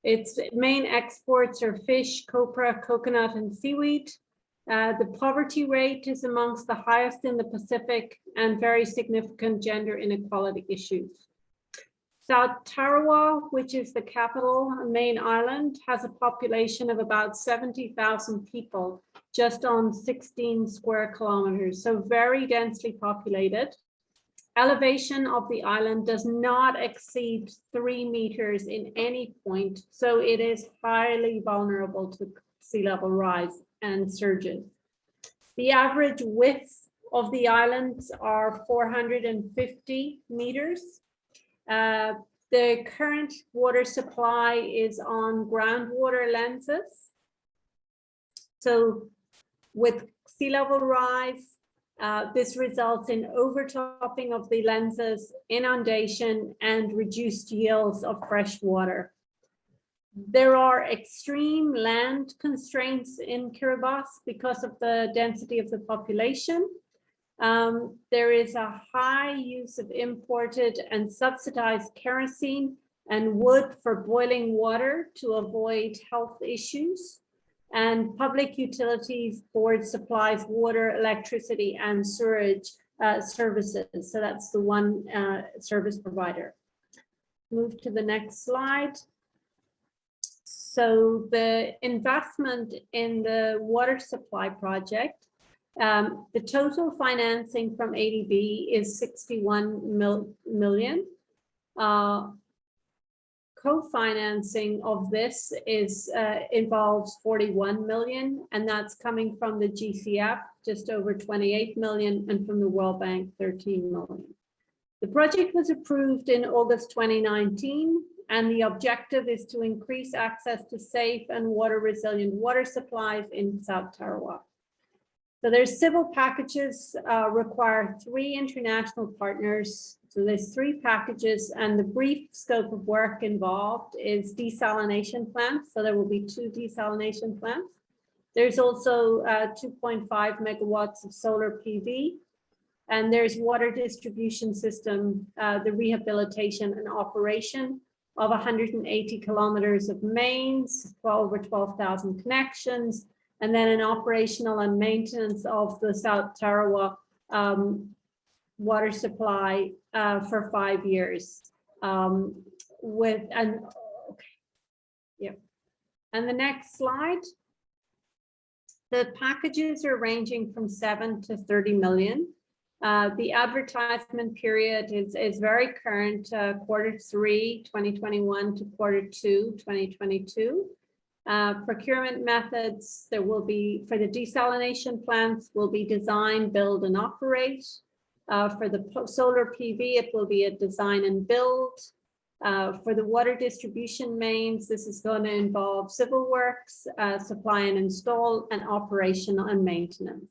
Its main exports are fish, copra, coconut, and seaweed. The poverty rate is amongst the highest in the Pacific, and very significant gender inequality issues. South Tarawa, which is the capital, main island, has a population of about 70,000 people, just on 16 square kilometers, so very densely populated. Elevation of the island does not exceed 3 meters in any point, so it is highly vulnerable to sea level rise and surges. The average width of the islands are 450 meters. The current water supply is on groundwater lenses. So with sea level rise, this results in overtopping of the lenses, inundation, and reduced yields of fresh water. There are extreme land constraints in Kiribati because of the density of the population. There is a high use of imported and subsidized kerosene and wood for boiling water to avoid health issues. And public utilities board supplies water, electricity, and sewerage services. So that's the one service provider. Move to the next slide. So the investment in the water supply project, the total financing from ADB is 61 million. Co-financing of this is involves 41 million, and that's coming from the GCF, just over 28 million, and from the World Bank, 13 million. The project was approved in August 2019, and the objective is to increase access to safe and water resilient water supplies in South Tarawa. So there's civil packages require 3 international partners. So there's 3 packages, and the brief scope of work involved is desalination plants. So there will be 2 desalination plants. There's also 2.5 megawatts of solar PV, and there's water distribution system, the rehabilitation and operation of 180 kilometers of mains, over 12,000 connections, and then an operational and maintenance of the South Tarawa water supply for 5 years. And the next slide. The packages are ranging from 7 to 30 million. The advertisement period is very current, Q3 2021 to Q2 2022. Procurement methods, there will be, for the desalination plants, will be design, build, and operate. For the solar PV, it will be a design and build. For the water distribution mains, this is going to involve civil works, supply and install, and operational and maintenance.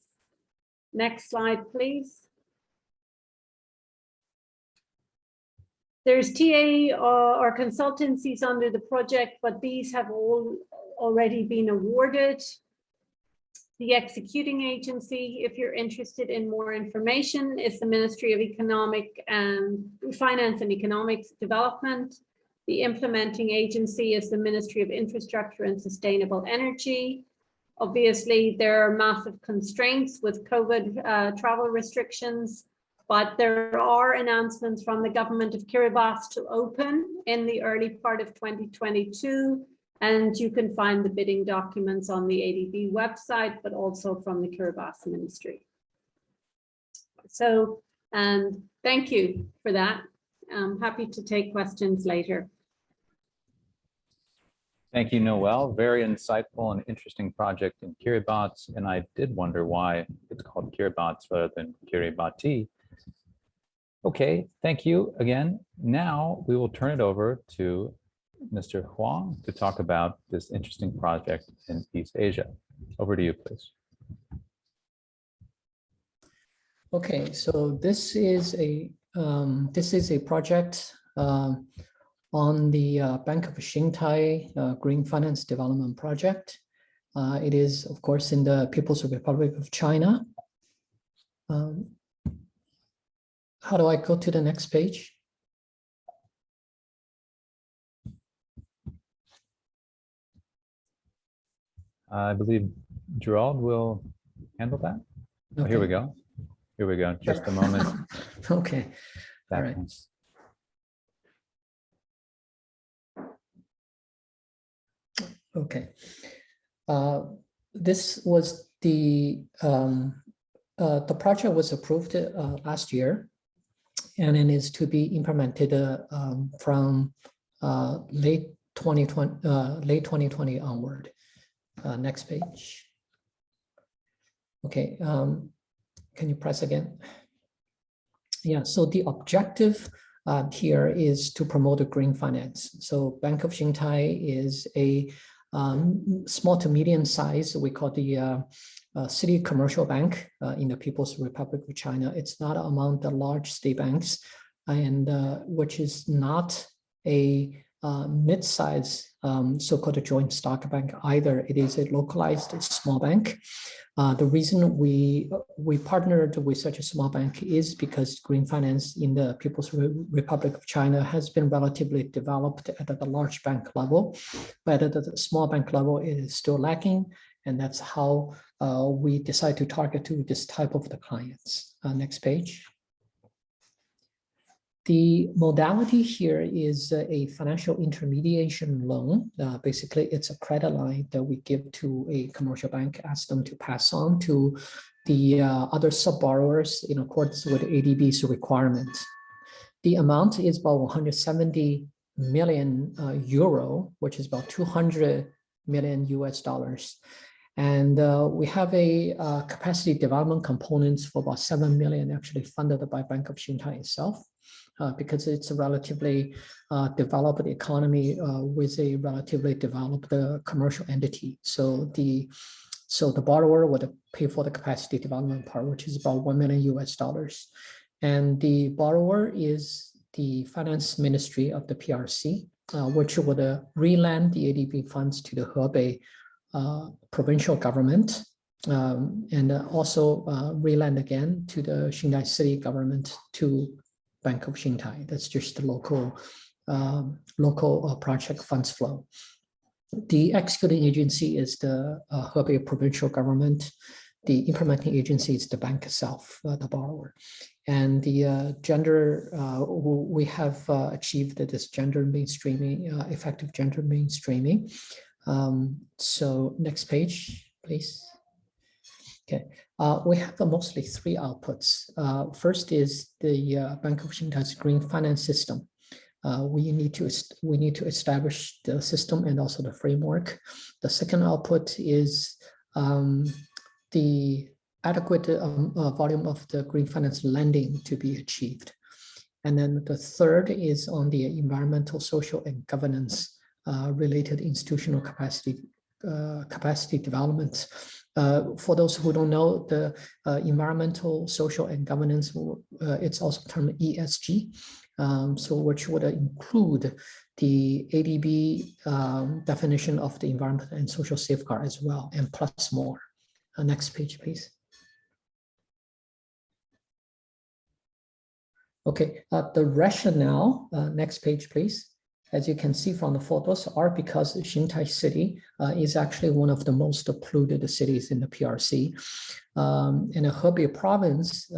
Next slide, please. There's TA or consultancies under the project, but these have all already been awarded. The executing agency, if you're interested in more information, is the Ministry of Finance and Economic Development. The implementing agency is the Ministry of Infrastructure and Sustainable Energy. Obviously, there are massive constraints with COVID travel restrictions, but there are announcements from the government of Kiribati to open in the early part of 2022. And you can find the bidding documents on the ADB website, but also from the Kiribati Ministry. So, thank you for that. I'm happy to take questions later. Thank you, Noelle. Very insightful and interesting project in Kiribati. And I did wonder why it's called Kiribati rather than Kiribati. Okay, thank you again. Now we will turn it over to Mr. Huang to talk about this interesting project in East Asia. Over to you, please. Okay, so this is a project on the Bank of Xingtai Green Finance Development Project. It is, of course, in the People's Republic of China. How do I go to the next page? I believe Gerald will handle that. Oh, here we go. Here we go. Just a moment. Okay. All right. Okay. This was the project was approved last year, and it is to be implemented from late 2020 onward. Next page. Okay, can you press again? Yeah, so the objective here is to promote a green finance. So Bank of Xingtai is a small to medium size, we call the city commercial bank in the People's Republic of China. It's not among the large state banks, and which is not a mid-size so-called joint stock bank either. It is a localized small bank. The reason we partnered with such a small bank is because green finance in the People's Republic of China has been relatively developed at the large bank level, but at the small bank level it is still lacking, and that's how we decide to target to this type of the clients. Next page. The modality here is a financial intermediation loan. Basically, it's a credit line that we give to a commercial bank, ask them to pass on to the other sub-borrowers in accordance with ADB's requirements. The amount is about 170 million euro, which is about 200 million US dollars. And we have a capacity development components for about 7 million actually funded by Bank of Xingtai itself. Because it's a relatively developed economy with a relatively developed commercial entity. So the borrower would pay for the capacity development part, which is about 1 million US dollars. And the borrower is the finance ministry of the PRC, which would relend the ADB funds to the Hebei provincial government, and also relend again to the Xingtai city government to Bank of Xingtai. That's just the local project funds flow. The executing agency is the Hebei provincial government. The implementing agency is the bank itself, the borrower. And the gender, we have achieved this gender mainstreaming, effective gender mainstreaming. So next page, please. Okay, we have mostly three outputs. First is the Bank of Xingtai's green finance system. We need to establish the system and also the framework. The second output is the adequate volume of the green finance lending to be achieved. And then the third is on the environmental, social, and governance related institutional capacity development. For those who don't know, the environmental, social, and governance, it's also termed ESG, so which would include the ADB definition of the environmental and social safeguard as well, and plus more. Next page, please. Okay, the rationale, next page, please. As you can see from the photos, are because Xingtai City is actually one of the most polluted cities in the PRC. And the Hebei province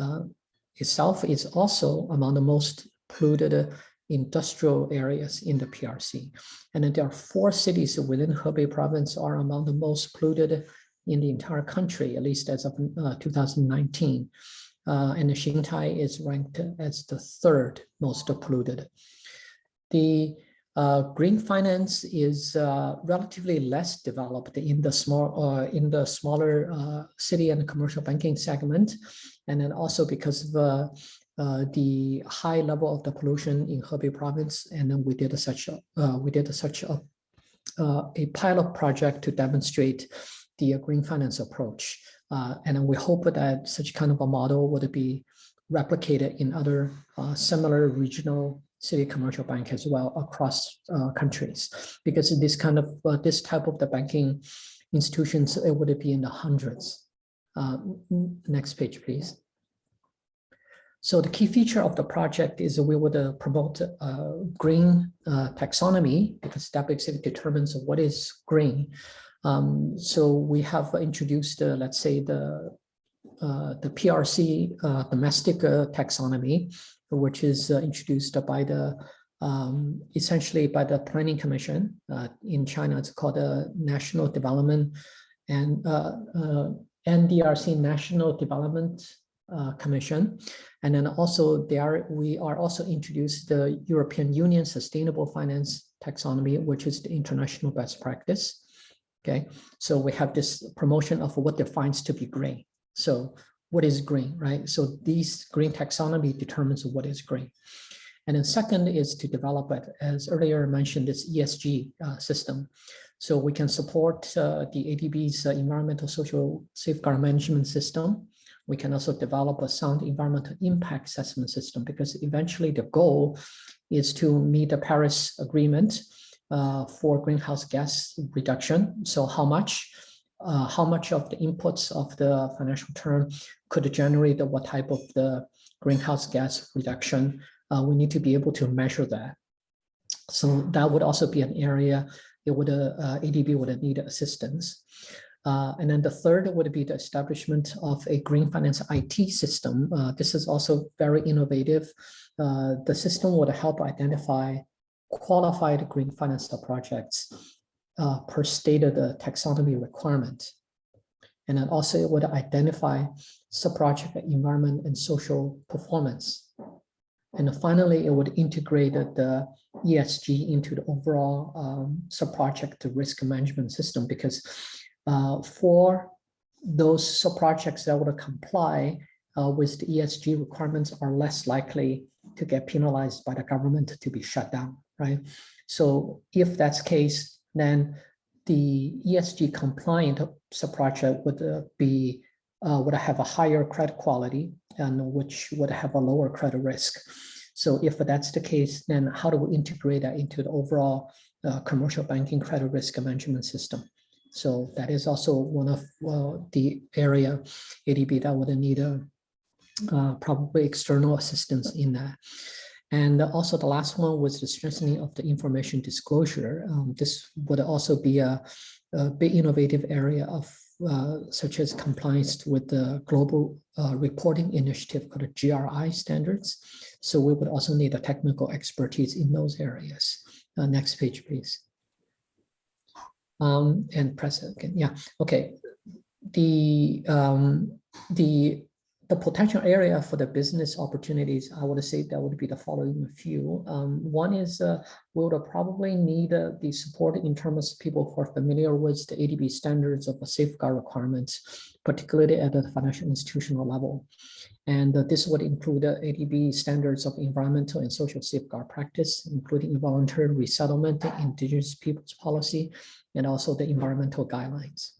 itself is also among the most polluted industrial areas in the PRC. And then there are 4 cities within Hebei province are among the most polluted in the entire country, at least as of 2019. And the Xingtai is ranked as the 3rd most polluted. The green finance is relatively less developed in the smaller city and commercial banking segment, and then also because of the high level of the pollution in Hebei province. And then we did such a pilot project to demonstrate the green finance approach, and then we hope that such kind of a model would be replicated in other similar regional city commercial bank as well across countries, because this kind of this type of the banking institutions, it would be in the hundreds. Next page, please. So the key feature of the project is we would promote green taxonomy, because that basically determines what is green. So we have introduced, let's say, the PRC domestic taxonomy, which is introduced by the essentially by the Planning Commission in China. It's called the National Development and NDRC, National Development Commission. And then also there we are also introduced the European Union Sustainable Finance Taxonomy, which is the international best practice. Okay, so we have this promotion of what defines to be green. So what is green, right? So these green taxonomy determines what is green. And then second is to develop it, as earlier mentioned, this ESG system. So we can support the ADB's environmental social safeguard management system. We can also develop a sound environmental impact assessment system, because eventually the goal is to meet the Paris Agreement for greenhouse gas reduction. So how much of the inputs of the financial term could generate what type of the greenhouse gas reduction? We need to be able to measure that. So that would also be an area it would ADB would need assistance. And then the third would be the establishment of a green finance IT system. This is also very innovative. The system would help identify qualified green finance projects per stated taxonomy requirement. And then also it would identify sub-project environment and social performance. And then finally, it would integrate the ESG into the overall sub-project risk management system, because for those sub-projects that would comply with the ESG requirements are less likely to get penalized by the government to be shut down, right? So if that's the case, then the ESG compliant sub-project would have a higher credit quality, and which would have a lower credit risk. So if that's the case, then how do we integrate that into the overall commercial banking credit risk management system? So that is also one of the area ADB that would need probably external assistance in that. And also the last one was the strengthening of the information disclosure. This would also be a big innovative area of such as compliance with the global reporting initiative called GRI standards. So we would also need a technical expertise in those areas. Next page, please. And press it again. Yeah. Okay. The potential area for the business opportunities, I would say that would be the following few. One is we would probably need the support in terms of people who are familiar with the ADB standards of the safeguard requirements, particularly at the financial institutional level. And this would include ADB standards of environmental and social safeguard practice, including involuntary resettlement, indigenous peoples policy, and also the environmental guidelines.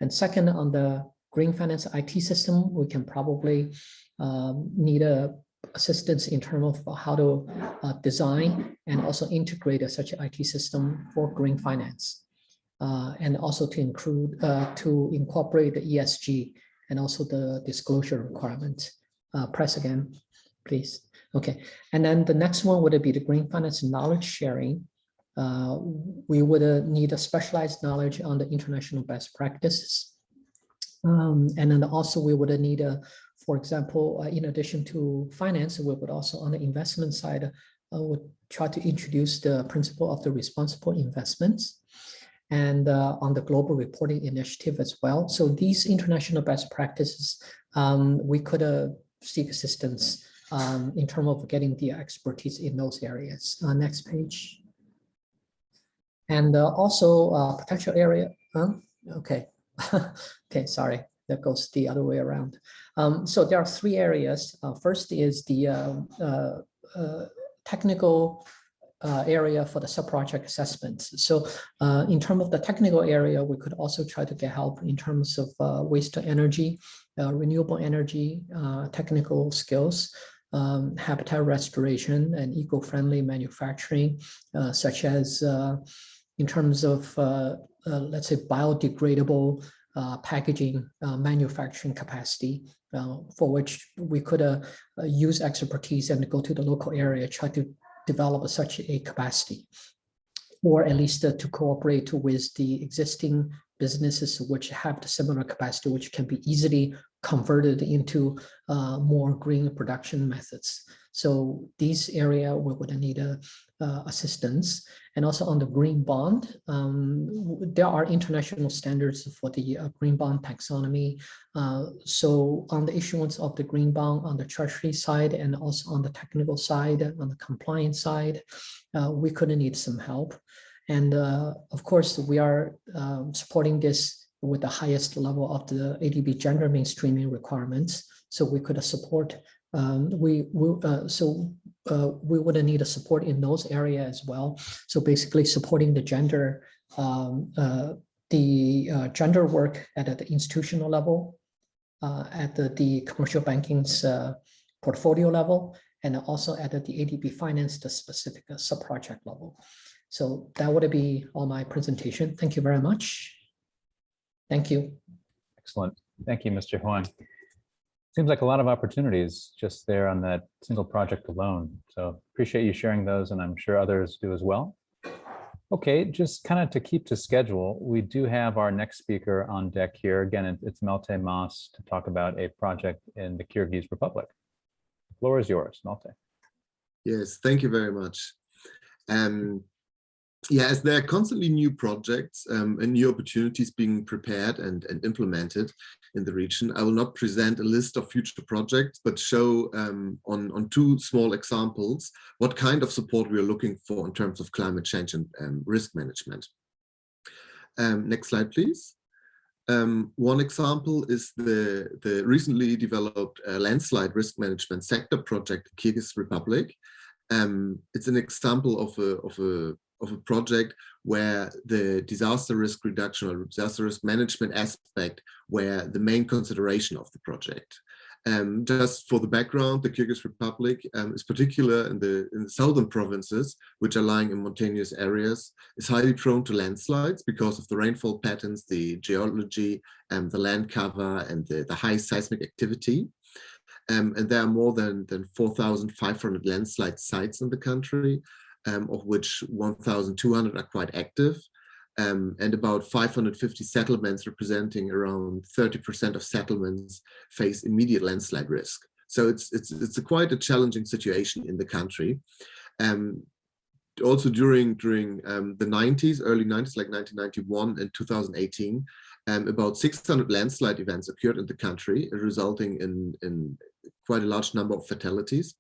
And second, on the green finance IT system, we can probably need assistance in terms of how to design and also integrate such an IT system for green finance, and also to include to incorporate the ESG and also the disclosure requirement. Press again, please. Okay, and then the next one would be the green finance knowledge sharing. We would need a specialized knowledge on the international best practices. And then also we would need, for example, in addition to finance, we would also on the investment side, would try to introduce the principle of the responsible investments, and on the global reporting initiative as well. So these international best practices, we could seek assistance in terms of getting the expertise in those areas. Next page. And also potential area, okay. Okay, sorry, that goes the other way around. So there are three areas. First is the technical area for the sub-project assessments. So in terms of the technical area, we could also try to get help in terms of waste to energy, renewable energy, technical skills, habitat restoration and eco-friendly manufacturing, such as in terms of, let's say, biodegradable packaging manufacturing capacity, for which we could use expertise and go to the local area, try to develop such a capacity, or at least to cooperate with the existing businesses which have the similar capacity, which can be easily converted into more green production methods. So these area we would need assistance. And also on the green bond, there are international standards for the green bond taxonomy. So on the issuance of the green bond on the treasury side and also on the technical side, on the compliance side, we could need some help. And of course, we are supporting this with the highest level of the ADB gender mainstreaming requirements. So we could support, we would need a support in those areas as well. So basically supporting the gender, gender work at the institutional level, at the commercial banking's portfolio level, and also at the ADB finance, the specific sub-project level. So that would be all my presentation. Thank you very much. Thank you. Excellent. Thank you, Mr. Huang. Seems like a lot of opportunities just there on that single project alone. So appreciate you sharing those, and I'm sure others do as well. Okay, just kind of to keep to schedule, we do have our next speaker on deck here. Again, it's Melte Mas to talk about a project in the Kyrgyz Republic. The floor is yours, Melte. Yes, thank you very much. Yes, there are constantly new projects and new opportunities being prepared and implemented in the region. I will not present a list of future projects, but show on two small examples what kind of support we are looking for in terms of climate change and risk management. Next slide, please. One example is the recently developed landslide risk management sector project, Kyrgyz Republic. It's an example of a project where the disaster risk reduction or disaster risk management aspect were the main consideration of the project. Just for the background, the Kyrgyz Republic is particular in the southern provinces, which are lying in mountainous areas, is highly prone to landslides because of the rainfall patterns, the geology, the land cover, and the high seismic activity. And there are more than 4,500 landslide sites in the country, of which 1,200 are quite active, and about 550 settlements representing around 30% of settlements face immediate landslide risk. So it's quite a challenging situation in the country. Also during the 90s, early 90s, like 1991 and 2018, about 600 landslide events occurred in the country, resulting in quite a large number of fatalities.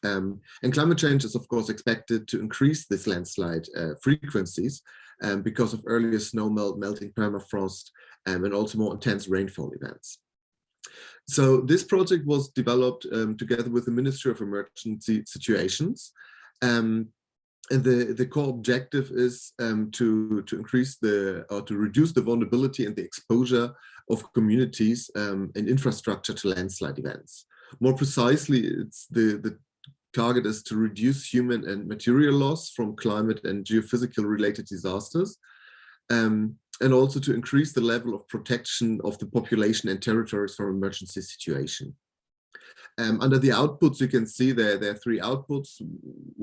And climate change is, of course, expected to increase this landslide frequencies because of earlier snow melt, melting permafrost, and also more intense rainfall events. So this project was developed together with the Ministry of Emergency Situations. And the core objective is to increase or to reduce the vulnerability and the exposure of communities and infrastructure to landslide events. More precisely, it's the target is to reduce human and material loss from climate and geophysical related disasters, and also to increase the level of protection of the population and territories from emergency situation. Under the outputs, you can see there are three outputs.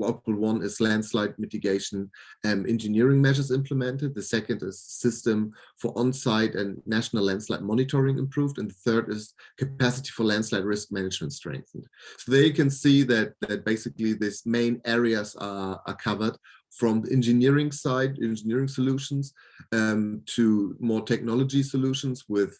Output one is landslide mitigation engineering measures implemented. The second is system for on-site and national landslide monitoring improved. And the third is capacity for landslide risk management strengthened. So there you can see that basically these main areas are covered, from the engineering side, engineering solutions, to more technology solutions with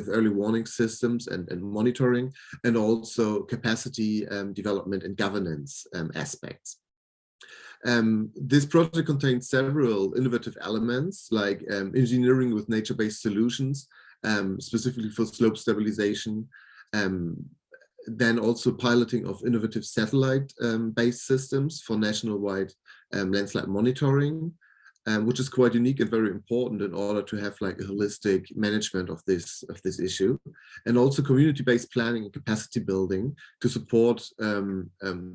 early warning systems and monitoring, and also capacity development and governance aspects. This project contains several innovative elements, like engineering with nature-based solutions, specifically for slope stabilization, then also piloting of innovative satellite-based systems for nationwide landslide monitoring, which is quite unique and very important in order to have like a holistic management of this issue, and also community-based planning and capacity building to support the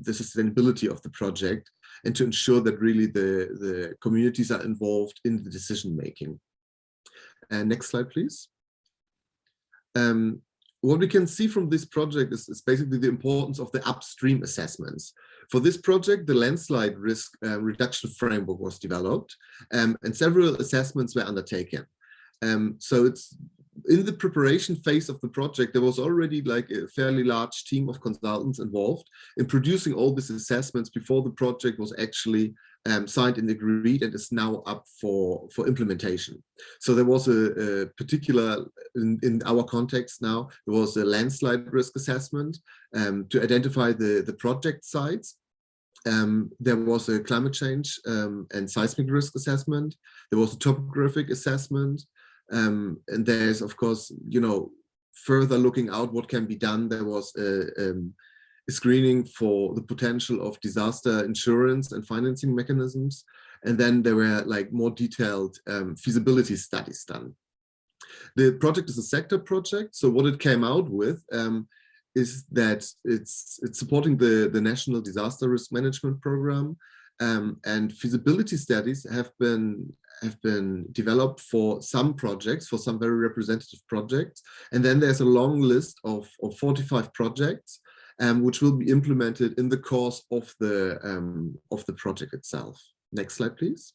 sustainability of the project and to ensure that really the communities are involved in the decision making. And next slide, please. What we can see from this project is basically the importance of the upstream assessments. For this project, the landslide risk reduction framework was developed, and several assessments were undertaken. So it's in the preparation phase of the project, there was already like a fairly large team of consultants involved in producing all these assessments before the project was actually signed and agreed and is now up for implementation. So there was a particular, in our context now, there was a landslide risk assessment to identify the project sites. There was a climate change and seismic risk assessment. There was a topographic assessment. And there's, of course, you know, further looking out what can be done. There was a screening for the potential of disaster insurance and financing mechanisms. And then there were like more detailed feasibility studies done. The project is a sector project. So what it came out with is that it's supporting the National Disaster Risk Management Program, and feasibility studies have been developed for some projects, for some very representative projects. And then there's a long list of 45 projects which will be implemented in the course of the project itself. Next slide, please.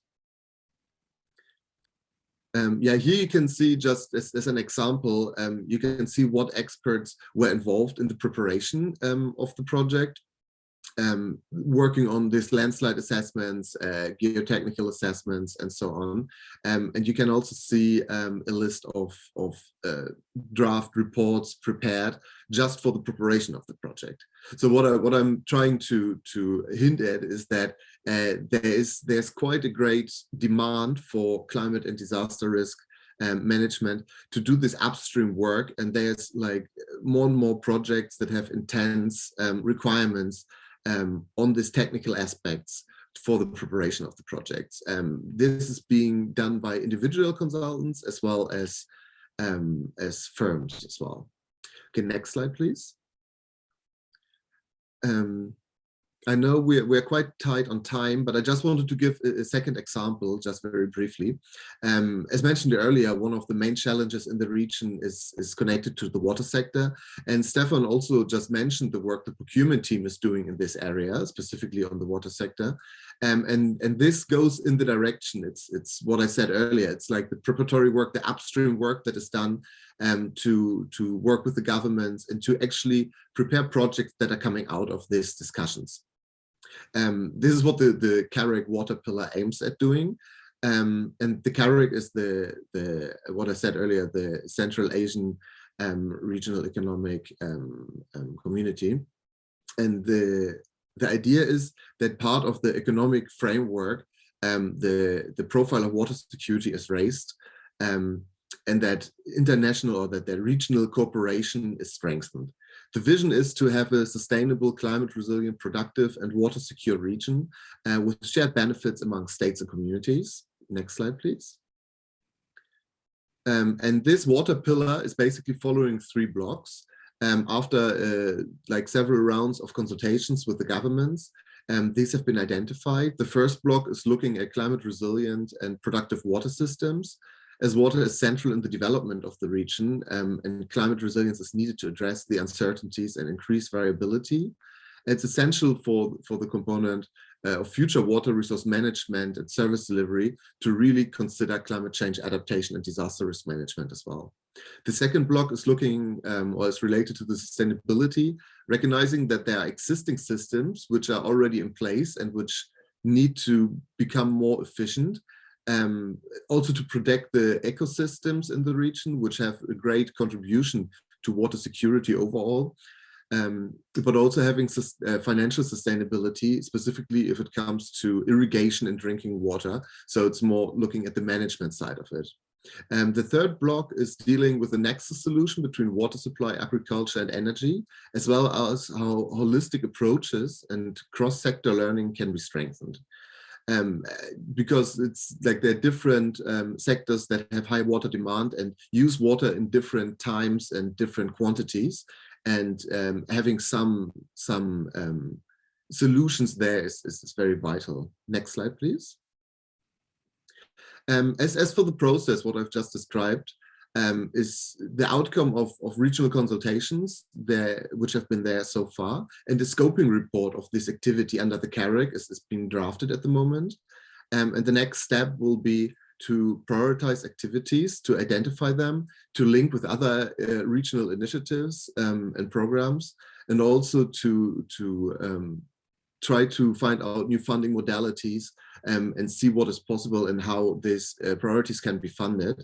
Yeah, here you can see, just as an example, you can see what experts were involved in the preparation of the project, working on this landslide assessments, geotechnical assessments, and so on. And you can also see a list of draft reports prepared just for the preparation of the project. So what I'm trying to hint at is that there's quite a great demand for climate and disaster risk management to do this upstream work, and there's like more and more projects that have intense requirements on these technical aspects for the preparation of the projects. This is being done by individual consultants as well as firms as well. Okay, next slide, please. I know we're quite tight on time, but I just wanted to give a second example, just very briefly. As mentioned earlier, one of the main challenges in the region is connected to the water sector. And Stefan also just mentioned the work the procurement team is doing in this area, specifically on the water sector. And this goes in the direction, it's what I said earlier, it's like the preparatory work, the upstream work that is done to work with the governments and to actually prepare projects that are coming out of these discussions. This is what the CAREC water pillar aims at doing. And the CAREC is what I said earlier, the Central Asian Regional Economic Community. And the idea is that part of the economic framework, the profile of water security is raised, and that international or that the regional cooperation is strengthened. The vision is to have a sustainable, climate resilient, productive and water secure region with shared benefits among states and communities. Next slide, please. And this water pillar is basically following 3 blocks. After like several rounds of consultations with the governments, these have been identified. The first block is looking at climate resilient and productive water systems, as water is central in the development of the region, and climate resilience is needed to address the uncertainties and increase variability. It's essential for the component of future water resource management and service delivery to really consider climate change adaptation and disaster risk management as well. The second block is looking or is related to the sustainability, recognizing that there are existing systems which are already in place and which need to become more efficient. Also to protect the ecosystems in the region, which have a great contribution to water security overall, but also having financial sustainability, specifically if it comes to irrigation and drinking water. So it's more looking at the management side of it. The third block is dealing with the nexus solution between water supply, agriculture, and energy, as well as how holistic approaches and cross-sector learning can be strengthened. because it's like there are different sectors that have high water demand and use water in different times and different quantities, and having some solutions there is very vital. Next slide, please. As for the process, what I've just described is the outcome of regional consultations which have been there so far, and the scoping report of this activity under the CAREC is being drafted at the moment. And the next step will be to prioritize activities, to identify them, to link with other regional initiatives and programs, and also to try to find out new funding modalities and see what is possible and how these priorities can be funded.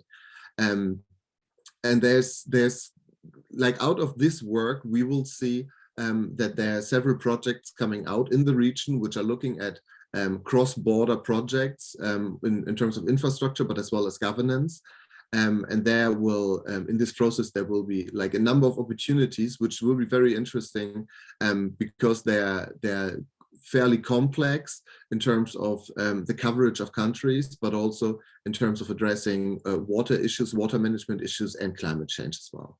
And there's like, out of this work, we will see that there are several projects coming out in the region which are looking at cross-border projects in terms of infrastructure, but as well as governance. And there will, in this process, there will be like a number of opportunities which will be very interesting because they're fairly complex in terms of the coverage of countries, but also in terms of addressing water issues, water management issues, and climate change as well.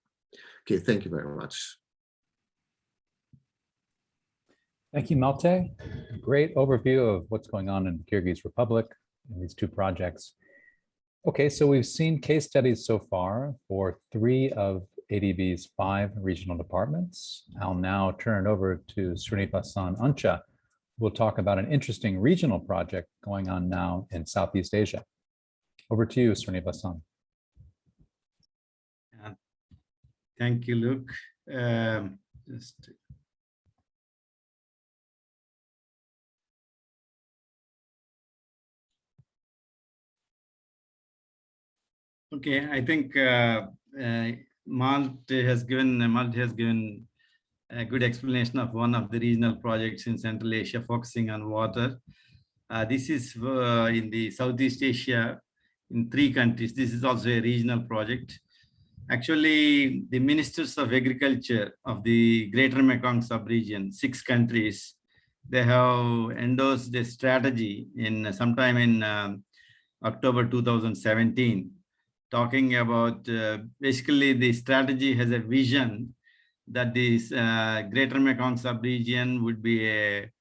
Okay, thank you very much. Thank you, Malte. Great overview of what's going on in the Kyrgyz Republic and these two projects. Okay, so we've seen case studies so far for 3 of ADB's 5 regional departments. I'll now turn it over to Srinivasan Ancha. We'll talk about an interesting regional project going on now in Southeast Asia. Over to you, Srinivasan. Thank you, Luke. Okay, I think Malte has given a good explanation of one of the regional projects in Central Asia focusing on water. This is in the Southeast Asia in 3 countries. This is also a regional project. Actually, the ministers of agriculture of the Greater Mekong sub-region, 6 countries, they have endorsed a strategy in sometime in October 2017, talking about basically the strategy has a vision that this Greater Mekong sub-region would be a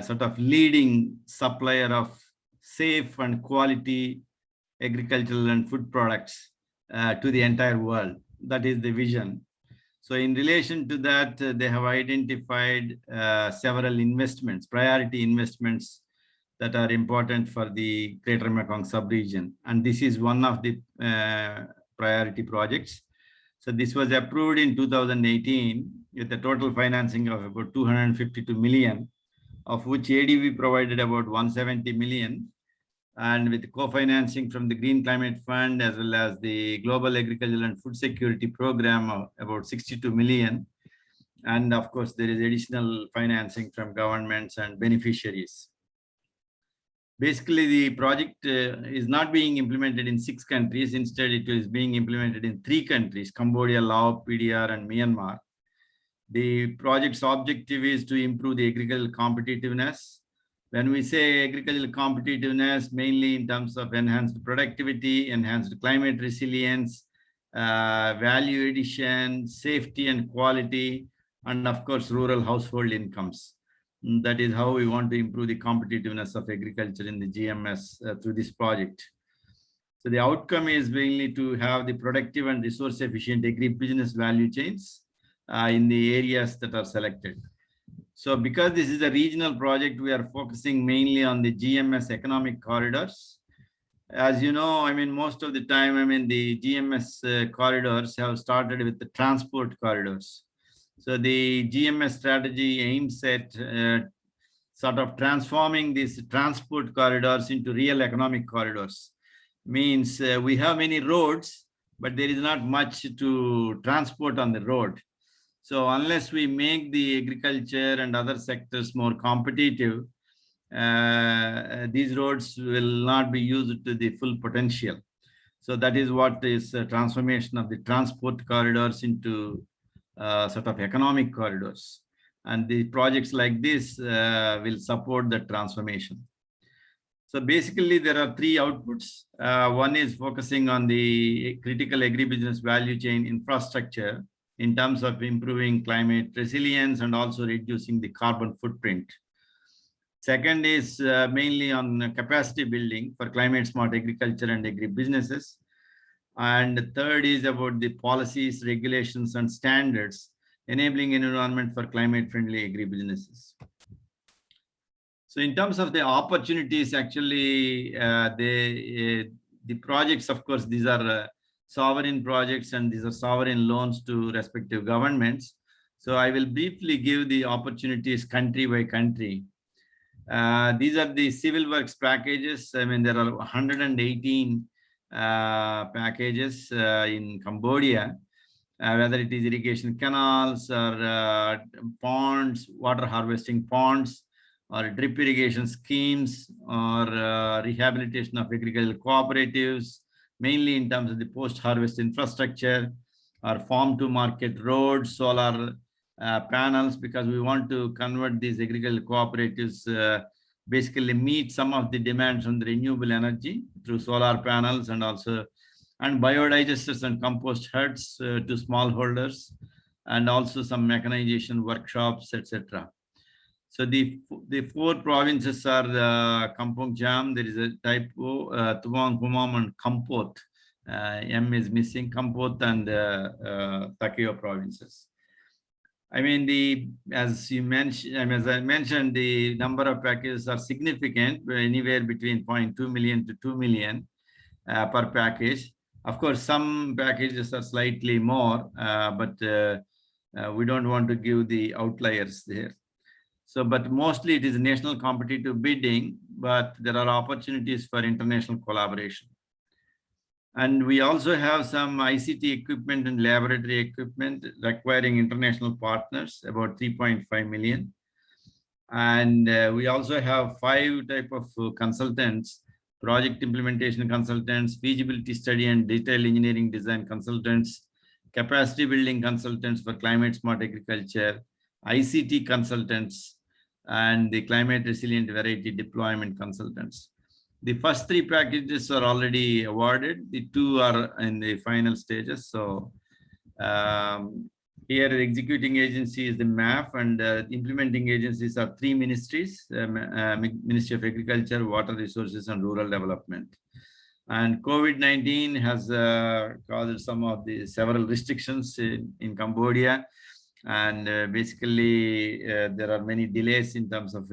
sort of leading supplier of safe and quality agricultural and food products to the entire world. That is the vision. So in relation to that, they have identified several investments, priority investments that are important for the Greater Mekong sub-region. And this is one of the priority projects. So this was approved in 2018 with a total financing of about 252 million, of which ADB provided about 170 million, and with co-financing from the Green Climate Fund as well as the Global Agricultural and Food Security Program of about 62 million. And of course, there is additional financing from governments and beneficiaries. Basically, the project is not being implemented in 6 countries. Instead, it is being implemented in 3 countries, Cambodia, Laos, PDR, and Myanmar. The project's objective is to improve the agricultural competitiveness. When we say agricultural competitiveness, mainly in terms of enhanced productivity, enhanced climate resilience, value addition, safety and quality, and of course, rural household incomes. That is how we want to improve the competitiveness of agriculture in the GMS through this project. So the outcome is mainly to have the productive and resource efficient agri-business value chains in the areas that are selected. So because this is a regional project, we are focusing mainly on the GMS economic corridors. As you know, I mean, most of the time, I mean, the GMS corridors have started with the transport corridors. So the GMS strategy aims at sort of transforming these transport corridors into real economic corridors. Means we have many roads, but there is not much to transport on the road. So unless we make the agriculture and other sectors more competitive, these roads will not be used to the full potential. So that is what is transformation of the transport corridors into sort of economic corridors. And the projects like this will support the transformation. So basically, there are three outputs. One is focusing on the critical agribusiness value chain infrastructure in terms of improving climate resilience and also reducing the carbon footprint. Second is mainly on capacity building for climate smart agriculture and agribusinesses. And third is about the policies, regulations, and standards enabling an environment for climate friendly agribusinesses. So in terms of the opportunities, actually, the projects, of course, these are sovereign projects and these are sovereign loans to respective governments. So I will briefly give the opportunities country by country. These are the civil works packages. I mean, there are 118 packages in Cambodia, whether it is irrigation canals or ponds, water harvesting ponds, or drip irrigation schemes, or rehabilitation of agricultural cooperatives, mainly in terms of the post-harvest infrastructure, or farm to market roads, solar panels, because we want to convert these agricultural cooperatives, basically meet some of the demands on the renewable energy through solar panels and also biodigesters and compost huts to smallholders, and also some mechanization workshops, etc. So the four provinces are the Kampong Jam, there is a typo, Tuang, Humam, and Kampot. M is missing, Kampot and Takeo provinces. I mean, as I mentioned, the number of packages are significant, anywhere between 0.2 million to 2 million per package. Of course, some packages are slightly more, but we don't want to give the outliers there. So, but mostly it is national competitive bidding, but there are opportunities for international collaboration. And we also have some ICT equipment and laboratory equipment requiring international partners, about 3.5 million. And we also have 5 types of consultants: project implementation consultants, feasibility study and detailed engineering design consultants, capacity building consultants for climate smart agriculture, ICT consultants, and the climate resilient variety deployment consultants. The first 3 packages are already awarded. The 2 are in the final stages. So here the executing agency is the MAF, and implementing agencies are 3 ministries, Ministry of Agriculture, Water Resources, and Rural Development. And COVID-19 has caused some of the several restrictions in Cambodia. And basically, there are many delays in terms of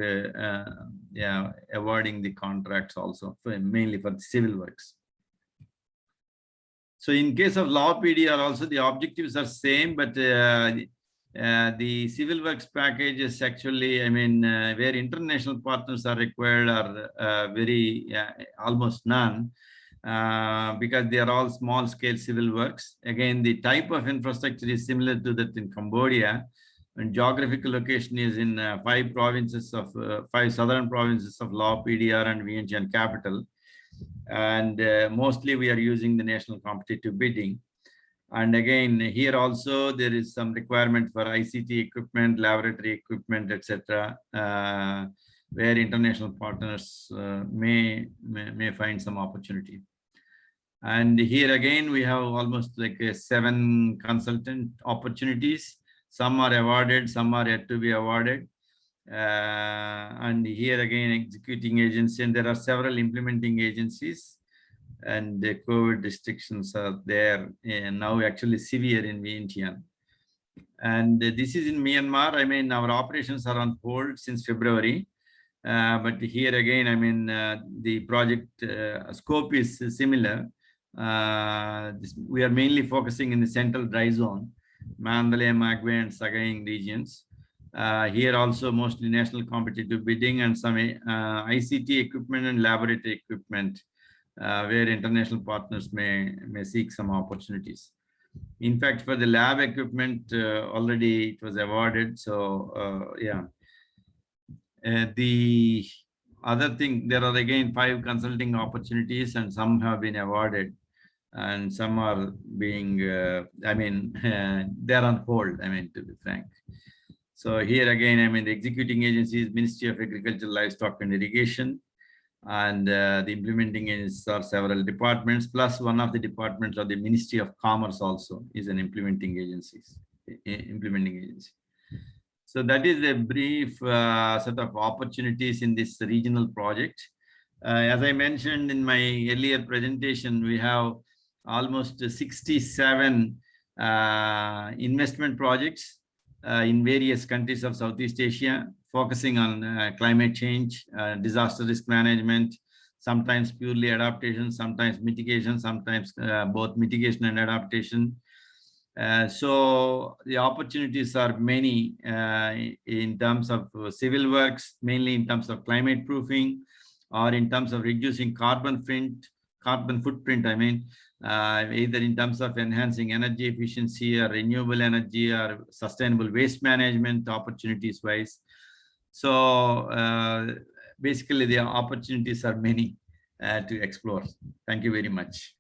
awarding the contracts also, mainly for the civil works. So in case of law PDR also, the objectives are same, but the civil works package is actually, I mean, where international partners are required are almost none. Because they are all small scale civil works. Again, the type of infrastructure is similar to that in Cambodia, and geographical location is in 5 provinces of 5 southern provinces of Law, PDR, and Vientiane capital. And mostly we are using the national competitive bidding. And again, here also there is some requirement for ICT equipment, laboratory equipment, etc., where international partners may find some opportunity. And here again, we have almost like 7 consultant opportunities. Some are awarded, some are yet to be awarded. And here again, executing agency, and there are several implementing agencies, and the COVID restrictions are there, and now actually severe in Vientiane. And this is in Myanmar. I mean, our operations are on hold since February. But here again, I mean, the project scope is similar. We are mainly focusing in the central dry zone, Mandalay, Magwe, and Sagaing regions. Here also mostly national competitive bidding and some ICT equipment and laboratory equipment, where international partners may seek some opportunities. In fact, for the lab equipment, already it was awarded. So yeah. The other thing, there are again 5 consulting opportunities, and some have been awarded, and some are being, I mean, they're on hold, I mean, to be frank. So here again, I mean, the executing agency is Ministry of Agriculture, Livestock and Irrigation. and the implementing agencies are several departments, plus one of the departments of the Ministry of Commerce also is an implementing agency. So that is a brief set of opportunities in this regional project. As I mentioned in my earlier presentation, we have almost 67 investment projects in various countries of Southeast Asia, focusing on climate change, disaster risk management, sometimes purely adaptation, sometimes mitigation, sometimes both mitigation and adaptation. So the opportunities are many in terms of civil works, mainly in terms of climate proofing, or in terms of reducing carbon footprint, I mean, either in terms of enhancing energy efficiency or renewable energy or sustainable waste management opportunities wise. So basically the opportunities are many to explore. Thank you very much.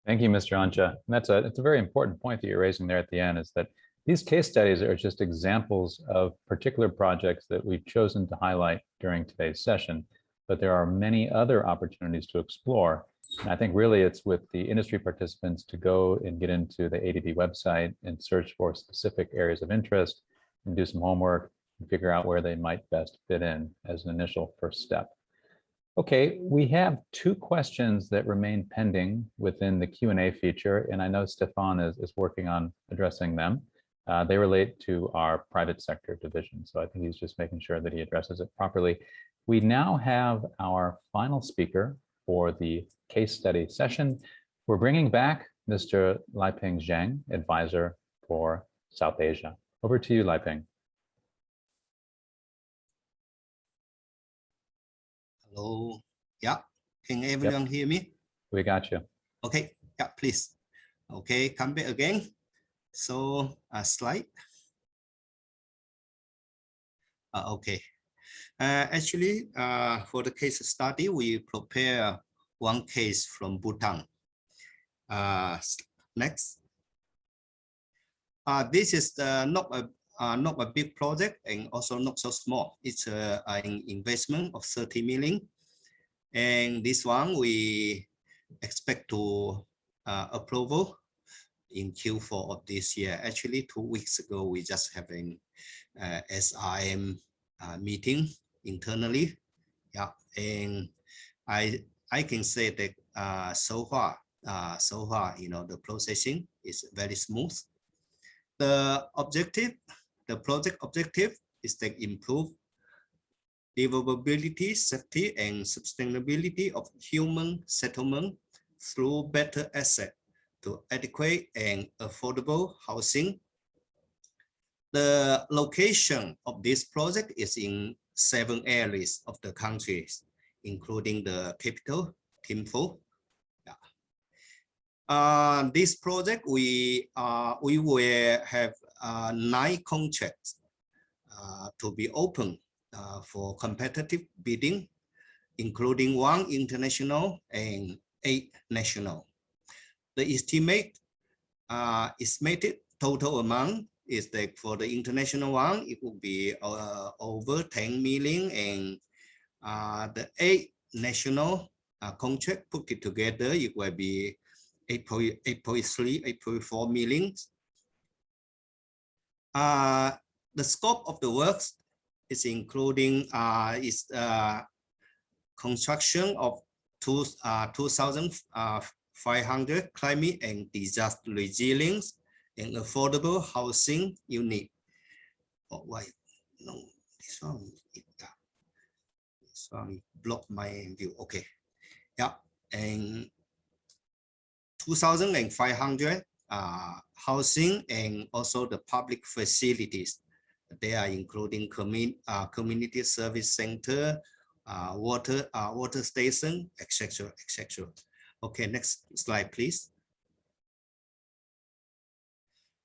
Thank you, Mr. Ancha. It's a very important point that you're raising there at the end, is that these case studies are just examples of particular projects that we've chosen to highlight during today's session, but there are many other opportunities to explore. And I think really it's with the industry participants to go and get into the ADB website and search for specific areas of interest and do some homework and figure out where they might best fit in as an initial first step. Okay, we have two questions that remain pending within the Q&A feature, and I know Stefan is working on addressing them. They relate to our private sector division, so I think he's just making sure that he addresses it properly. We now have our final speaker for the case study session. We're bringing back Mr. Lieping Zhang, advisor for South Asia. Over to you, Lieping. Hello. Yeah. Can everyone hear me? We got you. Okay. Yeah, please. Okay, come back again. So a slide. Okay. Actually, for the case study, we prepare one case from Bhutan. Next. This is not a big project and also not so small. It's an investment of 30 million. And this one we expect to approval in Q4 of this year. Actually, 2 weeks ago, we just have an SRM meeting internally. Yeah, and I can say that so far, the processing is very smooth. The project objective is to improve livability, safety, and sustainability of human settlement through better access to adequate and affordable housing. The location of this project is in 7 areas of the countries, including the capital, Thimphu. This project, we will have 9 contracts to be open for competitive bidding, including 1 international and 8 national. The estimated total amount is that for the international one, it will be over 10 million, and the 8 national contract put it together, it will be 8.3, 8.4 million. The scope of the works is including construction of 2,500 climate and disaster resilience and affordable housing unit. Oh, why? No, this one block my view. Okay, yeah, and 2,500 housing and also the public facilities. They are including community service center, water station, etc., etc. Okay, next slide, please.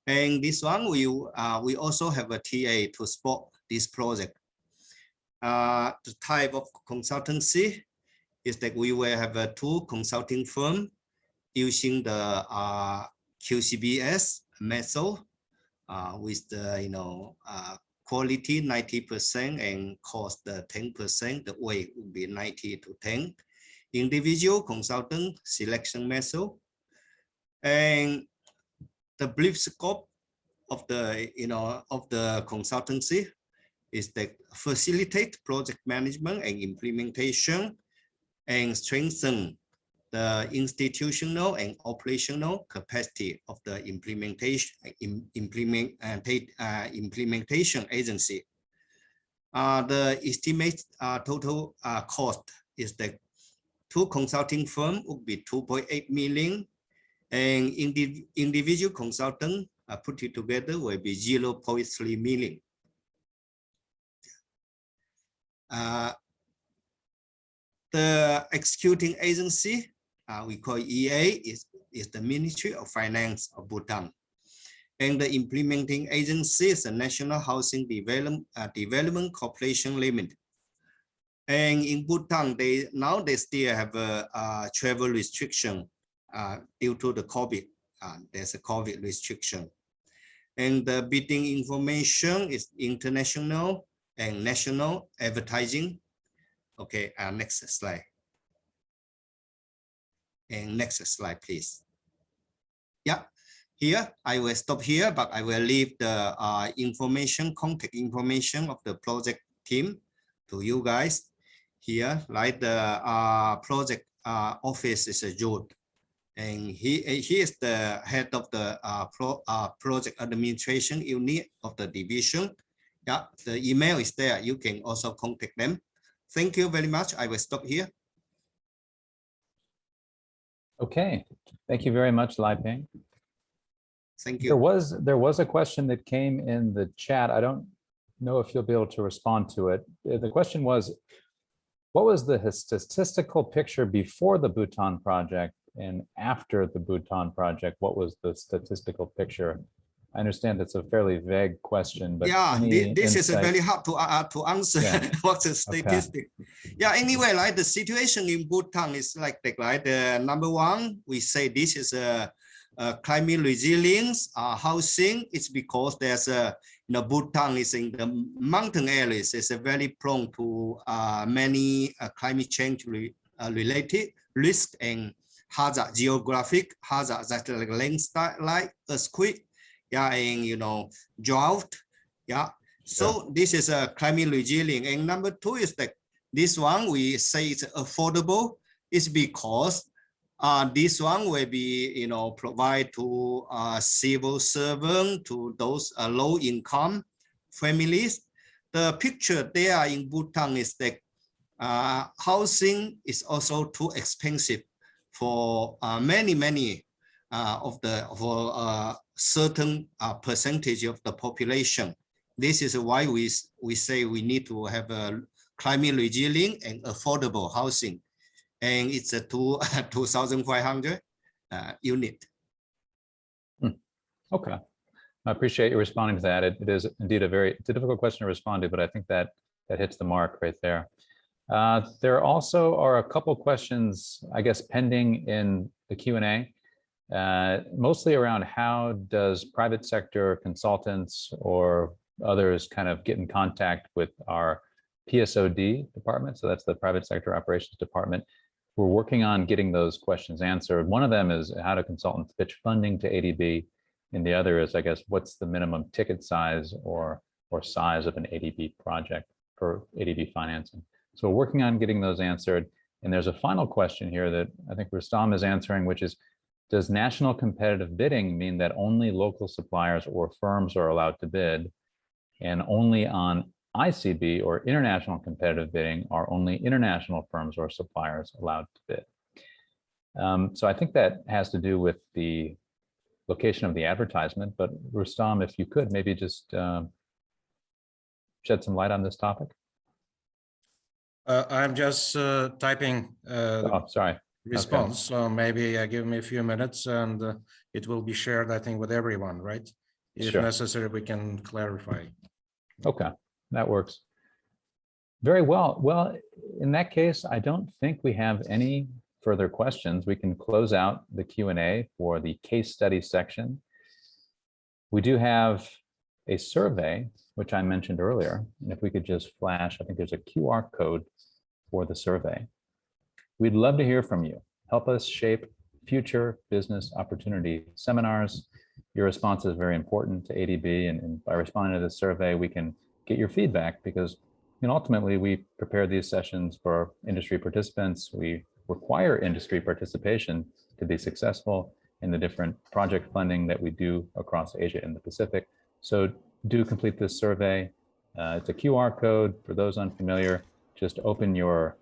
And this one, we also have a TA to support this project. The type of consultancy is that we will have 2 consulting firms using the QCBS method with the quality 90% and cost 10%. The weight would be 90 to 10. Individual consultant selection method, and the brief scope of the consultancy is that facilitate project management and implementation and strengthen the institutional and operational capacity of the implementation agency. The estimated total cost is that 2 consulting firms would be 2.8 million, and individual consultant put it together will be 0.3 million. The executing agency, we call EA, is the Ministry of Finance of Bhutan. And the implementing agency is the National Housing Development Corporation Limited. And in Bhutan, they still have a travel restriction due to the COVID. There's a COVID restriction. And the bidding information is international and national advertising. Okay, next slide. And next slide, please. Yeah, here I will stop here, but I will leave the contact information of the project team to you guys. Here, like the project office is Jude, and he is the head of the project administration unit of the division. Yeah, the email is there. You can also contact them. Thank you very much. I will stop here. Okay, thank you very much, Lai Ping. Thank you. There was a question that came in the chat. I don't know if you'll be able to respond to it. The question was, what was the statistical picture before the Bhutan project, and after the Bhutan project, what was the statistical picture? I understand it's a fairly vague question, but yeah, this is very hard to answer. Yeah. What's the statistic? Okay. Yeah, anyway, like the situation in Bhutan is like the number one, we say this is a climate resilience housing. It's because there's Bhutan is in the mountain areas. It's very prone to many climate change related risk and hazard, geographic hazard, that like landslide, earthquake. Yeah, and drought. Yeah, so this is a climate resilient. And number two is that this one we say it's affordable. It's because this one will be provide to civil servant, to those low income families. The picture there in Bhutan is that housing is also too expensive for many of the certain percentage of the population. This is why we say we need to have a climate resilient and affordable housing, and it's a 2,500 unit. Okay, I appreciate you responding to that. It is indeed it's a difficult question to respond to, but I think that hits the mark right there. There also are a couple questions, I guess, pending in the Q&A. Mostly around how does private sector consultants or others kind of get in contact with our PSOD department. So that's the Private Sector Operations Department. We're working on getting those questions answered. One of them is how do consultants pitch funding to ADB, and the other is, I guess, what's the minimum ticket size or size of an ADB project for ADB financing. So we're working on getting those answered. And there's a final question here that I think Rustam is answering, which is, does national competitive bidding mean that only local suppliers or firms are allowed to bid, and only on ICB or international competitive bidding are only international firms or suppliers allowed to bid? So I think that has to do with the location of the advertisement, but Rustam, if you could maybe just shed some light on this topic. I'm just typing sorry. Response. Okay. So maybe give me a few minutes and it will be shared, I think, with everyone, right? If necessary, we can clarify. Okay, that works. Very well. Well, in that case, I don't think we have any further questions. We can close out the Q&A for the case study section. We do have a survey which I mentioned earlier. And if we could just flash, I think there's a QR code for the survey. We'd love to hear from you. Help us shape future business opportunity seminars. Your response is very important to ADB, and by responding to this survey, we can get your feedback, because ultimately we prepare these sessions for industry participants. We require industry participation to be successful in the different project funding that we do across Asia and the Pacific. So do complete this survey. It's a QR code. For those unfamiliar, just open your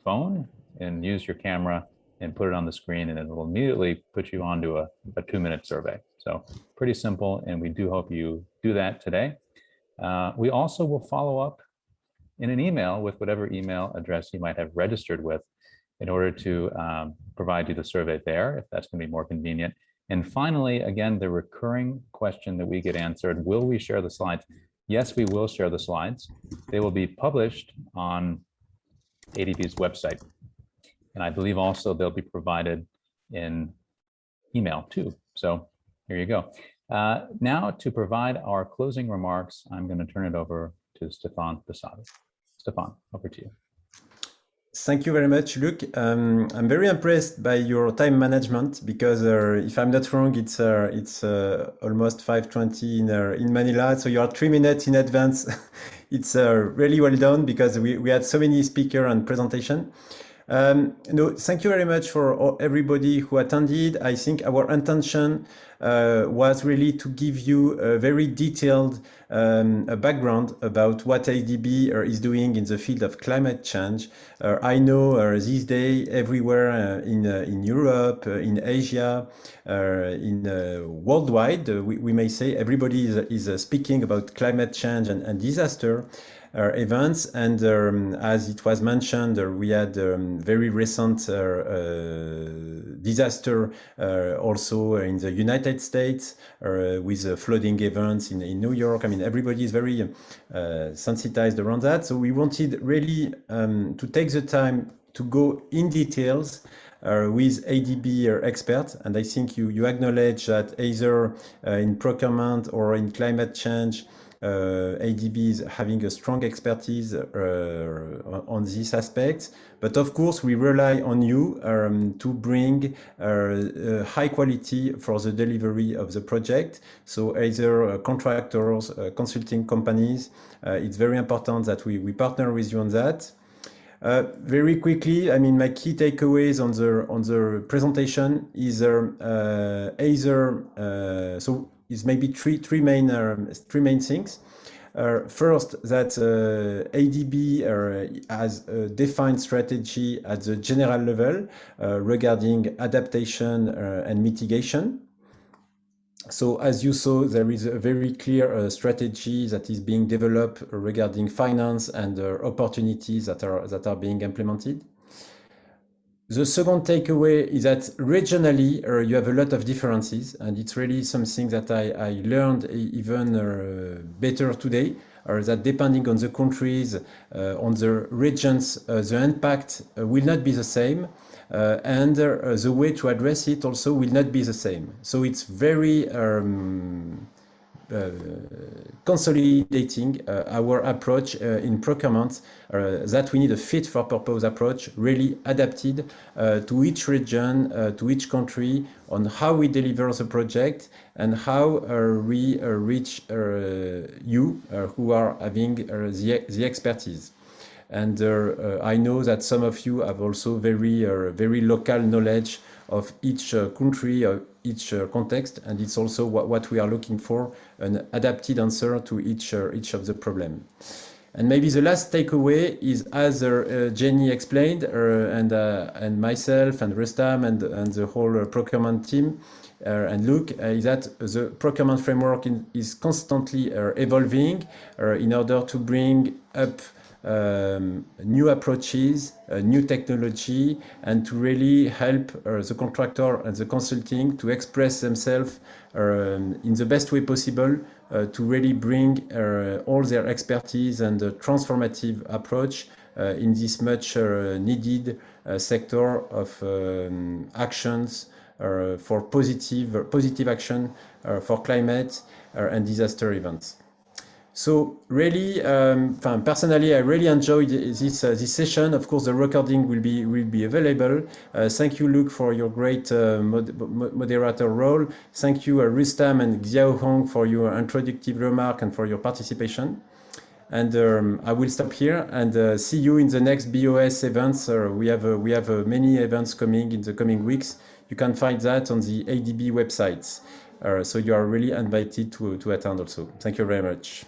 phone and use your camera and put it on the screen, and it will immediately put you onto a 2-minute survey. So pretty simple, and we do hope you do that today. We also will follow up in an email with whatever email address you might have registered with in order to provide you the survey there, if that's going to be more convenient. And finally, again, the recurring question that we get answered: will we share the slides? Yes, we will share the slides. They will be published on ADB's website. And I believe also they'll be provided in email too. So here you go. Now to provide our closing remarks, I'm going to turn it over to Stéphane Posada. Stéphane, over to you. Thank you very much, Luc. I'm very impressed by your time management, because if I'm not wrong, it's almost 5:20 in Manila. So you are 3 minutes in advance. It's really well done, because we had so many speakers and presentation. No, thank you very much for everybody who attended. I think our intention was really to give you a very detailed background about what ADB is doing in the field of climate change. I know these days everywhere in Europe, in Asia, in worldwide, we may say everybody is speaking about climate change and disaster events. And as it was mentioned, we had very recent disaster also in the United States with flooding events in New York. I mean, everybody is very sensitized around that. So we wanted really to take the time to go in details with ADB experts. And I think you acknowledge that either in procurement or in climate change, ADB is having a strong expertise on this aspect. But of course, we rely on you to bring high quality for the delivery of the project. So either contractors, consulting companies, it's very important that we partner with you on that. Very quickly, I mean, my key takeaways on the presentation is so is maybe three main things. First, that ADB has a defined strategy at the general level regarding adaptation and mitigation. So as you saw, there is a very clear strategy that is being developed regarding finance and opportunities that are being implemented. The second takeaway is that regionally you have a lot of differences, and it's really something that I learned even better today, that depending on the countries, on the regions, the impact will not be the same. And the way to address it also will not be the same. So it's very consolidating our approach in procurement, that we need a fit for purpose approach, really adapted to each region, to each country, on how we deliver the project and how we reach you who are having the expertise. And I know that some of you have also very local knowledge of each country, each context, and it's also what we are looking for, an adapted answer to each of the problem. And maybe the last takeaway is, as Jenny explained, and myself and Rustam and the whole procurement team, and Luke, is that the procurement framework is constantly evolving in order to bring up new approaches, new technology, and to really help the contractor and the consulting to express themselves in the best way possible, to really bring all their expertise and transformative approach in this much needed sector of actions for positive action for climate and disaster events. So really, personally, I really enjoyed this session. Of course, the recording will be available. Thank you, Luke, for your great moderator role. Thank you, Rustam and Xiao Hong, for your introductory remark and for your participation. And I will stop here and see you in the next BOS events. We have many events coming in the coming weeks. You can find that on the ADB website. So you are really invited to attend also. Thank you very much.